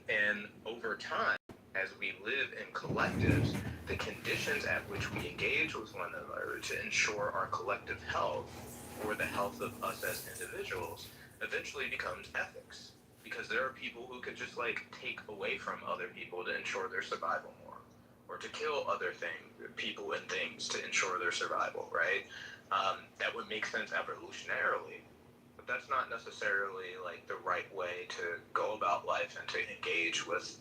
And over time, as we live in collectives, the conditions at which we engage with one another to ensure our collective health or the health of us as individuals eventually becomes ethics. Because there are people who could just like take away from other people to ensure their survival more, or to kill other people and things to ensure their survival, right? That would make sense evolutionarily, but that's not necessarily like the right way to go about life and to engage with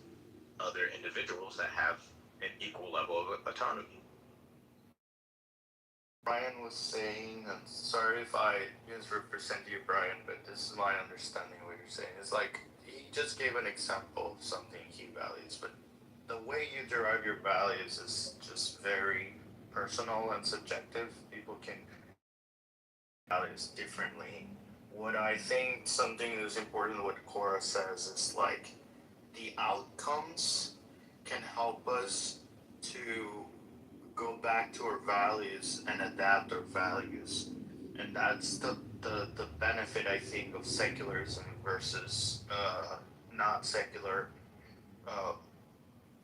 other individuals that have an equal level of autonomy. Brian was saying, I'm sorry if I misrepresent you, Brian, but this is my understanding of what you're saying. It's like he just gave an example of something he values, but the way you derive your values is just very personal and subjective. People can values differently. What I think something that's important, what Cora says, is like the outcomes can help us to go back to our values and adapt our values. And that's the benefit, I think, of secularism versus not secular,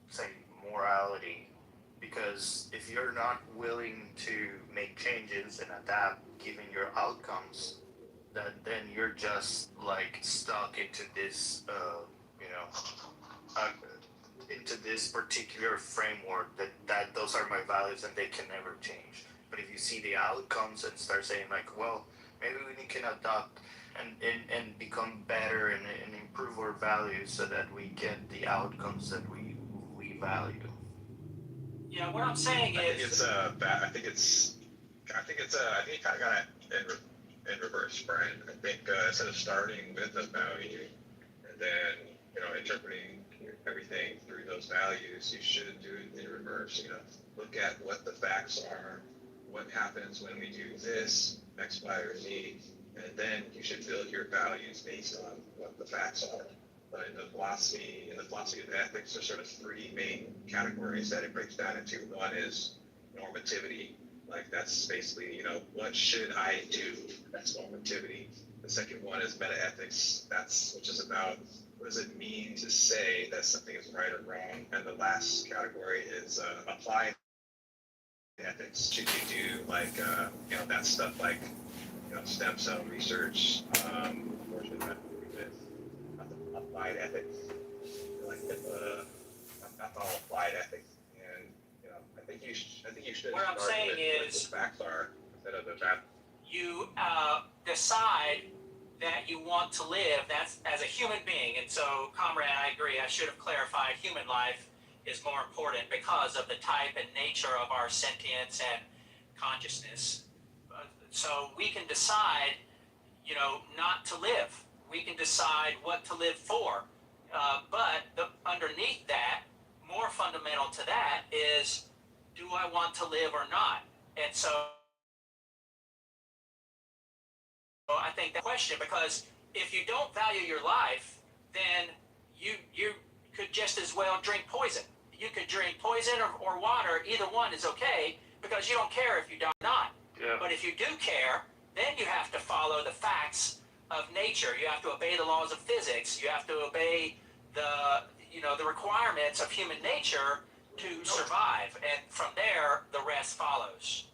say, morality. Because if you're not willing to make changes and adapt given your outcomes, then you're just like stuck into this, into this particular framework that those are my values and they can never change. But if you see the outcomes and start saying like, well, maybe we can adopt and become better and improve our values so that we get the outcomes that we value. Yeah, what I'm saying is. I think you kind of got it in reverse, Brian. I think instead of starting with a value and then interpreting everything through those values, you should do it in reverse. Look at what the facts are, what happens when we do this, X, Y, or Z, and then you should build your values based on what the facts are. But in the philosophy of ethics, there's sort of three main categories that it breaks down into. One is normativity. Like that's basically, what should I do? That's normativity. The second one is metaethics. Which is about what does it mean to say that something is right or wrong? And the last category is applied ethics. Should you do like, that stuff like, stem cell research, or should that be with applied ethics? Like, that's all applied ethics. And, I think you should. What I'm saying is, what the facts are instead of the facts. You decide that you want to live. That's as a human being. And so, comrade, I agree. I should have clarified. Human life is more important because of the type and nature of our sentience and consciousness. So we can decide, not to live. We can decide what to live for. But underneath that, more fundamental to that is, do I want to live or not? And so I think that question, because if you don't value your life, then you could just as well drink poison. You could drink poison or water. Either one is okay because you don't care if you die or not. Yeah. But if you do care, then you have to follow the facts of nature. You have to obey the laws of physics. You have to obey the requirements of human nature to survive. And from there, the rest follows.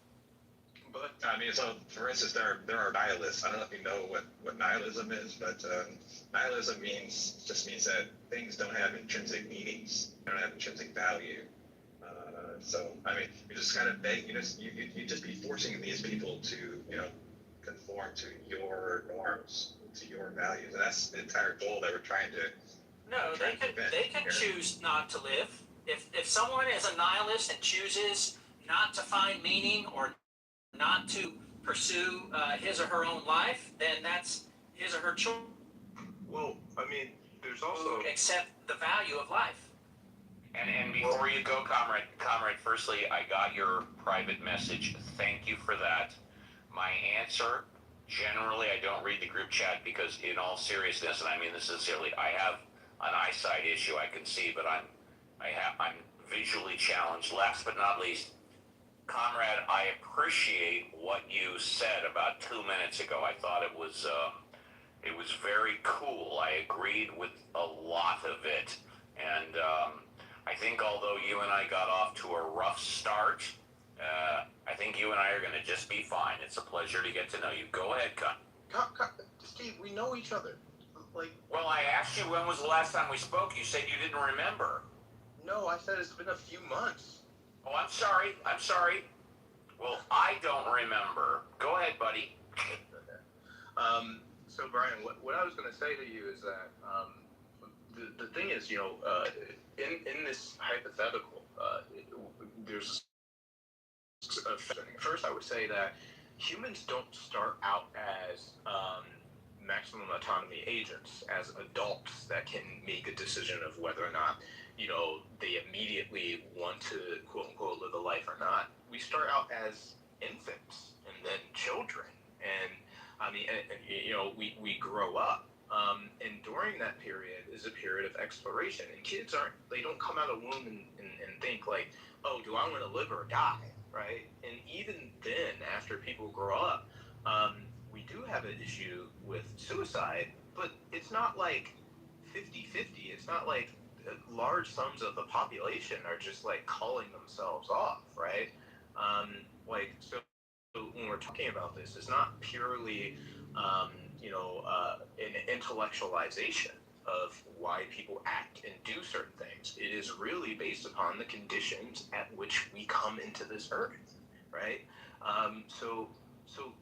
But I mean, so for instance, there are nihilists. I don't know if you know what nihilism is, but nihilism just means that things don't have intrinsic meanings, they don't have intrinsic value. So I mean, you just kind of beg, you just be forcing these people to conform to your norms, to your values, and that's the entire goal that we're trying to. No, they can choose not to live. If someone is a nihilist and chooses not to find meaning or not to pursue his or her own life, then that's his or her choice. Well, I mean, there's also accept the value of life. And before you go, comrade, firstly, I got your private message. Thank you for that. My answer, generally, I don't read the group chat because, in all seriousness, and I mean this sincerely, I have an eyesight issue I can see, but I'm visually challenged. Last but not least, comrade, I appreciate what you said about 2 minutes ago. I thought it was very cool. I agreed with a lot of it, and I think although you and I got off to a rough start, I think you and I are going to just be fine. It's a pleasure to get to know you. Go ahead, Steve, we know each other. Well, I asked you when was the last time we spoke. You said you didn't remember. No, I said it's been a few months. Oh, I'm sorry. Well, I don't remember. Go ahead, buddy. So Brian, what I was going to say to you is that the thing is, in this hypothetical, there's first I would say that humans don't start out as maximum autonomy agents, as adults that can make a decision of whether or not they immediately want to quote unquote live a life or not. We start out as infants and then children, and I mean, we grow up, and during that period is a period of exploration. And kids don't come out of the womb and think like, oh, do I want to live or die, right? And even then, after people grow up, we do have an issue with suicide, but it's not like 50-50. It's not like large sums of the population are just like calling themselves off, right? So when we're talking about this, it's not purely, an intellectualization of why people act and do certain things. It is really based upon the conditions at which we come into this earth, right? So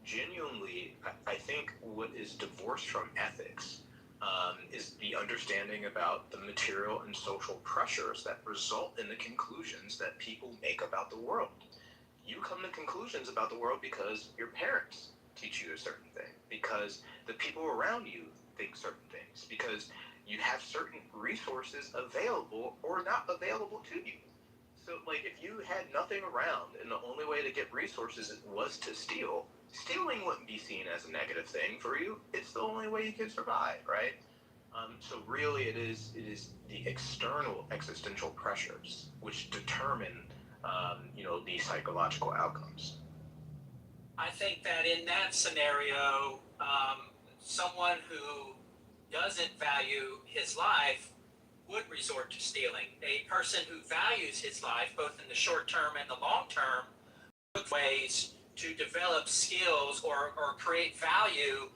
genuinely, I think what is divorced from ethics is the understanding about the material and social pressures that result in the conclusions that people make about the world. You come to conclusions about the world because your parents teach you a certain thing, because the people around you think certain things, because you have certain resources available or not available to you. So, like, if you had nothing around and the only way to get resources was to steal, stealing wouldn't be seen as a negative thing for you. It's the only way you can survive, right? So really, it is the external existential pressures which determine the psychological outcomes. I think that in that scenario, someone who doesn't value his life would resort to stealing. A person who values his life, both in the short term and the long term, look ways to develop skills or create value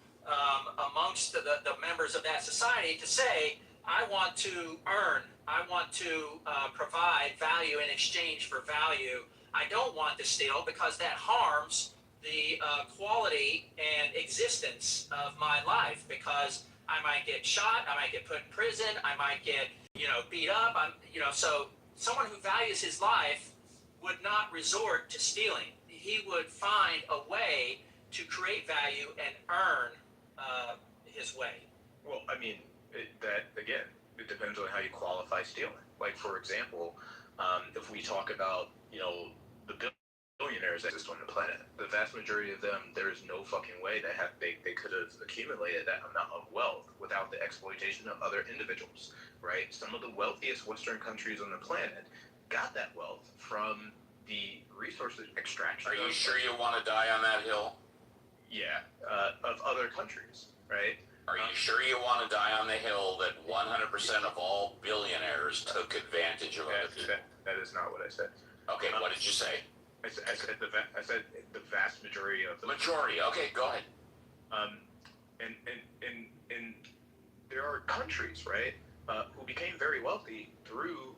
amongst the members of that society to say, I want to earn, I want to provide value in exchange for value. I don't want to steal because that harms the quality and existence of my life, because I might get shot, I might get put in prison, I might get, beat up. So someone who values his life would not resort to stealing. He would find a way to create value and earn his way. Well, I mean, it depends on how you qualify stealing. Like, for example, if we talk about, the billionaires that exist on the planet, the vast majority of them, there is no fucking way they could have accumulated that amount of wealth without the exploitation of other individuals, right? Some of the wealthiest Western countries on the planet got that wealth from the resources extraction. Are you sure you want to die on that hill? Yeah, of other countries, right? Are you sure you want to die on the hill that 100% of all billionaires took advantage of other people? That is not what I said. Okay, what did you say? I said the vast majority of the majority. Okay, go ahead. And there are countries, right, who became very wealthy through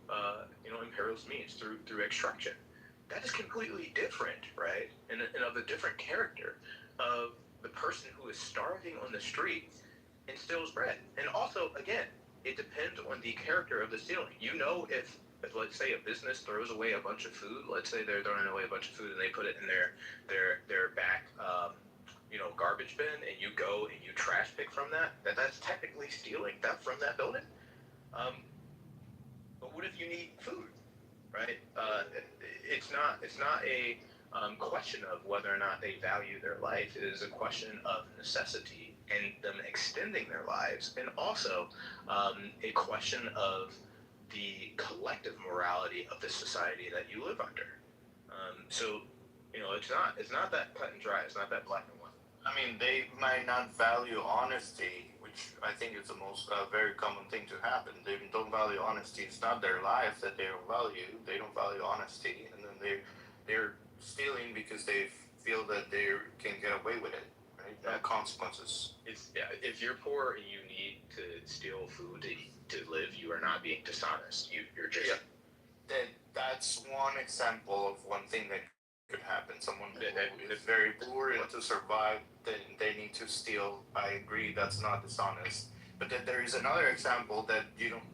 imperialist means, through extraction. That is completely different, right, and of a different character of the person who is starving on the street and steals bread. And also, again, it depends on the character of the stealing. You know, if let's say a business throws away a bunch of food, let's say they're throwing away a bunch of food and they put it in their back garbage bin, and you go and you trash pick from that's technically stealing that from that building. But what if you need food, right? It's not a question of whether or not they value their life. It is a question of necessity and them extending their lives, and also a question of the collective morality of the society that you live under. So, it's not that cut and dry. It's not that black and white. I mean, they might not value honesty, which I think is the most very common thing to happen. They don't value honesty. It's not their life that they don't value. They don't value honesty, and then they're stealing because they feel that they can get away with it. Right? No consequences. If you're poor and you need to steal food to live, you are not being dishonest. You're just That's one example of one thing that could happen. Someone who is very poor and to survive, then they need to steal. I agree, that's not dishonest. But then there is another example that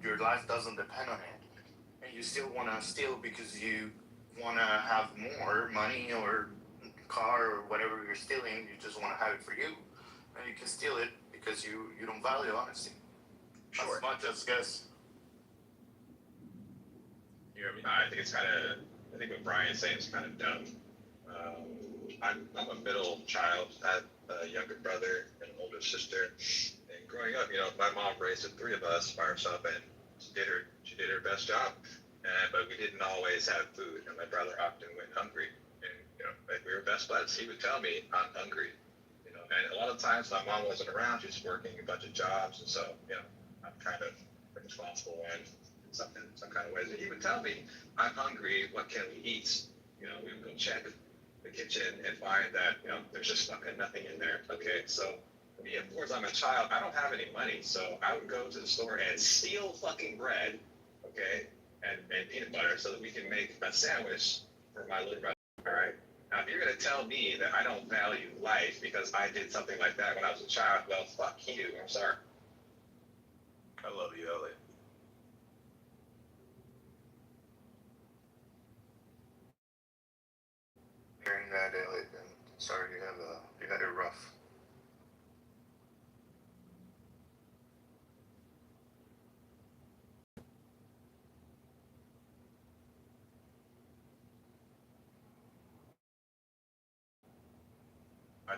your life doesn't depend on it, and you still want to steal because you want to have more money or car or whatever you're stealing. You just want to have it for you, and you can steal it because you don't value honesty. Sure. As much as guess. You know what I mean? I think what Brian's saying is kind of dumb. I'm a middle child. I have a younger brother and an older sister. And growing up, my mom raised the three of us by herself, and she did her best job. But we didn't always have food, and my brother often went hungry. And like we were best buds. He would tell me, "I'm hungry." And a lot of times my mom wasn't around. She was working a bunch of jobs, and so I'm kind of responsible in some kind of ways. And he would tell me, "I'm hungry. What can we eat?" We would go check the kitchen and find that there's just nothing in there. Okay, so for me, of course, I'm a child. I don't have any money, so I would go to the store and steal fucking bread, okay, and peanut butter so that we can make a sandwich for my little brother. All right. Now, if you're gonna tell me that I don't value life because I did something like that when I was a child, well, fuck you. I'm sorry. I love you, Elliot. Hearing that, Elliot, and sorry you had it rough.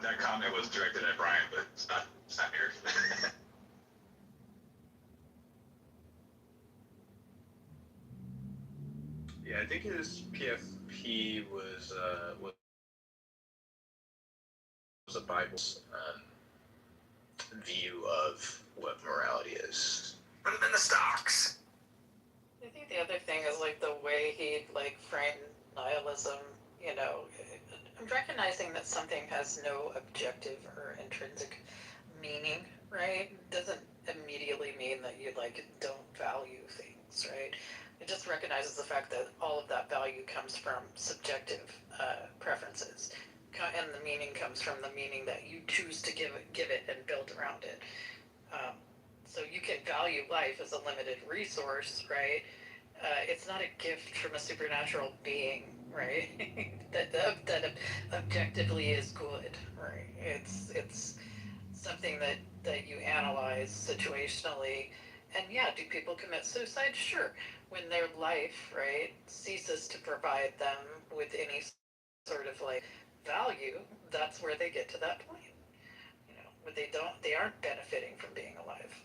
That comment was directed at Brian, but it's not here. Yeah, I think his PFP was a Bible's view of what morality is. Put them in the stocks. I think the other thing is like the way he framed nihilism. I'm recognizing that something has no objective or intrinsic meaning, right? Doesn't immediately mean that you don't value things, right? It just recognizes the fact that all of that value comes from subjective preferences, and the meaning comes from the meaning that you choose to give it and build around it. So you can value life as a limited resource, right? It's not a gift from a supernatural being, right? that objectively is good, right? It's something that you analyze situationally. And yeah, do people commit suicide? Sure. When their life, right, ceases to provide them with any sort of value, that's where they get to that point. But they aren't benefiting from being alive.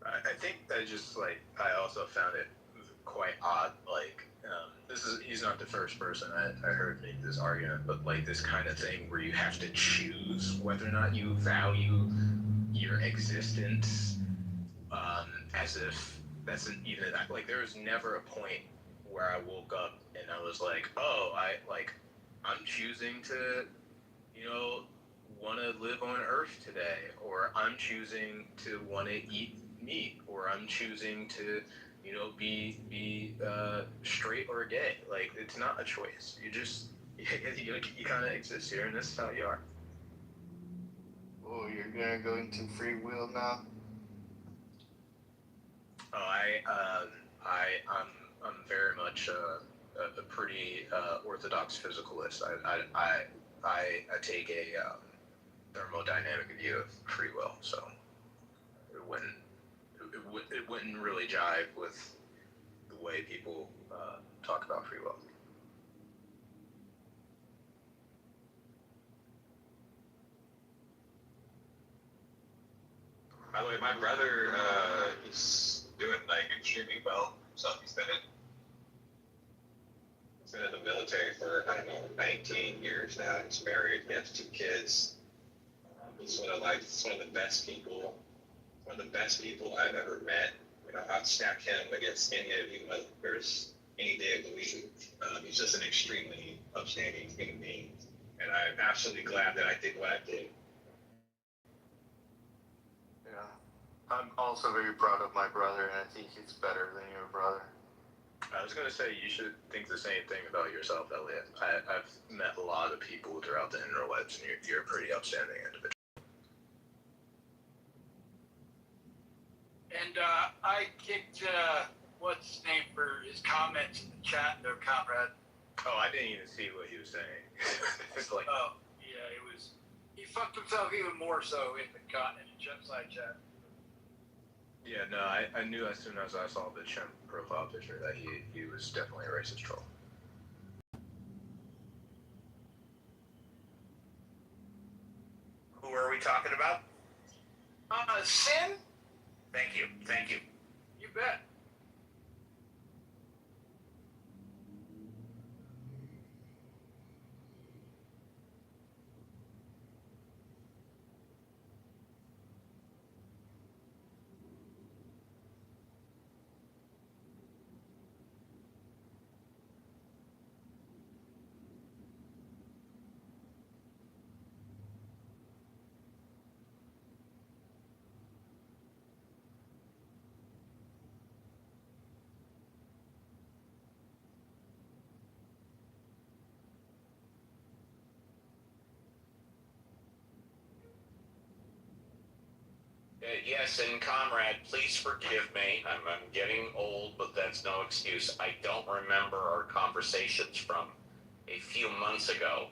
I think that just I also found it quite odd. He's not the first person I heard make this argument, but like this kind of thing where you have to choose whether or not you value your existence, as if that's an even like there was never a point where I woke up and I was like, oh, I'm choosing to, want to live on Earth today, or I'm choosing to want to eat meat, or I'm choosing to, be straight or gay. Like, it's not a choice. You just, you kind of exist here, and this is how you are. Oh, you're gonna go into free will now? Oh, I'm very much a pretty orthodox physicalist. I take a thermodynamic view of free will, so it wouldn't really jive with the way people talk about free will. By the way, my brother, he's doing like extremely well. So he's been in the military for, I don't know, 19 years now. He's married, he has 2 kids. He's one of the best people, I've ever met. I'd stack him against any of you others any day of the week. He's just an extremely upstanding human being, and I'm absolutely glad that I did what I did. Yeah. I'm also very proud of my brother, and I think he's better than your brother. I was going to say, you should think the same thing about yourself, Elliot. I've met a lot of people throughout the interwebs, and you're a pretty upstanding individual. And I kicked what's his name for his comments in the chat there, comrade. Oh, I didn't even see what he was saying. It's like, oh, yeah, he fucked himself even more so in the genocide chat. Yeah, no, I knew as soon as I saw the chimp profile picture that he was definitely a racist troll. Who are we talking about? Sin? Thank you. You bet. Yes, and comrade, please forgive me. I'm getting old, but that's no excuse. I don't remember our conversations from a few months ago.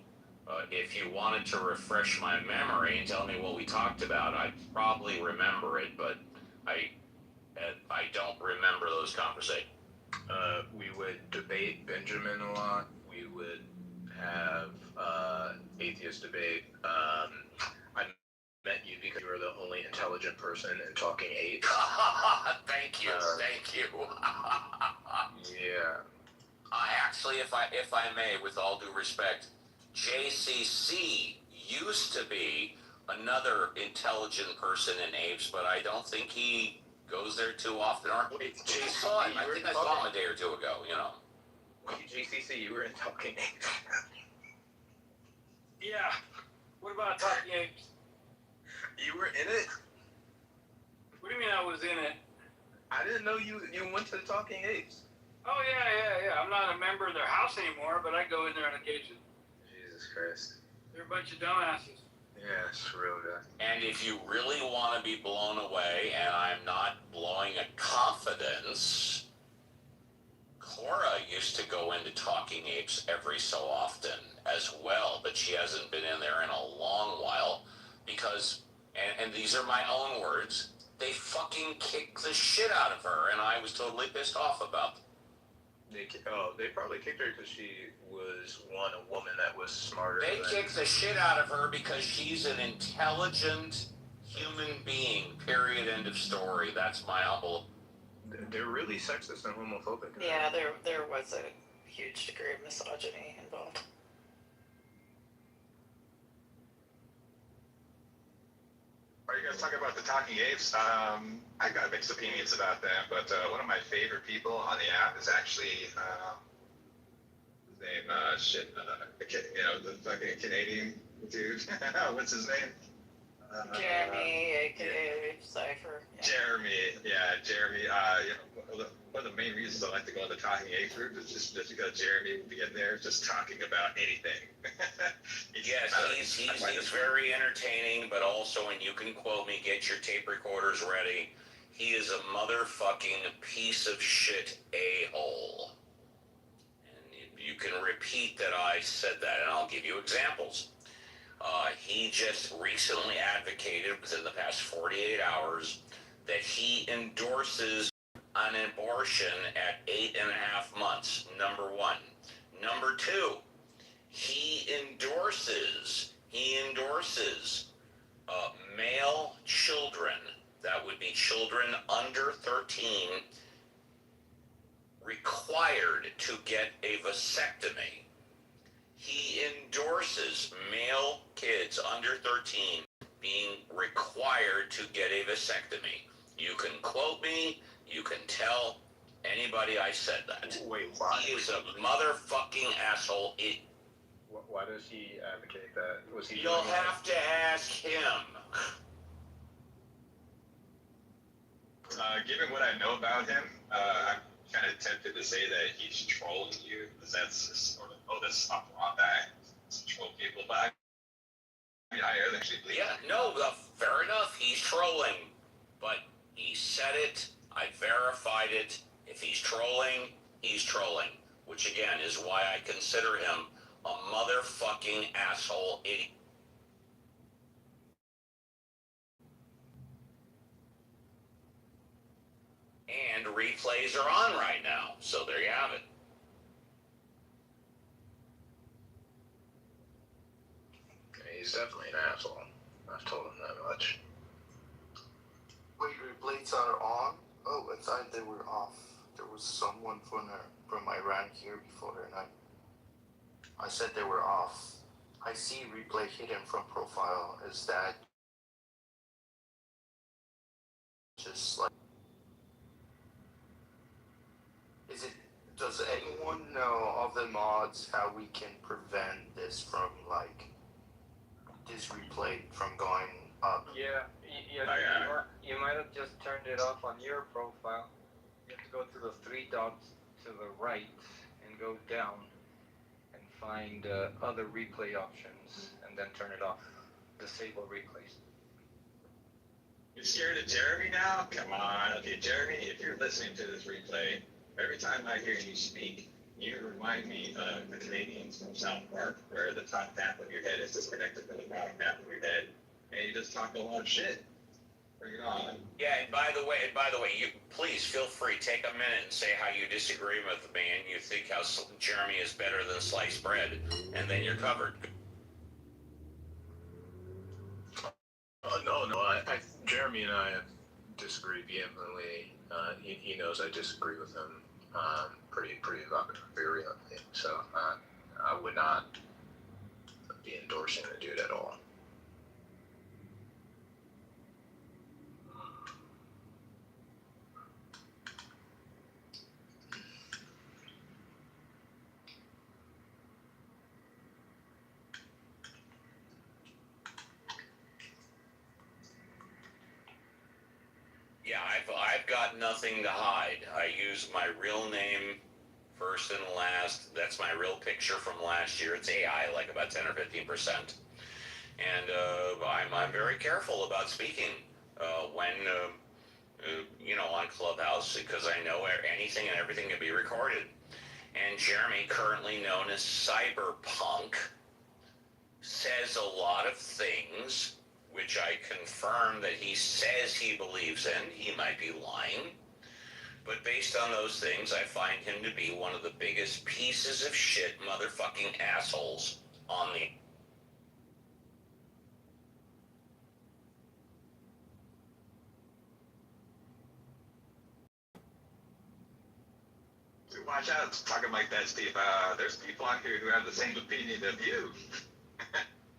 If you wanted to refresh my memory and tell me what we talked about, I'd probably remember it, but I don't remember those conversations. We would debate Benjamin a lot. We would have atheist debate. I met you because you were the only intelligent person in Talking Apes. Thank you. Yeah. Actually, if I may, with all due respect, JCC used to be another intelligent person in Apes, but I don't think he goes there too often. Wait, JCC, I think I saw him a day or two ago, Wait, JCC, you were in Talking Apes. Yeah. What about Talking Apes? You were in it? What do you mean I was in it? I didn't know you went to the Talking Apes. Oh, yeah. I'm not a member of their house anymore, but I go in there on occasion. Jesus Christ. They're a bunch of dumbasses. Yeah, it's real good. And if you really want to be blown away, and I'm not blowing a confidence, Cora used to go into Talking Apes every so often as well, but she hasn't been in there in a long while because, and these are my own words, they fucking kicked the shit out of her, and I was totally pissed off about them. They probably kicked her because she was a woman that was smarter. They kicked the shit out of her because she's an intelligent human being. Period. End of story. That's my humble. They're really sexist and homophobic. Yeah, there was a huge degree of misogyny involved. Are you guys talking about the Talking Apes? I got mixed opinions about them, but one of my favorite people on the app is actually his name, the fucking Canadian dude. What's his name? Jeremy, aka Cypher. Jeremy. One of the main reasons I like to go on the Talking Apes group is just because Jeremy will be in there just talking about anything. Yes, he's very entertaining, but also, and you can quote me, get your tape recorders ready, he is a motherfucking piece of shit a-hole. And you can repeat that I said that, and I'll give you examples. He just recently advocated within the past 48 hours that he endorses an abortion at 8.5 months, number one. Number two, he endorses male children, that would be children under 13, required to get a vasectomy. He endorses male kids under 13 being required to get a vasectomy. You can quote me, you can tell anybody I said that. Wait, why? He is a motherfucking asshole. Why does he advocate that? Was he? You'll have to ask him. Given what I know about him, I'm kind of tempted to say that he's trolling you, because that's sort of modus operandi, to troll people. But I actually believe. Yeah, no, fair enough. He's trolling, but he said it. I verified it. If he's trolling, he's trolling. Which again is why I consider him a motherfucking asshole idiot. And replays are on right now, so there you have it. He's definitely an asshole. I've told him that much. Wait, replays are on? Oh, I thought they were off. There was someone from Iran here before, and I said they were off. I see replay hidden from profile. Is that just like... Does anyone know of the mods how we can prevent this from, like, this replay from going up? Yeah, you might have just turned it off on your profile. You have to go to the three dots to the right and go down and find other replay options and then turn it off. Disable replays. You're scared of Jeremy now? Come on. Okay, Jeremy, if you're listening to this replay, every time I hear you speak, you remind me of the Canadians from South Park, where the top half of your head is disconnected from the bottom half of your head, and you just talk a lot of shit. Bring it on. Yeah, and by the way, you please feel free, take a minute and say how you disagree with me and you think how Jeremy is better than sliced bread, and then you're covered. No, Jeremy and I have disagreed vehemently. He knows I disagree with him pretty virulently. So I would not be endorsing the dude at all. Yeah, I've got nothing to hide. I use my real name first and last. That's my real picture from last year. It's AI, like about 10 or 15%. And I'm very careful about speaking when on Clubhouse, because I know anything and everything can be recorded. And Jeremy, currently known as Cyberpunk, says a lot of things which I confirm that he says he believes in. He might be lying. But based on those things, I find him to be one of the biggest pieces of shit motherfucking assholes on the... Watch out talking like that, Steve. There's people out here who have the same opinion of you.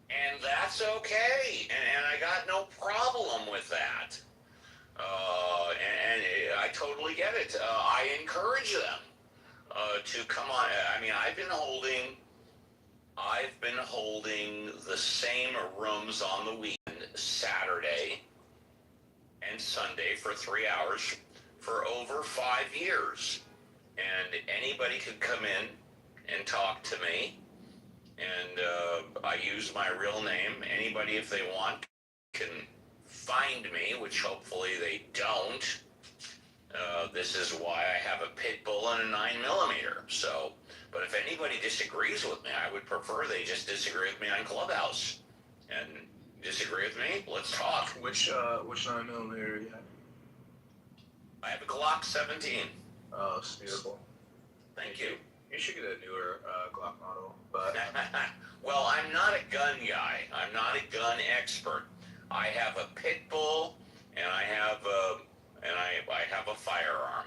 And that's okay. And I got no problem with that. And I totally get it. I encourage them to come on. I mean, I've been holding the same rooms on the weekend, Saturday and Sunday for 3 hours for over 5 years. And anybody could come in and talk to me. And I use my real name. Anybody, if they want, can find me, which hopefully they don't. This is why I have a pit bull and a 9mm. So, but if anybody disagrees with me, I would prefer they just disagree with me on Clubhouse. And disagree with me, let's talk. Which 9mm do you have? I have a Glock 17. Oh, it's beautiful. Thank you. You should get a newer Glock model, but well, I'm not a gun guy. I'm not a gun expert. I have a pit bull, and I have a firearm.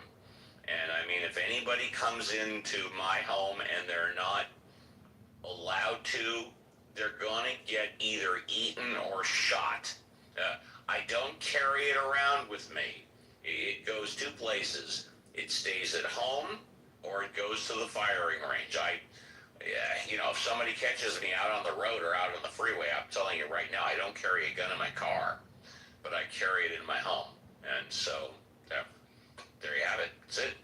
And I mean, if anybody comes into my home and they're not allowed to, they're gonna get either eaten or shot. I don't carry it around with me. It goes two places. It stays at home, or it goes to the firing range. If somebody catches me out on the road or out on the freeway, I'm telling you right now, I don't carry a gun in my car, but I carry it in my home. And so, there you have it. That's it.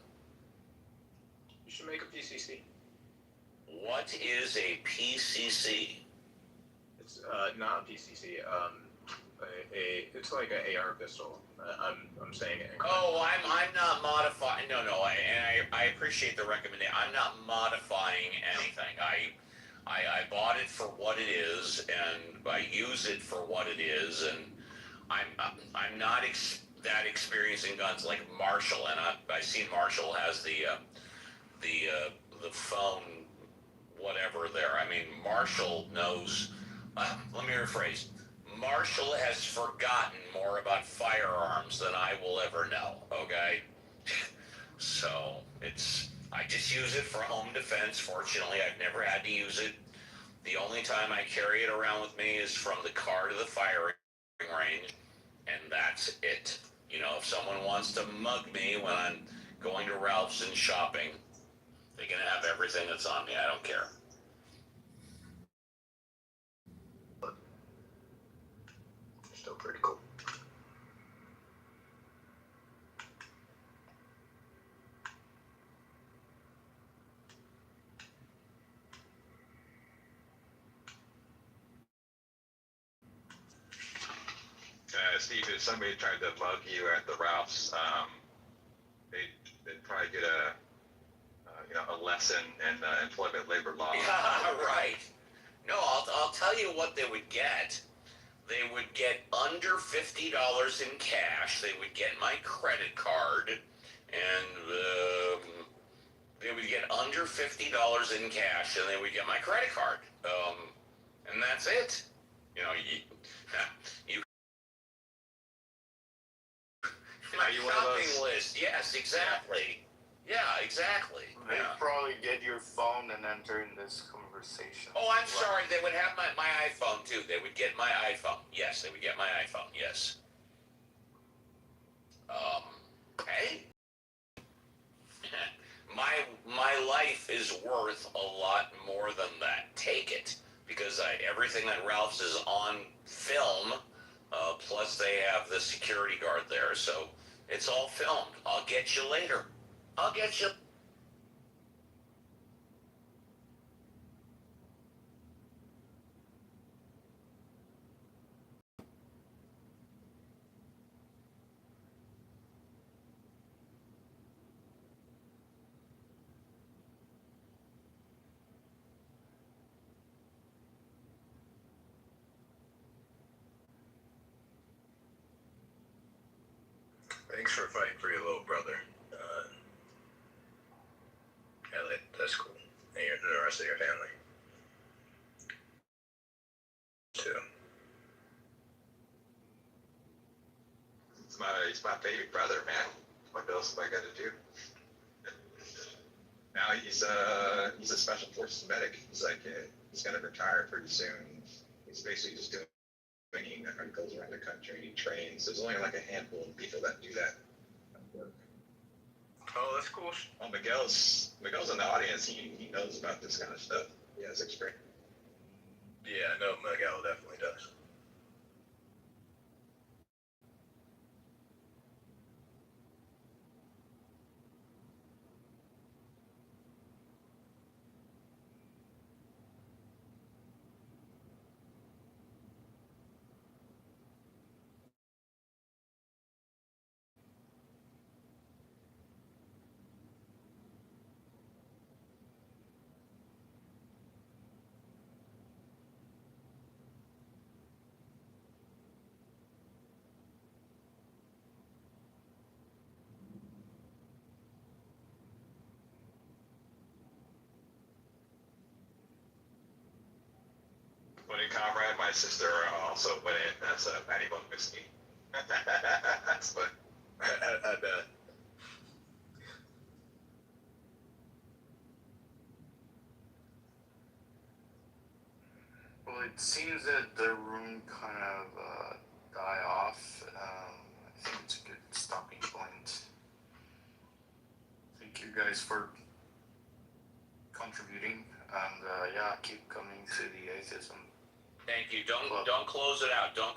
You should make a PCC. What is a PCC? It's not a PCC. It's like an AR pistol. I'm saying it. Oh, I'm not modifying. No. I appreciate the recommendation. I'm not modifying anything. I bought it for what it is, and I use it for what it is, and I'm not that experienced in guns like Marshall, and I see Marshall has the phone, whatever there. I mean, Marshall knows. Let me rephrase. Marshall has forgotten more about firearms than I will ever know, okay? So, I just use it for home defense. Fortunately, I've never had to use it. The only time I carry it around with me is from the car to the firing range, and that's it. If someone wants to mug me when I'm going to Ralph's and shopping, they can have everything that's on me. I don't care. Still pretty cool. Steve, if somebody tried to mug you at the Ralph's, they'd probably get a lesson in employment labor law. Yeah, right. No, I'll tell you what they would get. They would get under $50 in cash. They would get my credit card, and they would get under $50 in cash, and they would get my credit card. And that's it. You my shopping list. Yes, exactly. Yeah, exactly. They probably get your phone and enter in this conversation. Oh, I'm sorry. They would have my iPhone too. They would get my iPhone. Yes, they would get my iPhone. Yes. Hey. My life is worth a lot more than that. Take it, because everything at Ralph's is on film. Plus, they have the security guard there, so it's all filmed. I'll get you later. I'll get you. Thanks for fighting for your little brother. That's cool. And the rest of your family. Too. He's my favorite brother, man. What else am I gonna do? Now he's a special forces medic. He's gonna retire pretty soon. He's basically just doing that. Goes around the country. He trains. There's only like a handful of people that do that work. Oh, that's cool. Well, Miguel's in the audience. He knows about this kind of stuff. He has experience. Yeah, no, Miguel definitely does. Put in comrade, my sister also put in. That's a Patty Bun whiskey. That's what I bet. Well, it seems that the room kind of die off. I think it's a good stopping point. Thank you guys for contributing, and yeah, keep coming to the atheism. Thank you. Don't close it out. Don't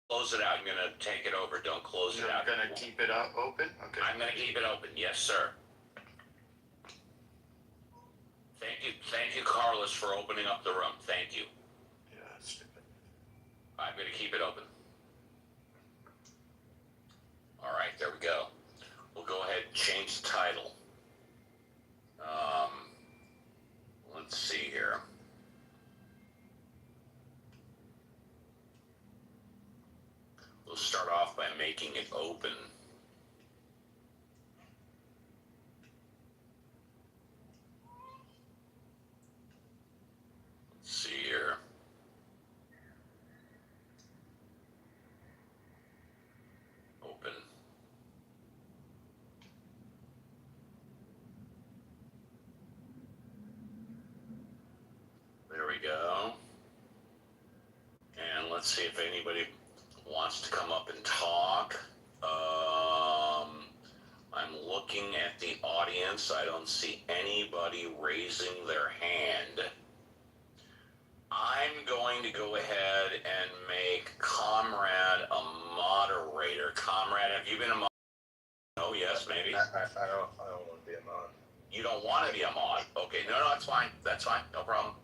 close it out. I'm gonna take it over. Don't close it out. You're gonna keep it up open? Okay. I'm gonna keep it open. Yes, sir. Thank you, Carlos, for opening up the room. Thank you. Yeah, stupid. I'm gonna keep it open. All right, there we go. We'll go ahead and change the title. Let's see here. We'll start off by making it open. Let's see here. Open. There we go. And let's see if anybody wants to come up and talk. I'm looking at the audience. I don't see anybody raising their hand. I'm going to go ahead and make Comrade a moderator. Comrade, have you been a mod? Oh, yes, maybe. I don't want to be a mod. You don't want to be a mod. Okay, no, that's fine. That's fine. No problem.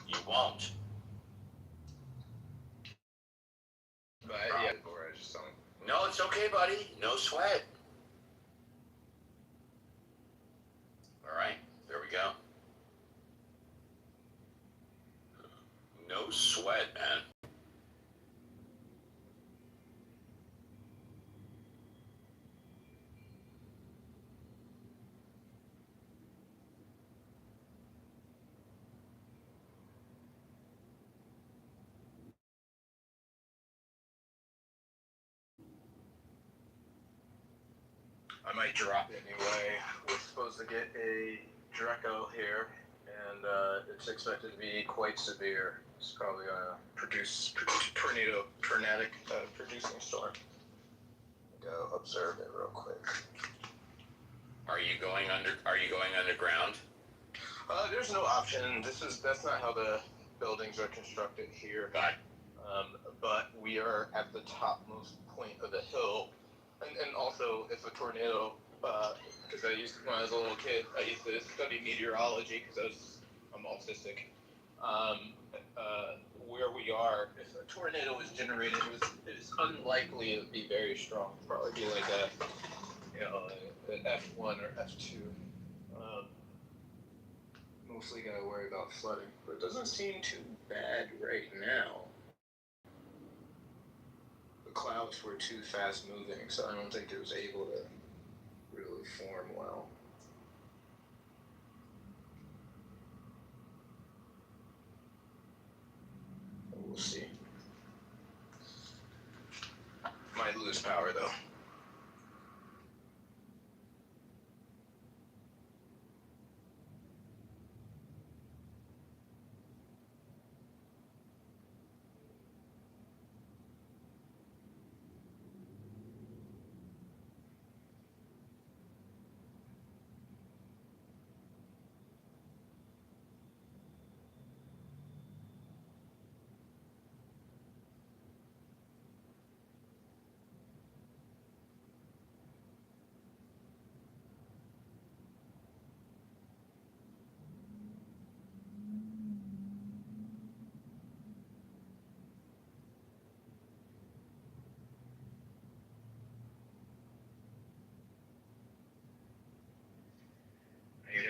You won't. But yeah, or I just don't. No, it's okay, buddy. No sweat. All right, there we go. No sweat, man. I might drop it anyway. We're supposed to get a Draco here, and it's expected to be quite severe. It's probably gonna produce tornadic producing storm. Go observe it real quick. Are you going underground? There's no option. That's not how the buildings are constructed here. Got it. But we are at the topmost point of the hill. And also, if a tornado, because when I was a little kid, I used to study meteorology because I'm autistic. Where we are, if a tornado is generated, it's unlikely it would be very strong. It'd probably be like an F1 or F2. Mostly gotta worry about flooding, but it doesn't seem too bad right now. The clouds were too fast moving, so I don't think it was able to really form well. We'll see. Might lose power though.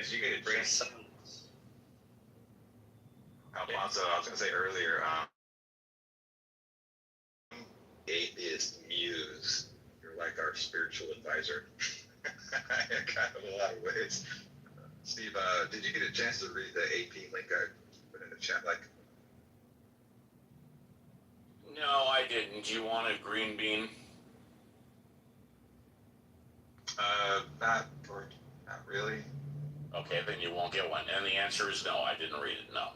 did you get a chance? Alfonso, I was gonna say earlier, atheist muse. You're like our spiritual advisor. Kind of a lot of ways. Steve, did you get a chance to read the AP link I put in the chat? No, I didn't. You want a green bean? Not really. Okay, then you won't get one. And the answer is no, I didn't read it. No.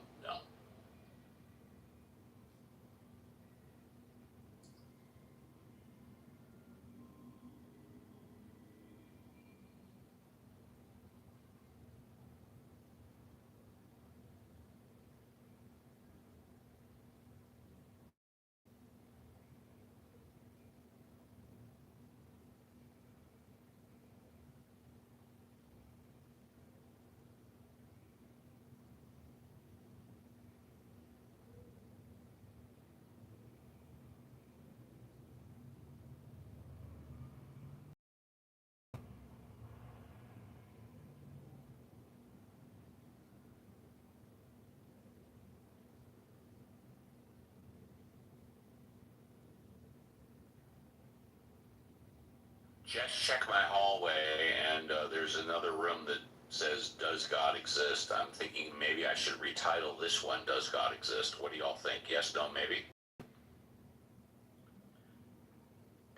Just check my hallway, and there's another room that says, Does God Exist? I'm thinking maybe I should retitle this one, Does God Exist? What do y'all think? Yes, no, maybe?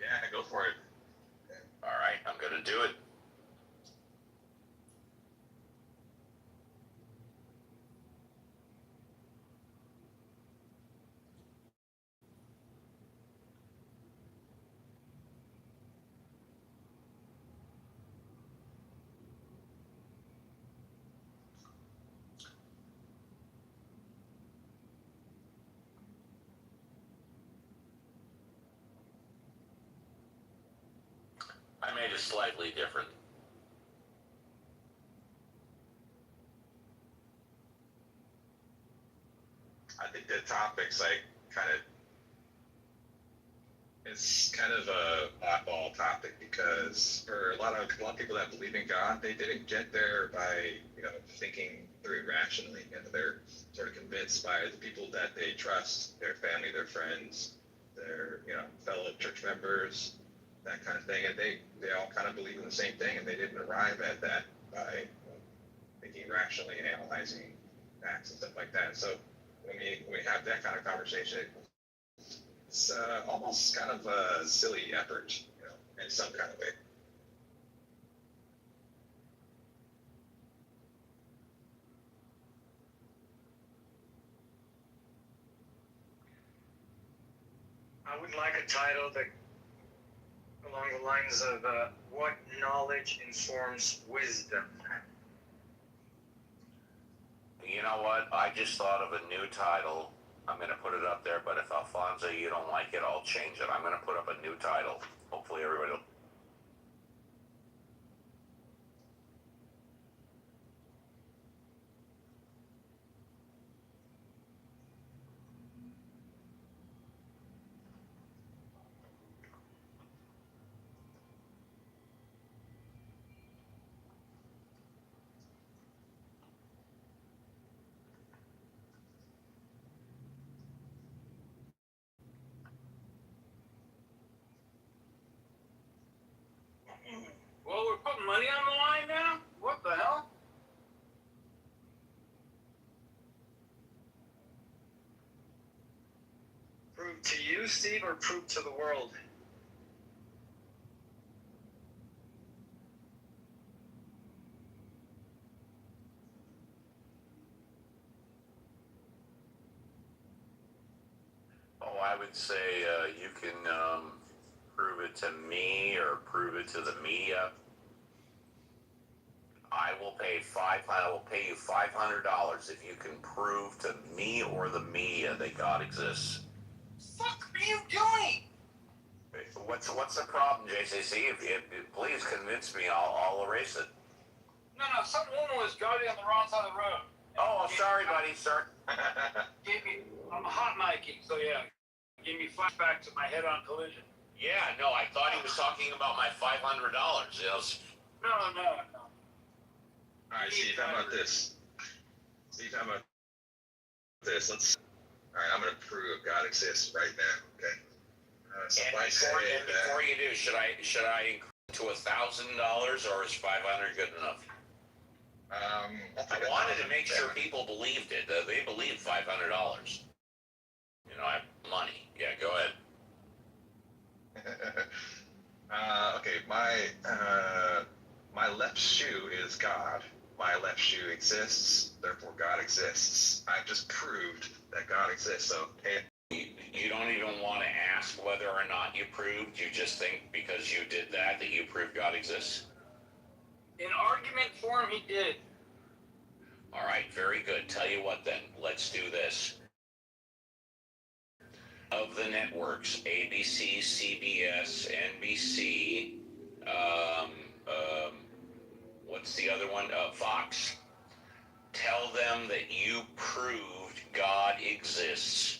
Yeah, go for it. All right, I'm going to do it. I made it slightly different. I think the topic's it's kind of a oddball topic because for a lot of people that believe in God, they didn't get there by thinking through rationally. They're sort of convinced by the people that they trust, their family, their friends, their fellow church members, that kind of thing, and they all kind of believe in the same thing, and they didn't arrive at that by thinking rationally and analyzing facts and stuff like that. So when we have that kind of conversation, it's almost kind of a silly effort, in some kind of way. I would like a title that along the lines of what knowledge informs wisdom. You know what? I just thought of a new title. I'm going to put it up there, but if Alfonso, you don't like it, I'll change it. I'm going to put up a new title. Hopefully everybody will. Well, we're putting money on the line now? What the hell? Prove to you, Steve, or prove to the world? Oh, I would say you can prove it to me or prove it to the media. I will pay you $500 if you can prove to me or the media that God exists. Fuck are you doing? What's the problem, JCC? If please convince me, I'll erase it. No, some woman was driving on the wrong side of the road. Oh, sorry, buddy, sir. I'm hot micing, so yeah. Gave me flashbacks of my head-on collision. Yeah, no, I thought he was talking about my $500. Yes. No. All right, Steve, how about this? Steve, how about this? All right, I'm going to prove God exists right now, okay? Before you do, should I increase to $1,000 or is 500 good enough? I wanted to make sure people believed it. They believed $500. You know, I have money. Yeah, go ahead. Okay, my left shoe is God. My left shoe exists, therefore God exists. I've just proved that God exists. So, hey. You don't even want to ask whether or not you proved. You just think because you did that you proved God exists? In argument form, he did. All right, very good. Tell you what then, let's do this. Of the networks, ABC, CBS, NBC, what's the other one? Fox. Tell them that you proved God exists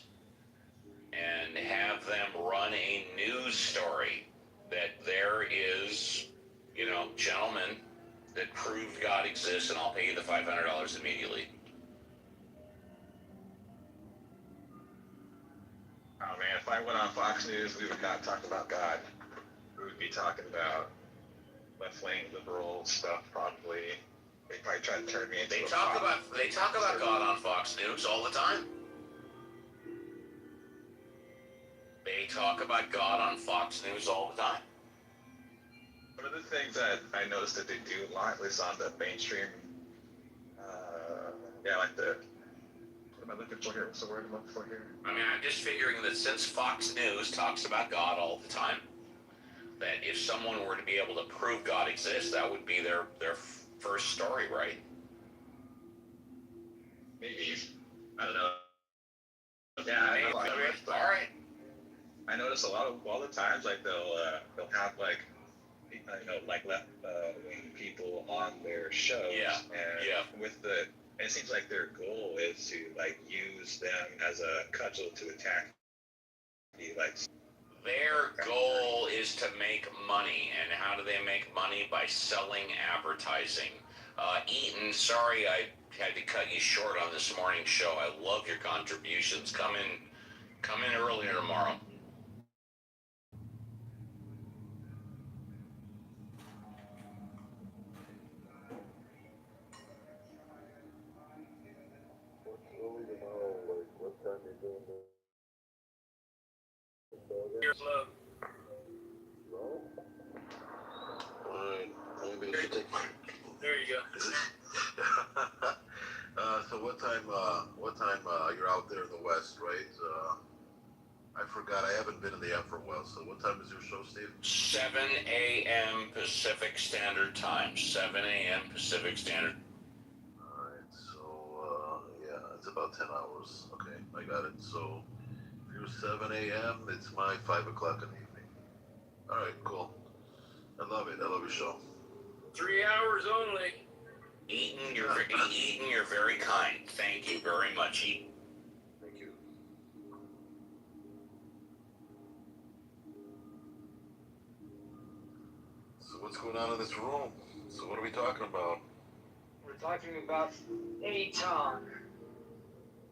and have them run a news story that there is, you know, gentlemen that proved God exists, and I'll pay you the $500 immediately. Oh man, if I went on Fox News, we would not talk about God. We would be talking about left-wing liberal stuff, probably. They'd probably try to turn me into They talk about God on Fox News all the time. They talk about God on Fox News all the time. One of the things that I noticed that they do a lot, at least on the mainstream, like the, what am I looking for here? What's the word I'm looking for here? I mean, I'm just figuring that since Fox News talks about God all the time, that if someone were to be able to prove God exists, that would be their first story, right? Maybe. I don't know. Yeah, all right. I notice all the times, like they'll have like, you know, like left wing people on their shows. And with it seems like their goal is to like use them as a cudgel to attack. Their goal is to make money, and how do they make money? By selling advertising. Eaton, sorry I had to cut you short on this morning's show. I love your contributions. Come in earlier tomorrow. Here's love. Alright, maybe I should take my... There you go. So what time you're out there in the West, right? I forgot, I haven't been in the app for a while, so what time is your show, Steve? 7 a.m. Pacific Standard Time. 7 a.m. Pacific Standard. Alright, so, yeah, it's about 10 hours. Okay, I got it. So, if you're 7 a.m., it's my 5 o'clock in the evening. Alright, cool. I love it. I love your show. 3 hours only. Eaton, you're very kind. Thank you very much, Eaton. Thank you. So what's going on in this room? So what are we talking about? We're talking about A-Talk.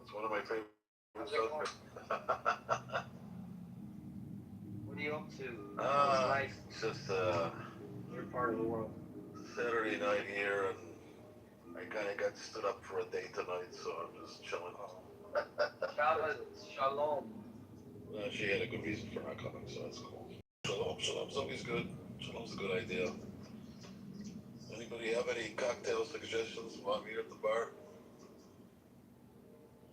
It's one of my favorite subjects. What are you up to? How's life? It's just Your part of the world. Saturday night here, and I kind of got stood up for a date tonight, so I'm just chilling. Shabbat Shalom. She had a good reason for not coming, so that's cool. Shalom's always good. Shalom's a good idea. Anybody have any cocktail suggestions while I'm here at the bar?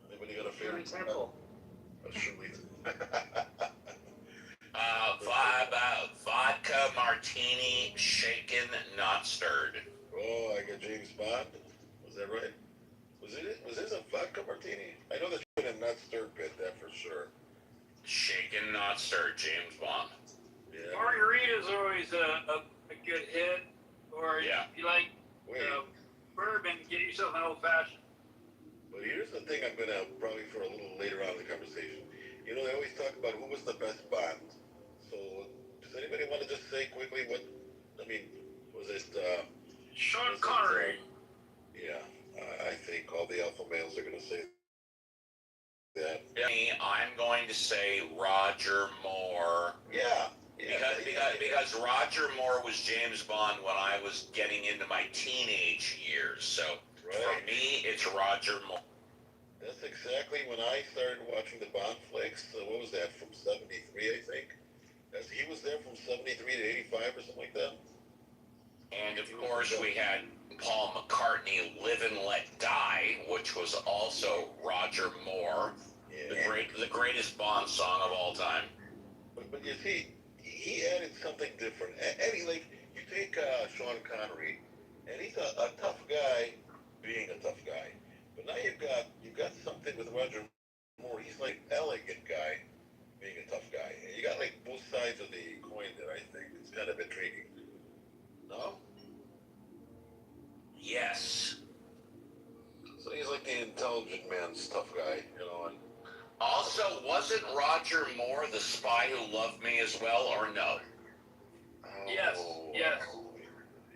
Anybody got a favorite? Temple. Vodka martini, shaken, not stirred. Oh, I got James Bond. Was that right? Was this a vodka martini? I know that shaken and not stirred bit, that for sure. Shaken, not stirred, James Bond. Yeah. Margarita's always a good hit. Or if you like bourbon, get yourself an old fashioned. But here's the thing I'm going to probably for a little later on in the conversation. You know, they always talk about who was the best Bond. So, does anybody want to just say quickly what, I mean, was it... Sean Connery. Yeah, I think all the alpha males are going to say that. Me, I'm going to say Roger Moore. Yeah. Because Roger Moore was James Bond when I was getting into my teenage years. So for me, it's Roger Moore. That's exactly when I started watching the Bond flicks. What was that, from 73, I think? He was there from 73 to 85 or something like that. And of course, we had Paul McCartney, Live and Let Die, which was also Roger Moore, the greatest Bond song of all time. But you see, he added something different. Eddie, like, you take Sean Connery, and he's a tough guy being a tough guy. But now you've got something with Roger Moore. He's like elegant guy being a tough guy. And you got like both sides of the coin there, I think. It's kind of intriguing. No? Yes. So he's like the intelligent man's tough guy, you know. And also, wasn't Roger Moore the spy who loved me as well, or no? Yes.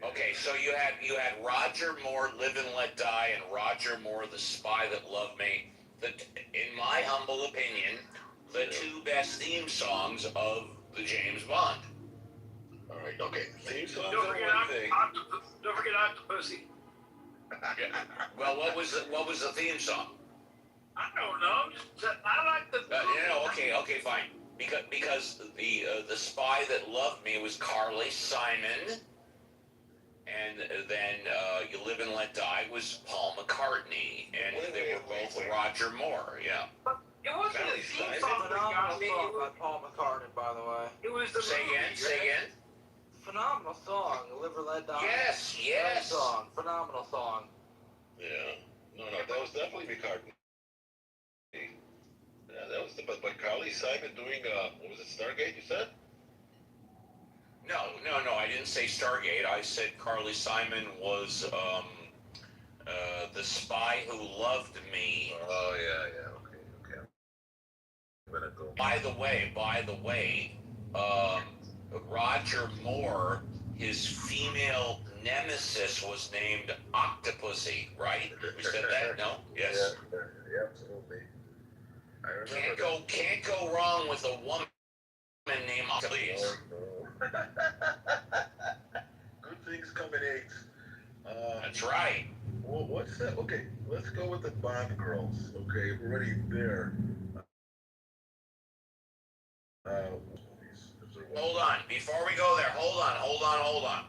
Okay, so you had Roger Moore, Live and Let Die, and Roger Moore, the spy that loved me. In my humble opinion, the two best theme songs of the James Bond. All right, okay. Theme songs Don't forget Octopussy. Well, what was the theme song? I don't know. I like the. Okay, fine. Because the spy that loved me was Carly Simon, and then You Live and Let Die was Paul McCartney, and they were both Roger Moore. Yeah. It wasn't a theme song that got me. By Paul McCartney, by the way. It was the Say again. Phenomenal song, Live or Let Die. Yes. Great song, phenomenal song. yeah. No, that was definitely McCartney. Yeah, that was but Carly Simon doing what was it, Stargate? You said? No, I didn't say Stargate. I said Carly Simon was the spy who loved me. Oh yeah. Okay. I'm gonna go. By the way, Roger Moore, his female nemesis was named Octopussy, right? We said that? No? Yes. Yeah, absolutely. I remember Can't go wrong with a woman named Octopussy. No. Good things come in eggs. That's right. Well, what's that? Okay, let's go with the Bond girls. Okay, we're already there. Hold on. Before we go there, hold on.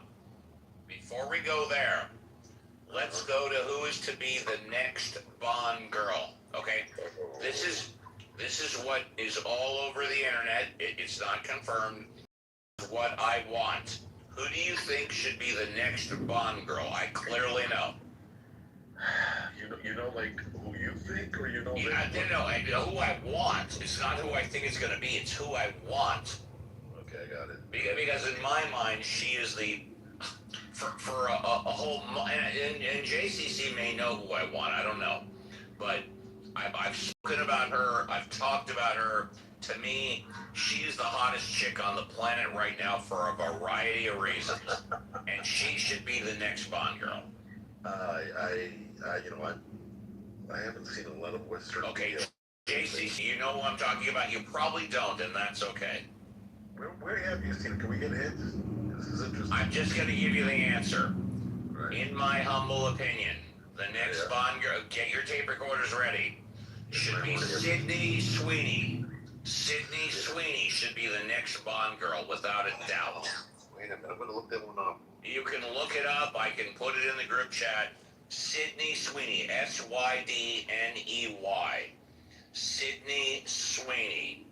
Before we go there, let's go to who is to be the next Bond girl. Okay? This is what is all over the internet. It's not confirmed. What I want. Who do you think should be the next Bond girl? I clearly know. You know, like who you think, or you know? I know who I want. It's not who I think it's going to be. It's who I want. Okay, I got it. Because in my mind, she is the for a whole. And JCC may know who I want. I don't know, but I've spoken about her. I've talked about her. To me, she's the hottest chick on the planet right now for a variety of reasons, and she should be the next Bond girl. You know what? I haven't seen a lot of Western. Okay, JCC, you know who I'm talking about. You probably don't, and that's okay. Where have you seen it? Can we get hints? This is interesting. I'm just going to give you the answer. Right. In my humble opinion, the next Bond girl, get your tape recorders ready, should be Sydney Sweeney. Sydney Sweeney should be the next Bond girl, without a doubt. Wait a minute, I'm going to look that one up. You can look it up. I can put it in the group chat. Sydney Sweeney, Sydney. Sydney Sweeney.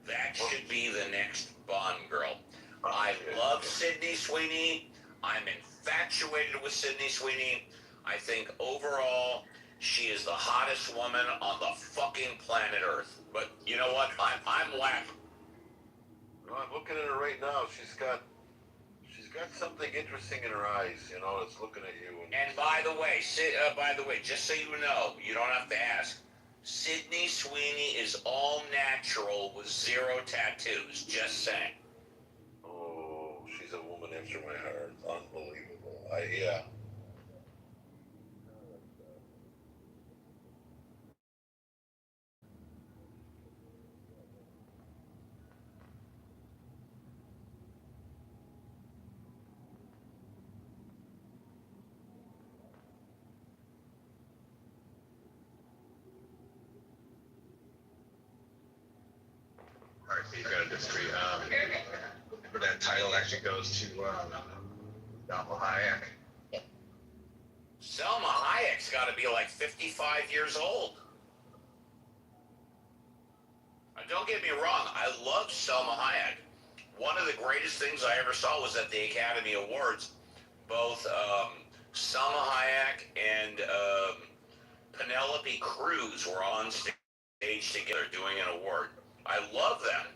That should be the next Bond girl. I love Sydney Sweeney. I'm infatuated with Sydney Sweeney. I think overall, she is the hottest woman on the fucking planet Earth. But you know what? I'm whack. No, I'm looking at her right now. She's got something interesting in her eyes. You know, it's looking at you. And by the way, just so you know, you don't have to ask. Sydney Sweeney is all natural with 0 tattoos. Just saying. Oh, she's a woman after my heart. Unbelievable. Speaking of industry, that title actually goes to Salma Hayek. Selma Hayek's got to be like 55 years old. Don't get me wrong, I love Selma Hayek. One of the greatest things I ever saw was at the Academy Awards. Both Selma Hayek and Penelope Cruz were on stage together doing an award. I love them,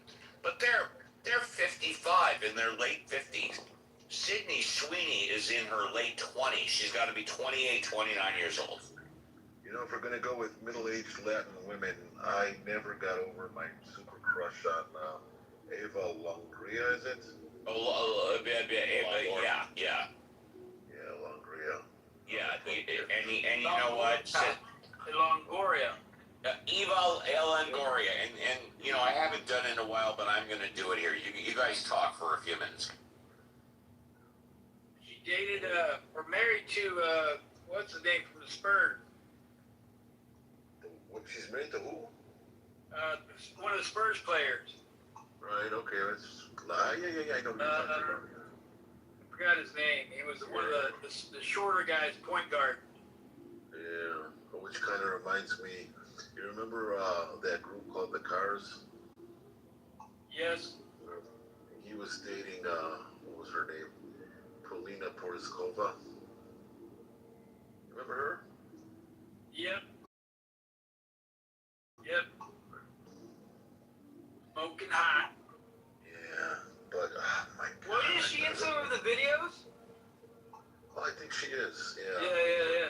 but they're 55, in their late 50s. Sydney Sweeney is in her late 20s. She's got to be 28, 29 years old. You know, if we're gonna go with middle-aged Latin women, I never got over my super crush on Eva Longoria. Is it? Yeah. Yeah, Longoria. Yeah, and you know what? Longoria. Eva Longoria, and you know, I haven't done it in a while, but I'm gonna do it here. You guys talk for a few minutes. She dated, or married to, what's the name from the Spurs? What, she's married to who? One of the Spurs players. Right, okay, that's, yeah, I know what you're talking about. I forgot his name. He was one of the shorter guys, point guard. Yeah, which kind of reminds me, you remember that group called The Cars? Yes. He was dating, what was her name? Polina Porizkova. Remember her? Yep. Yep. Smoking hot. Yeah, but, my God. Well, is she in some of the videos? Oh, I think she is, yeah. Yeah.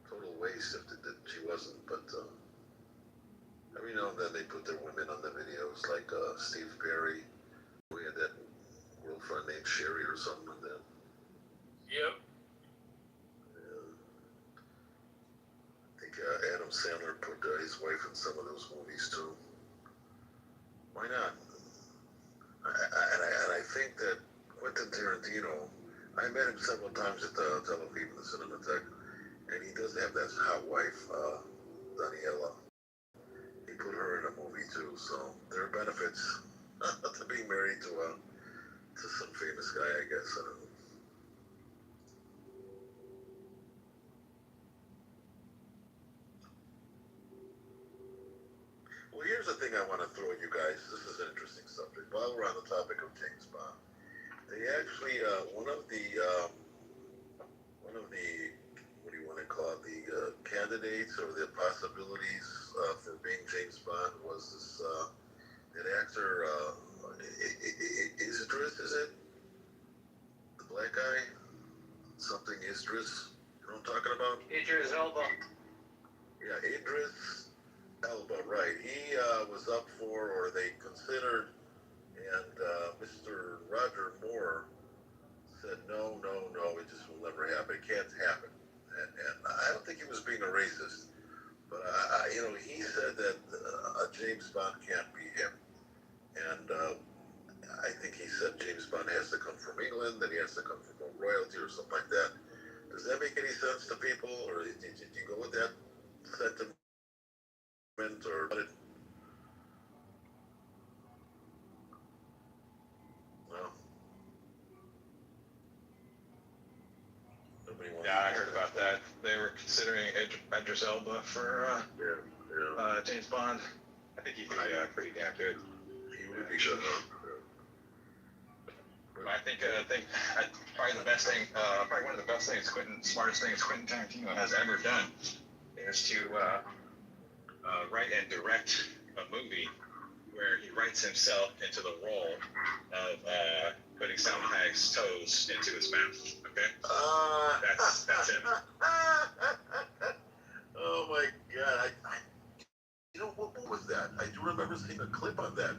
Total waste if she wasn't, but every now and then they put their women on the videos, like Steve Perry. We had that girlfriend named Sherry or something like that. Yep. Yeah. I think Adam Sandler put his wife in some of those movies too. Why not? And I think that Quentin Tarantino, I met him several times at the Tel Aviv, the Cinematheque, and he does have that hot wife, Daniela. He put her in a movie too, so there are benefits to being married to some famous guy, I guess. I don't know. Well, here's the thing I want to throw at you guys. This is an interesting subject. While we're on the topic of James Bond, they actually one of the what do you want to call it, the candidates or the possibilities for being James Bond was this that actor Idris, is it? The black guy, something Idris. You know what I'm talking about? Idris Elba. Yeah, Idris Elba, right. He was up for, or they considered, and Mr. Roger Moore said, no, it just will never happen. It can't happen. And I don't think he was being a racist, but he said that a James Bond can't be him. And I think he said James Bond has to come from England, that he has to come from royalty or something like that. Does that make any sense to people, or did you go with that sentiment? Or well, Yeah, I heard about that. They were considering Idris Elba for James Bond. I think he'd be pretty damn good. He would be good. I think probably the best thing, probably one of the best things, smartest things Quentin Tarantino has ever done is to write and direct a movie where he writes himself into the role of putting Salma Hayek's toes into his mouth. Okay, that's him. Oh my God! You know what was that? I do remember seeing a clip on that.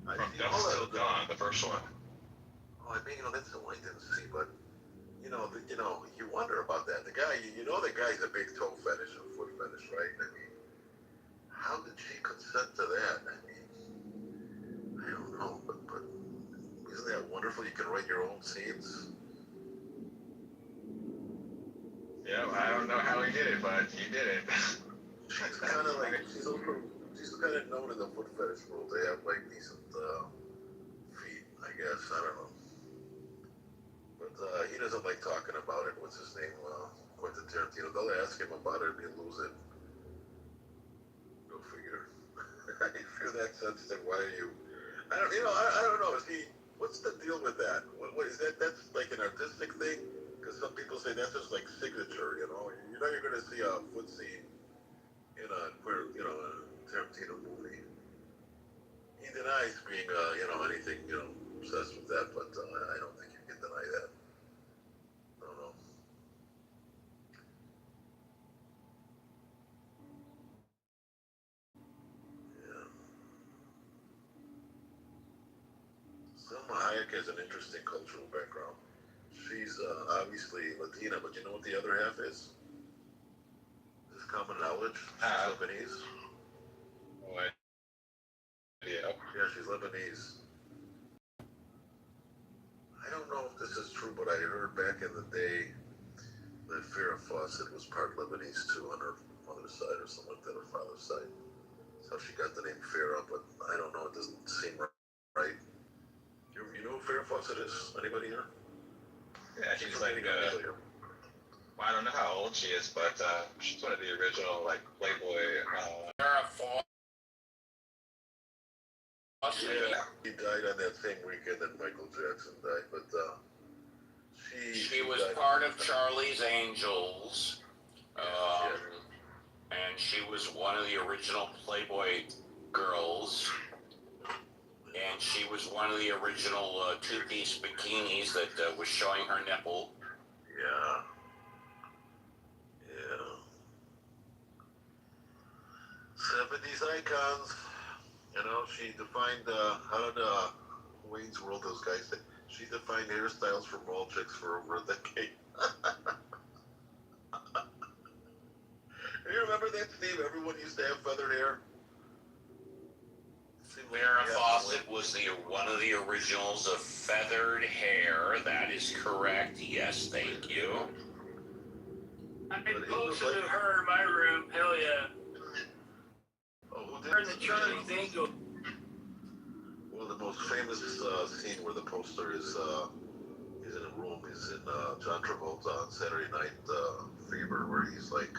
From Dusk Till Dawn, the first one. Oh, I mean, that's the one I didn't see, but you wonder about that. The guy, the guy's a big toe fetish or foot fetish, right? I mean, how did she consent to that? I mean, I don't know, but isn't that wonderful? You can write your own scenes. Yeah, well, I don't know how he did it, but he did it. She's kind of like she's kind of known in the foot fetish world. They have like decent feet, I guess. I don't know. But he doesn't like talking about it. What's his name? Quentin Tarantino. They'll ask him about it and he'll lose it. Go figure. If you're that sensitive, why are you? I don't know. Is he? What's the deal with that? What is that? That's like an artistic thing? Because some people say that's just like signature. You know you're gonna see a foot scene in a a Tarantino movie. He denies being anything obsessed with that, but I don't think you can deny that. I don't know. Yeah. Selma Hayek has an interesting cultural background. She's obviously Latina, but you know what the other half is? This is common knowledge. She's Lebanese. What? Yeah. Yeah, she's Lebanese. I don't know if this is true, but I heard back in the day that Farrah Fawcett was part Lebanese too on her mother's side or something like that, her father's side. That's how she got the name Farrah, but I don't know, it doesn't seem right. You know who Farrah Fawcett is? Anybody here? Yeah, she's like well, I don't know how old she is, but she's one of the original like Playboy. Farrah Fawcett. Yeah, he died on that same weekend that Michael Jackson died, but she was part of Charlie's Angels, and she was one of the original Playboy girls, and she was one of the original two-piece bikinis that was showing her nipple. Yeah. Yeah. 70s icons. She defined, how did Wayne's World, those guys say? She defined hairstyles for all chicks for over a decade. You remember that, Steve? Everyone used to have feathered hair. Farrah Fawcett was one of the originals of feathered hair. That is correct. Yes, thank you. I posted to her in my room. Hell yeah. Oh, who did? Her in the Charlie's Angel. Well, the most famous scene where the poster is he's in a room. He's in John Travolta on Saturday Night Fever, where he's like,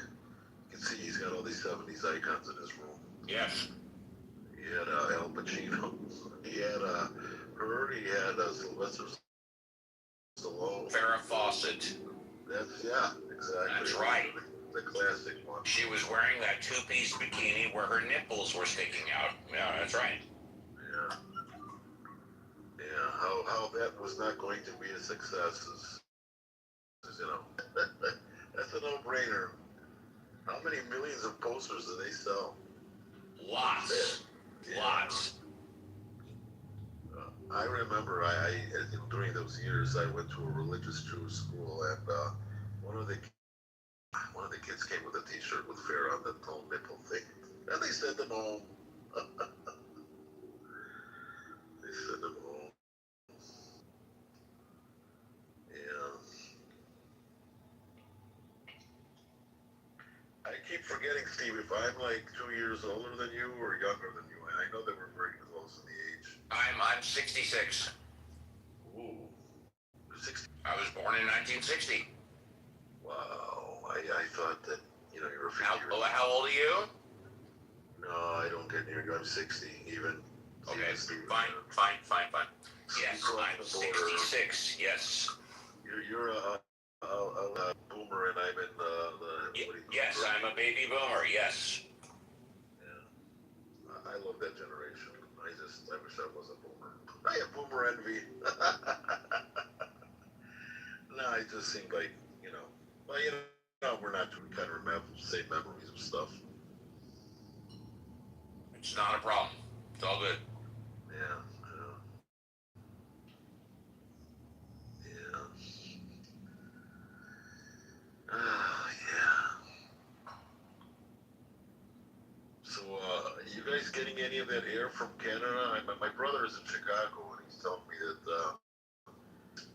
you can see he's got all these 70s icons in his room. Yes. He had Al Pacino. He had her. He had Sylvester Stallone. Farrah Fawcett. Exactly. That's right. The classic one. She was wearing that two-piece bikini where her nipples were sticking out. Yeah, that's right. Yeah. Yeah. How that was not going to be a success is that's a no-brainer. How many millions of posters do they sell? Lots. Yeah. Lots. I remember during those years I went to a religious Jewish school, and one of the kids came with a T-shirt with Farrah on the whole nipple thing, and they sent them home. They sent them home. Yeah. I keep forgetting, Steve, if I'm like 2 years older than you or younger than you, and I know that we're very close in the age. I'm 66. Ooh. 60. I was born in 1960. Wow. I thought that, you were 50 How old are you? No, I don't get near you. I'm 60 even. Okay, fine. Yes, I'm 66, yes. You're a boomer, and I'm in Yes, I'm a baby boomer, yes. Yeah. I love that generation. I wish I was a boomer. I have boomer envy. No, it just seemed like, we're not, we kind of remember the same memories of stuff. It's not a problem. It's all good. Yeah. Yeah. So, you guys getting any of that air from Canada? My brother is in Chicago, and he's telling me that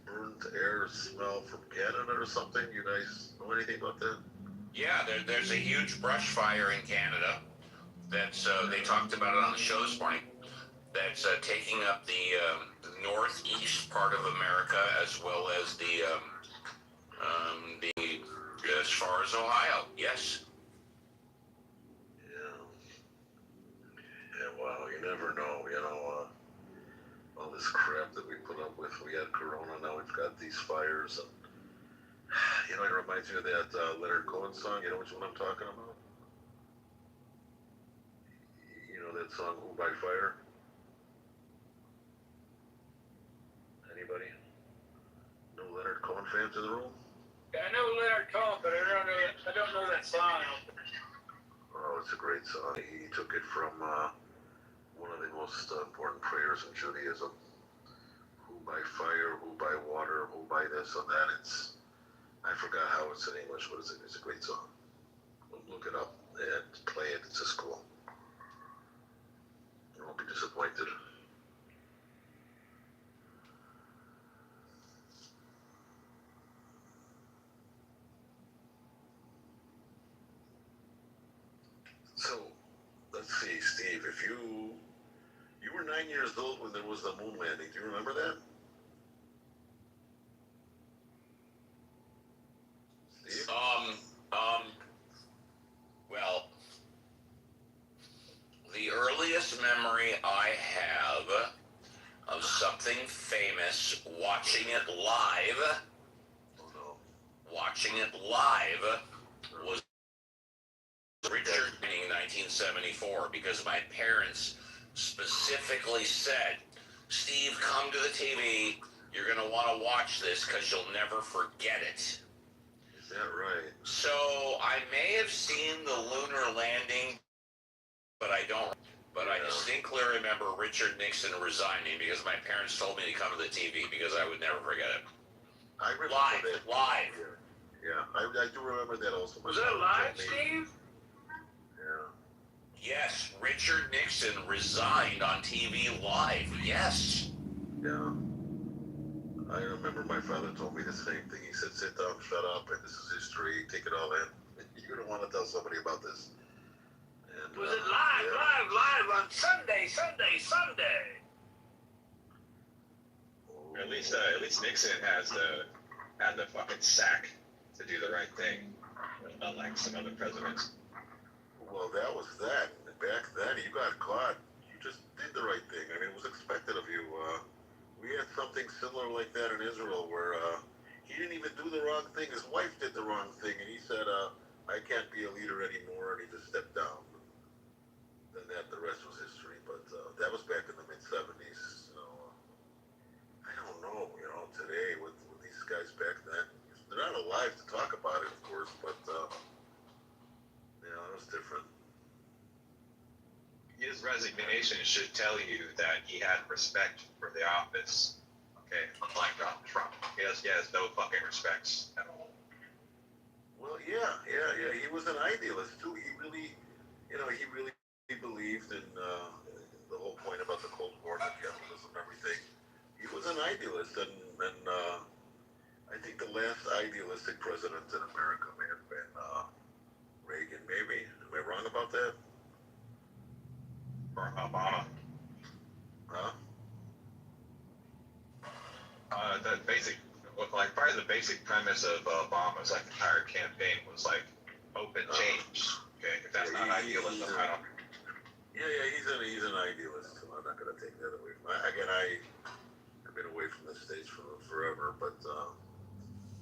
burnt air smell from Canada or something. You guys know anything about that? Yeah, there's a huge brush fire in Canada. That's they talked about it on the show this morning. That's taking up the northeast part of America as well as the as far as Ohio. Yes. Yeah. Yeah, well, you never know, all this crap that we put up with. We had Corona, now we've got these fires, and, it reminds me of that Leonard Cohen song, you know which one I'm talking about? You know that song, Who by Fire? Anybody? No Leonard Cohen fans in the room? Yeah, I know Leonard Cohen, but I don't know that song. Oh, it's a great song. He took it from one of the most important prayers in Judaism. Who by fire, who by water, who by this and that. I forgot how it's in English, but it's a great song. Look it up and play it. It's just cool. You won't be disappointed. So, let's see, Steve, if you were 9 years old when there was the moon landing, do you remember that? Steve? Well, the earliest memory I have of something famous, watching it live, was Richard in 1974, because my parents specifically said, Steve, come to the TV, you're going to want to watch this because you'll never forget it. Is that right? So I may have seen the lunar landing, but I don't. But I distinctly remember Richard Nixon resigning because my parents told me to come to the TV because I would never forget it. I remember that. Live. Yeah, I do remember that also. Was that live, Steve? Yeah. Yes, Richard Nixon resigned on TV live. Yes. Yeah. I remember my father told me the same thing. He said, sit down, shut up, and this is history, take it all in. You don't want to tell somebody about this. And, was it live on Sunday? Oh. At least Nixon had the fucking sack to do the right thing, unlike some other presidents. Well, that was that. Back then, you got caught. You just did the right thing. I mean, it was expected of you. We had something similar like that in Israel where he didn't even do the wrong thing. His wife did the wrong thing, and he said, I can't be a leader anymore, and he just stepped down. Then the rest was history. But that was back in the mid-'70s. So, I don't know, today with these guys back then. They're not alive to talk about it, of course, but, it was different. His resignation should tell you that he had respect for the office. Okay, unlike Donald Trump, he has no fucking respects at all. Well, yeah. He was an idealist too. He really believed in the whole point about the Cold War, the capitalism, and everything. He was an idealist, and I think the last idealistic president in America may have been Reagan. Maybe. Am I wrong about that? Or Obama. Huh? Part of the basic premise of Obama's entire campaign was open change. Okay, if that's not idealism, I don't. Yeah, he's an idealist. So I'm not going to take that away from him. Again, I've been away from the States for forever, but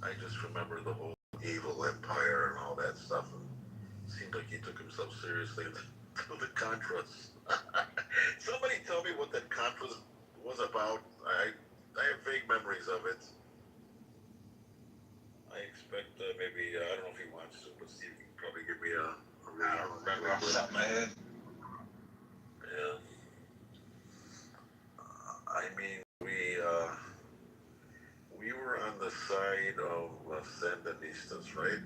I just remember the whole evil empire and all that stuff. And it seemed like he took himself seriously until the Contras. Somebody tell me what that Contras was about. I have vague memories of it. I expect maybe, I don't know if he wants to, but Steve can probably give me a I don't remember off the top of my head. Yeah. I mean, we were on the side of Sandinistas, right?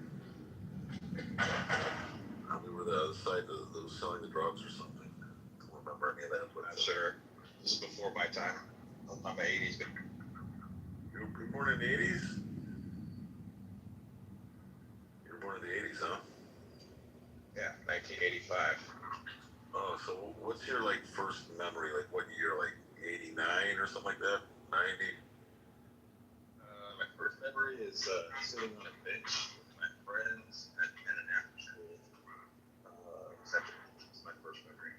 We were the other side that was selling the drugs or something. I don't remember any of that. But, Not sure. This is before my time. I'm an 80s. You were born in the 80s? You were born in the 80s, huh? Yeah, 1985. Oh, so what's your like first memory? Like what year? Like 89 or something like that? 90? My first memory is sitting on a bench with my friends at an after school reception. It's my first memory.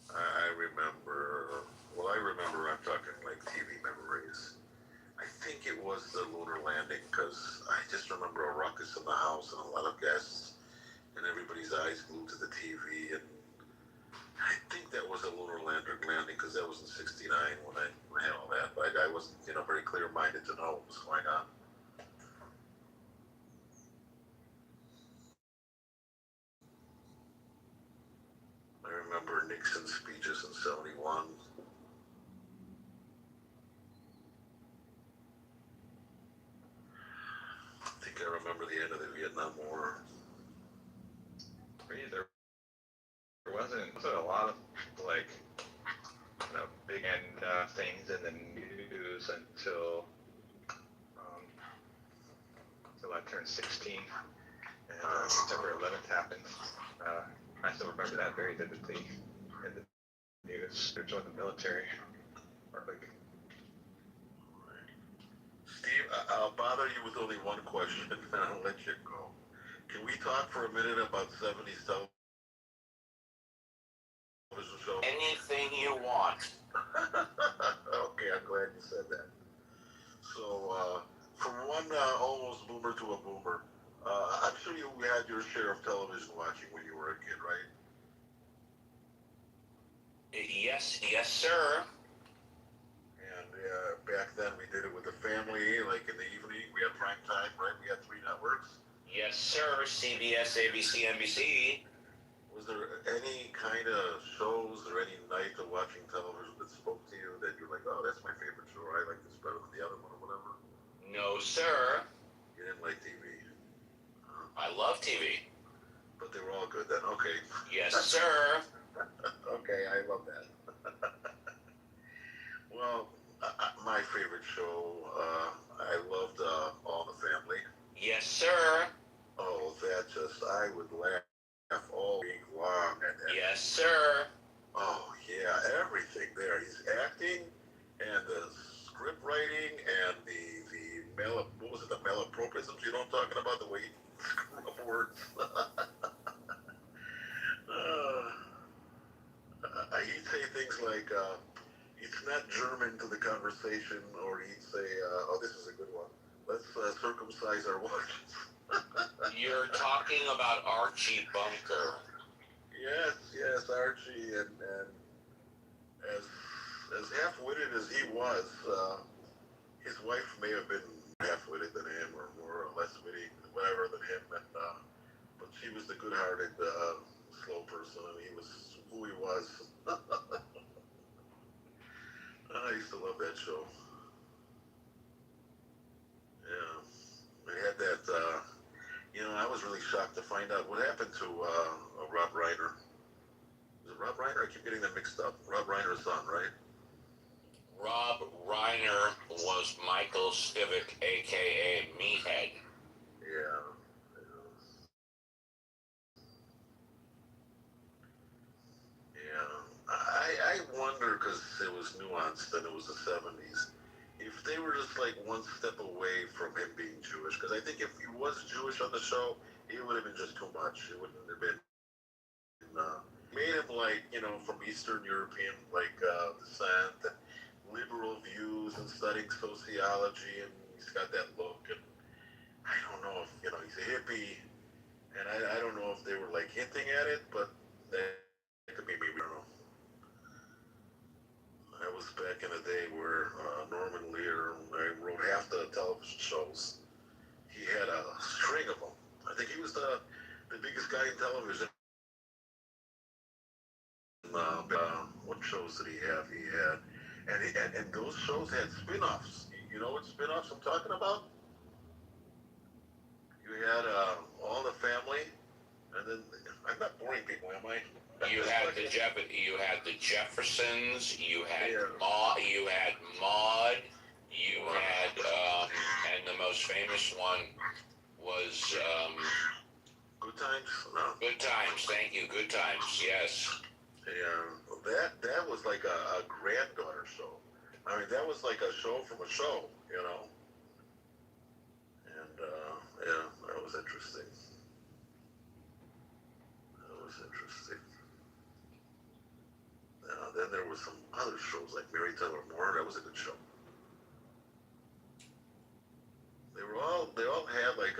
I remember. Well, I remember. I'm talking like TV memories. I think it was the lunar landing because I just remember a ruckus in the house and a lot of guests and everybody's eyes glued to the TV. And I think that was a lunar landing because that was in '69 when I had all that. But I wasn't, very clear-minded to know what was going on. I remember Nixon's speeches in '71. I think I remember the end of the Vietnam War. For me, there wasn't a lot of like big end things in the news until I turned 16 and September 11th happened. I still remember that very vividly in the news. I joined the military. Steve, I'll bother you with only one question and I'll let you go. Can we talk for a minute about 70s television shows? Anything you want. Okay, I'm glad you said that. So, from one almost boomer to a boomer, I'm sure you had your share of television watching when you were a kid, right? Yes, sir. And back then we did it with the family, like in the evening. We had prime time, right? We had 3 networks. Yes, sir. CBS, ABC, NBC. Was there any kind of shows or any night of watching television that spoke to you that you're like, oh, that's my favorite show, or I like this better than the other one, or whatever? No, sir. You didn't like TV? I love TV. But they were all good then, okay. Yes, sir. Okay, I love that. Well, my favorite show, I loved All in the Family. Yes, sir. Oh, I would laugh all week long at that. Yes, sir. Oh, yeah, everything there. He's acting and the script writing and the malapropisms, you know what I'm talking about? The way he screwed up words. He'd say things like, it's not German to the conversation, or he'd say, oh, this is a good one. Let's circumcise our watches. You're talking about Archie Bunker. Yes, Archie, and as half-witted as he was, his wife may have been half-witted than him, or more or less witty, whatever, than him, but she was the good-hearted, slow person, and he was who he was. I used to love that show. Yeah, I had that. I was really shocked to find out what happened to Rob Reiner. Is it Rob Reiner? I keep getting them mixed up. Rob Reiner's son, right? Rob Reiner was Michael Stivic, a.k.a. Meathead. Yeah. I wonder, because it was nuanced and it was the 70s, if they were just like one step away from him being Jewish. Because I think if he was Jewish on the show, it would have been just too much. It wouldn't have been. Made him like, from Eastern European, descent, and liberal views and studying sociology, and he's got that look. And I don't know if, he's a hippie, and I don't know if they were like hinting at it, but that could be maybe, I don't know. That was back in the day where Norman Lear, I wrote half the television shows. He had a string of them. I think he was the biggest guy in television. What shows did he have? He had, and those shows had spin-offs. You know what spin-offs I'm talking about? You had All in the Family, and then I'm not boring people, am I? You had the Jeffersons. You had Maude. You had and the most famous one was Good Times. No. Good Times. times. Thank you. Good times. Yes. Yeah, that was like a granddaughter show. I mean, that was like a show from a show, you know. And yeah, that was interesting. That was interesting. Then there was some other shows like Mary Tyler Moore. That was a good show. They all had like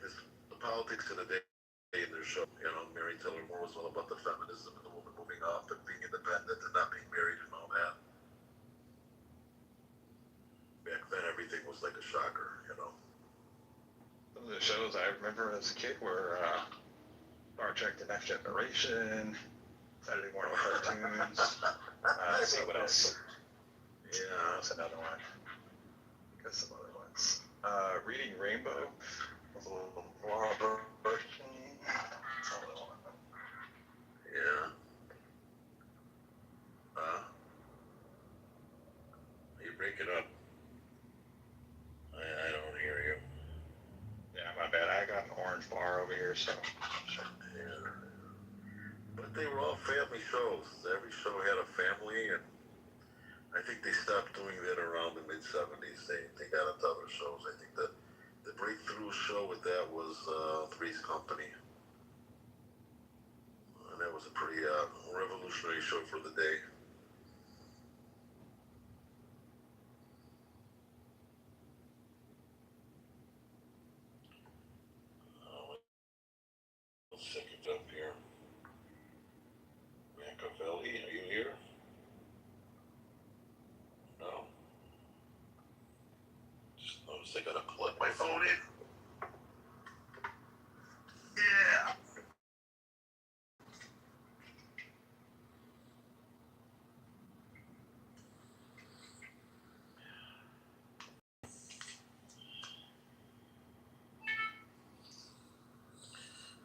this the politics of the day in their show. You know, Mary Tyler Moore was all about the feminism and the woman moving up and being independent and not being married and all that. Back then, everything was like a shocker, you know. Some of the shows I remember as a kid were Star Trek: The Next Generation, Saturday morning cartoons. Let's see what else. Yeah, that's another one. Got some other ones. Reading Rainbow was a little Laura Berkman. Yeah. You break it up. I don't hear you. Yeah, my bad. I got an orange bar over here, so. Yeah. But they were all family shows. Every show had a family, and I think they stopped doing that around the mid-70s. They got into other shows. I think the breakthrough show with that was Three's Company. And that was a pretty revolutionary show for the day. Let's check it up here. Machiavelli, are you here? No. Just noticed I gotta plug my phone in. Yeah.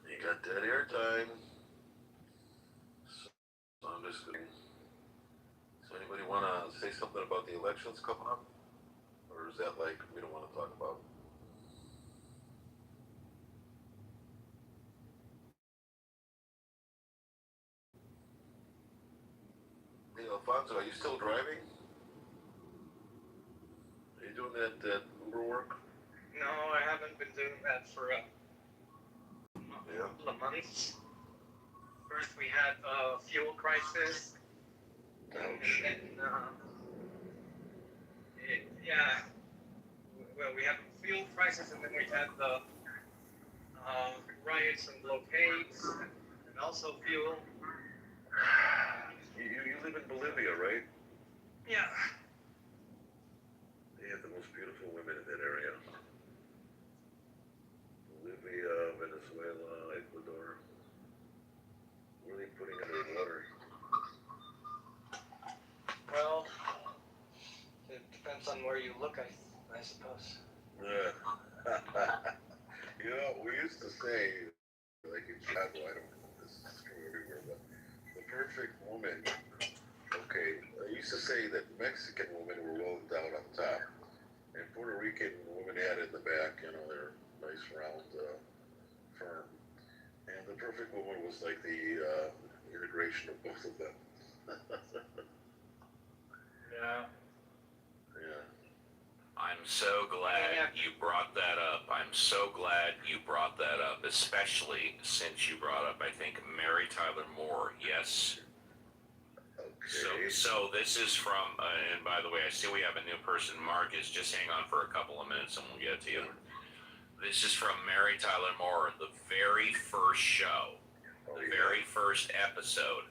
You got dead air time. So I'm just going. So anybody want to say something about the elections coming up? Or is that like we don't want to talk about? Hey, Alfonso, are you still driving? Are you doing that Uber work? No, I haven't been doing that for a Yeah. couple of months. First, we had a fuel crisis. Ouch. And then, yeah, well, we had a fuel crisis, and then we had the riots and blockades, and also fuel. You live in Bolivia, right? Yeah. They have the most beautiful women in that area. Bolivia, Venezuela, Ecuador. What are they putting in their water? Well, it depends on where you look, I suppose. Yeah. You know, we used to say, like in Chicago, I don't know if this is true everywhere, but the perfect woman, okay, I used to say that Mexican women were well endowed on top, and Puerto Rican women had in the back, you know, they're nice, round, firm. And the perfect woman was like the integration of both of them. Yeah. Yeah. I'm so glad you brought that up. I'm so glad you brought that up, especially since you brought up, I think, Mary Tyler Moore. Yes. Okay. So this is from, and by the way, I see we have a new person, Marcus. Just hang on for a couple of minutes and we'll get to you. This is from Mary Tyler Moore, the very first show, the very first episode,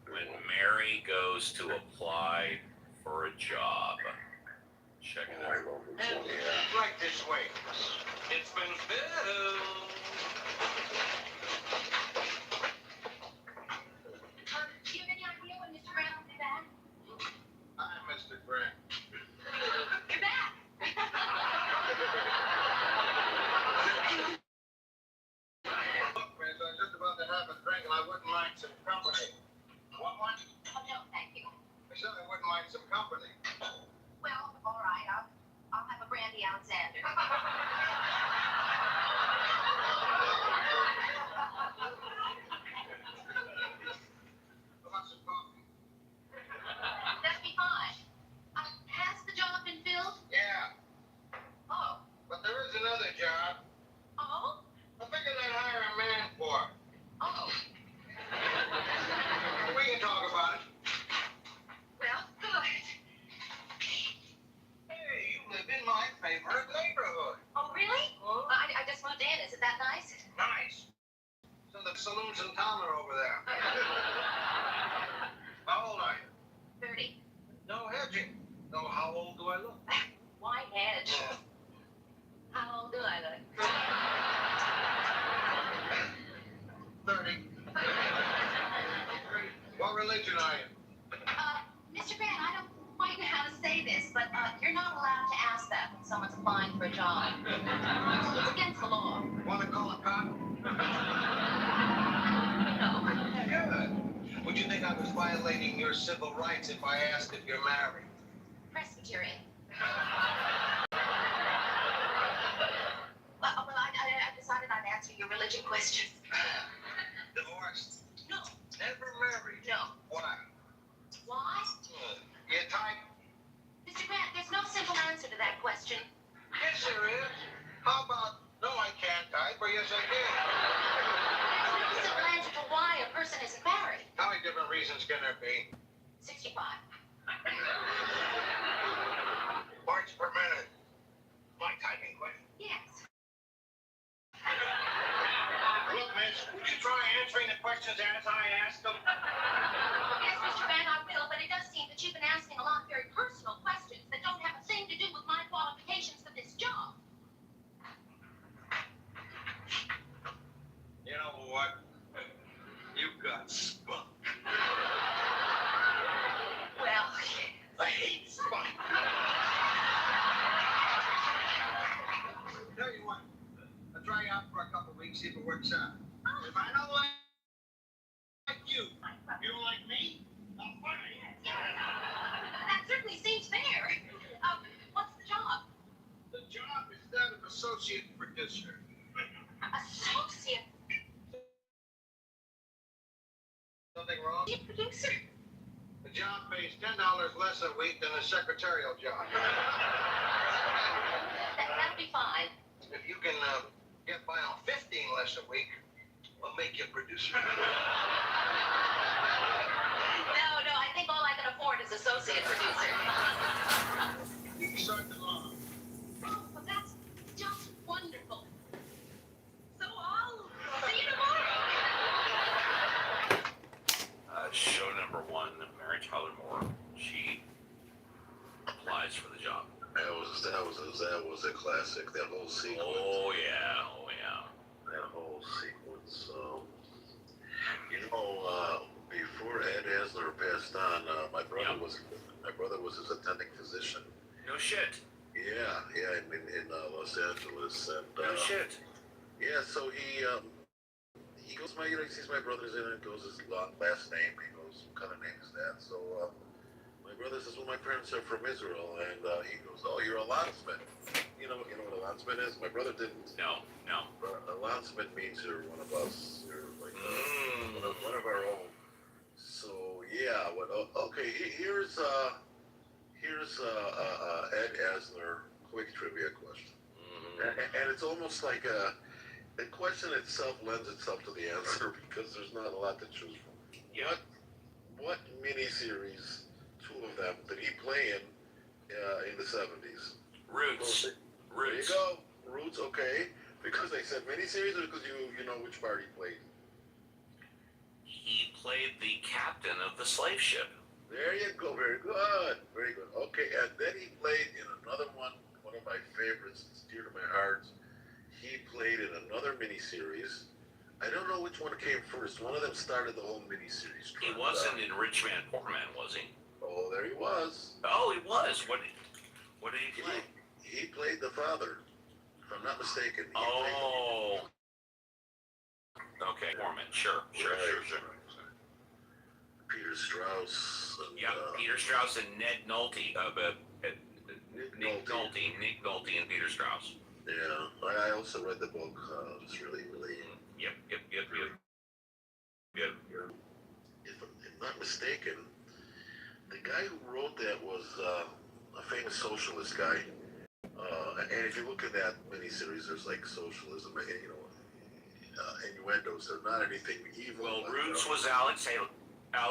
when Mary goes to apply for a job. Check it out. And right this way. It's been filled. Do you have any idea when Mr. Grant will be back? Hi, Mr. Grant. You're back. Look, Miss, I'm just about to have a drink and I wouldn't mind some company. Want one? Oh, no, thank you. I certainly wouldn't mind some company. Well, all right, I'll have a brandy Alexander. Is it that nice? Nice. So the saloons in town are over there. How old are you? 30. No hedging. No, how old do I look? Why hedge? How old do I look? 30. What religion are you? Mr. Grant, I don't quite know how to say this, but you're not allowed to ask that when someone's applying for a job. It's against the law. Want to call a cop? No. Good. Would you think I was violating your civil rights if I asked if you're married? Presbyterian. Well, I decided I'd answer your religion questions. Divorced? No. Never married? No. Why? Why? You type? Mr. Grant, there's no simple answer to that question. Yes, there is. How about, no, I can't type, or yes, I can? There's no simple answer to why a person isn't married. How many different reasons can there be? 65. Parts per minute. My typing question. Yes. Look, miss, would you try answering the questions as I ask them? Yes, Mr. Grant, I will, but it does seem that you've been asking a lot of very personal questions that don't have a thing to do with my qualifications for this job. You know what? You've got spunk. Well, I hate spunk. Tell you what, I'll try you out for a couple weeks, see if it works out. If I don't like you, you don't like me? I'm fine. that certainly seems fair. What's the job? The job is that of associate producer. Associate Something wrong? producer? The job pays $10 less a week than a secretarial job. That'll be fine. If you can get by on 15 less a week, we'll make you a producer. No, I think all I can afford is associate producer. You can start tomorrow. Oh, well, that's just wonderful. So I'll see you tomorrow. Show number 1, Mary Tyler Moore. She applies for the job. That was a classic. That whole sequence. Oh yeah. That whole sequence. Before Ed Asner passed on, my brother was his attending physician. No shit. Yeah, in Los Angeles, and No shit. yeah. So he goes, he sees my brother's in it. Goes his last name. He goes, what kind of name is that? So my brother says, well, my parents are from Israel, and he goes, oh, you're a landsman. You know what a landsman is? My brother didn't. No. A landsman means you're one of us. You're like one of our own. So yeah, okay. Here's Ed Asner quick trivia question, and it's almost like the question itself lends itself to the answer because there's not a lot to choose from. Yeah. What miniseries, 2 of them, did he play in the 70s? Roots. There you go. Roots, okay. Because they said miniseries, or because you know which part he played? He played the captain of the slave ship. There you go. Very good. Very good. Okay, and then he played in another one of my favorites. It's dear to my heart. He played in another miniseries. I don't know which one came first. One of them started the whole miniseries. He wasn't in Rich Man, Poor Man, was he? Oh, there he was. Oh, he was. What did he play? He played the father, if I'm not mistaken. Okay, Poor Man. Sure. Peter Strauss. And, Peter Strauss and Ned Nolte. Nick Nolte and Peter Strauss. Yeah, I also read the book. It's really. Yep. If I'm not mistaken, the guy who wrote that was a famous socialist guy. And if you look at that miniseries, there's like socialism, innuendos. They're not anything evil. Well, Roots was Alex Haley. I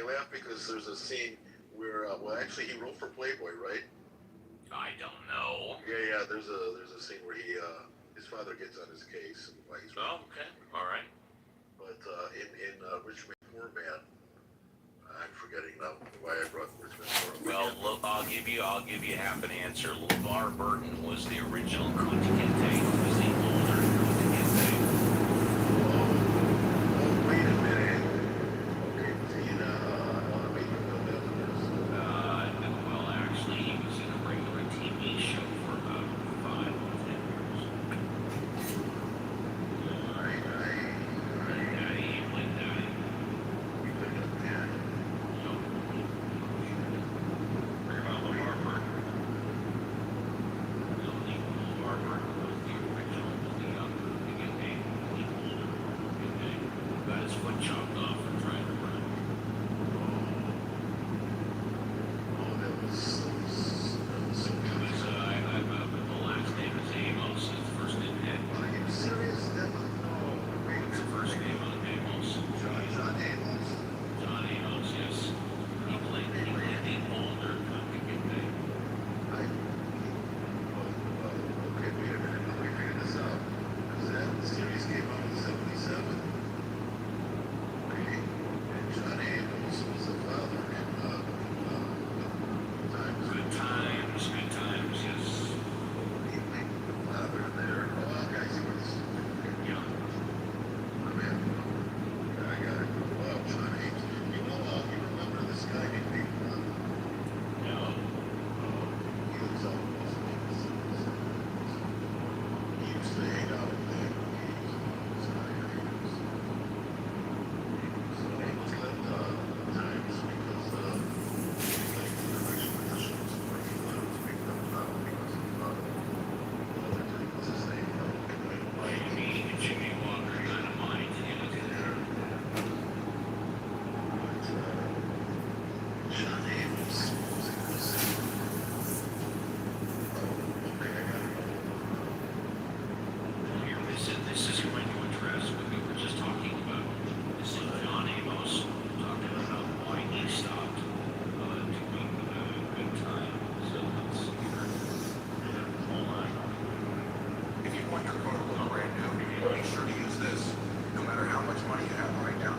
laugh because there's a scene where, actually he wrote for Playboy, right? I don't know. Yeah. There's a scene where he his father gets on his case and why he's. Oh, okay. All right. But in Richmond Poor Man, I'm forgetting now why I brought Richmond Poor Man. Well, look, I'll give you half an answer. LeVar Burton was the original Kunta Kinte. He was the older Kunta Kinte. Oh, wait a minute. Okay, was he in Well, actually, he was in a regular TV show for about 5 or 10 years. Yeah, he played Daddy. He played up there. What about LeVar Burton? No, LeVar Burton was the original, was the younger Kunta Kinte, the older Kunta Kinte, who got his foot chopped off for trying to run. Oh, that was The last name is Amos, his first name Ed. Are you serious? That was What's the first name on Amos? John Amos. John Amos, yes. He played the older Kunta Kinte. Okay, wait a minute. Let me figure this out. Because that series came out in '77. Okay. And John Amos was the father in Good times, yes. He played the father there. Oh, okay, I see what this is. Yeah. Oh, man. I got it. Wow, John Amos. You remember this guy named No. he was almost he used to hang out with them. So Amos left times because like the direction of the shows where he thought it was picked up now because of what's his name? Jimmy Walker Dynamite. John Amos was in this. Okay, I got it. Here, this is going to address what we were just talking about. This is John Amos talking about why he stopped doing Good Times. So let's hear. Hold on. If you want your car to look brand new, make sure to use this. No matter how much money you have right now.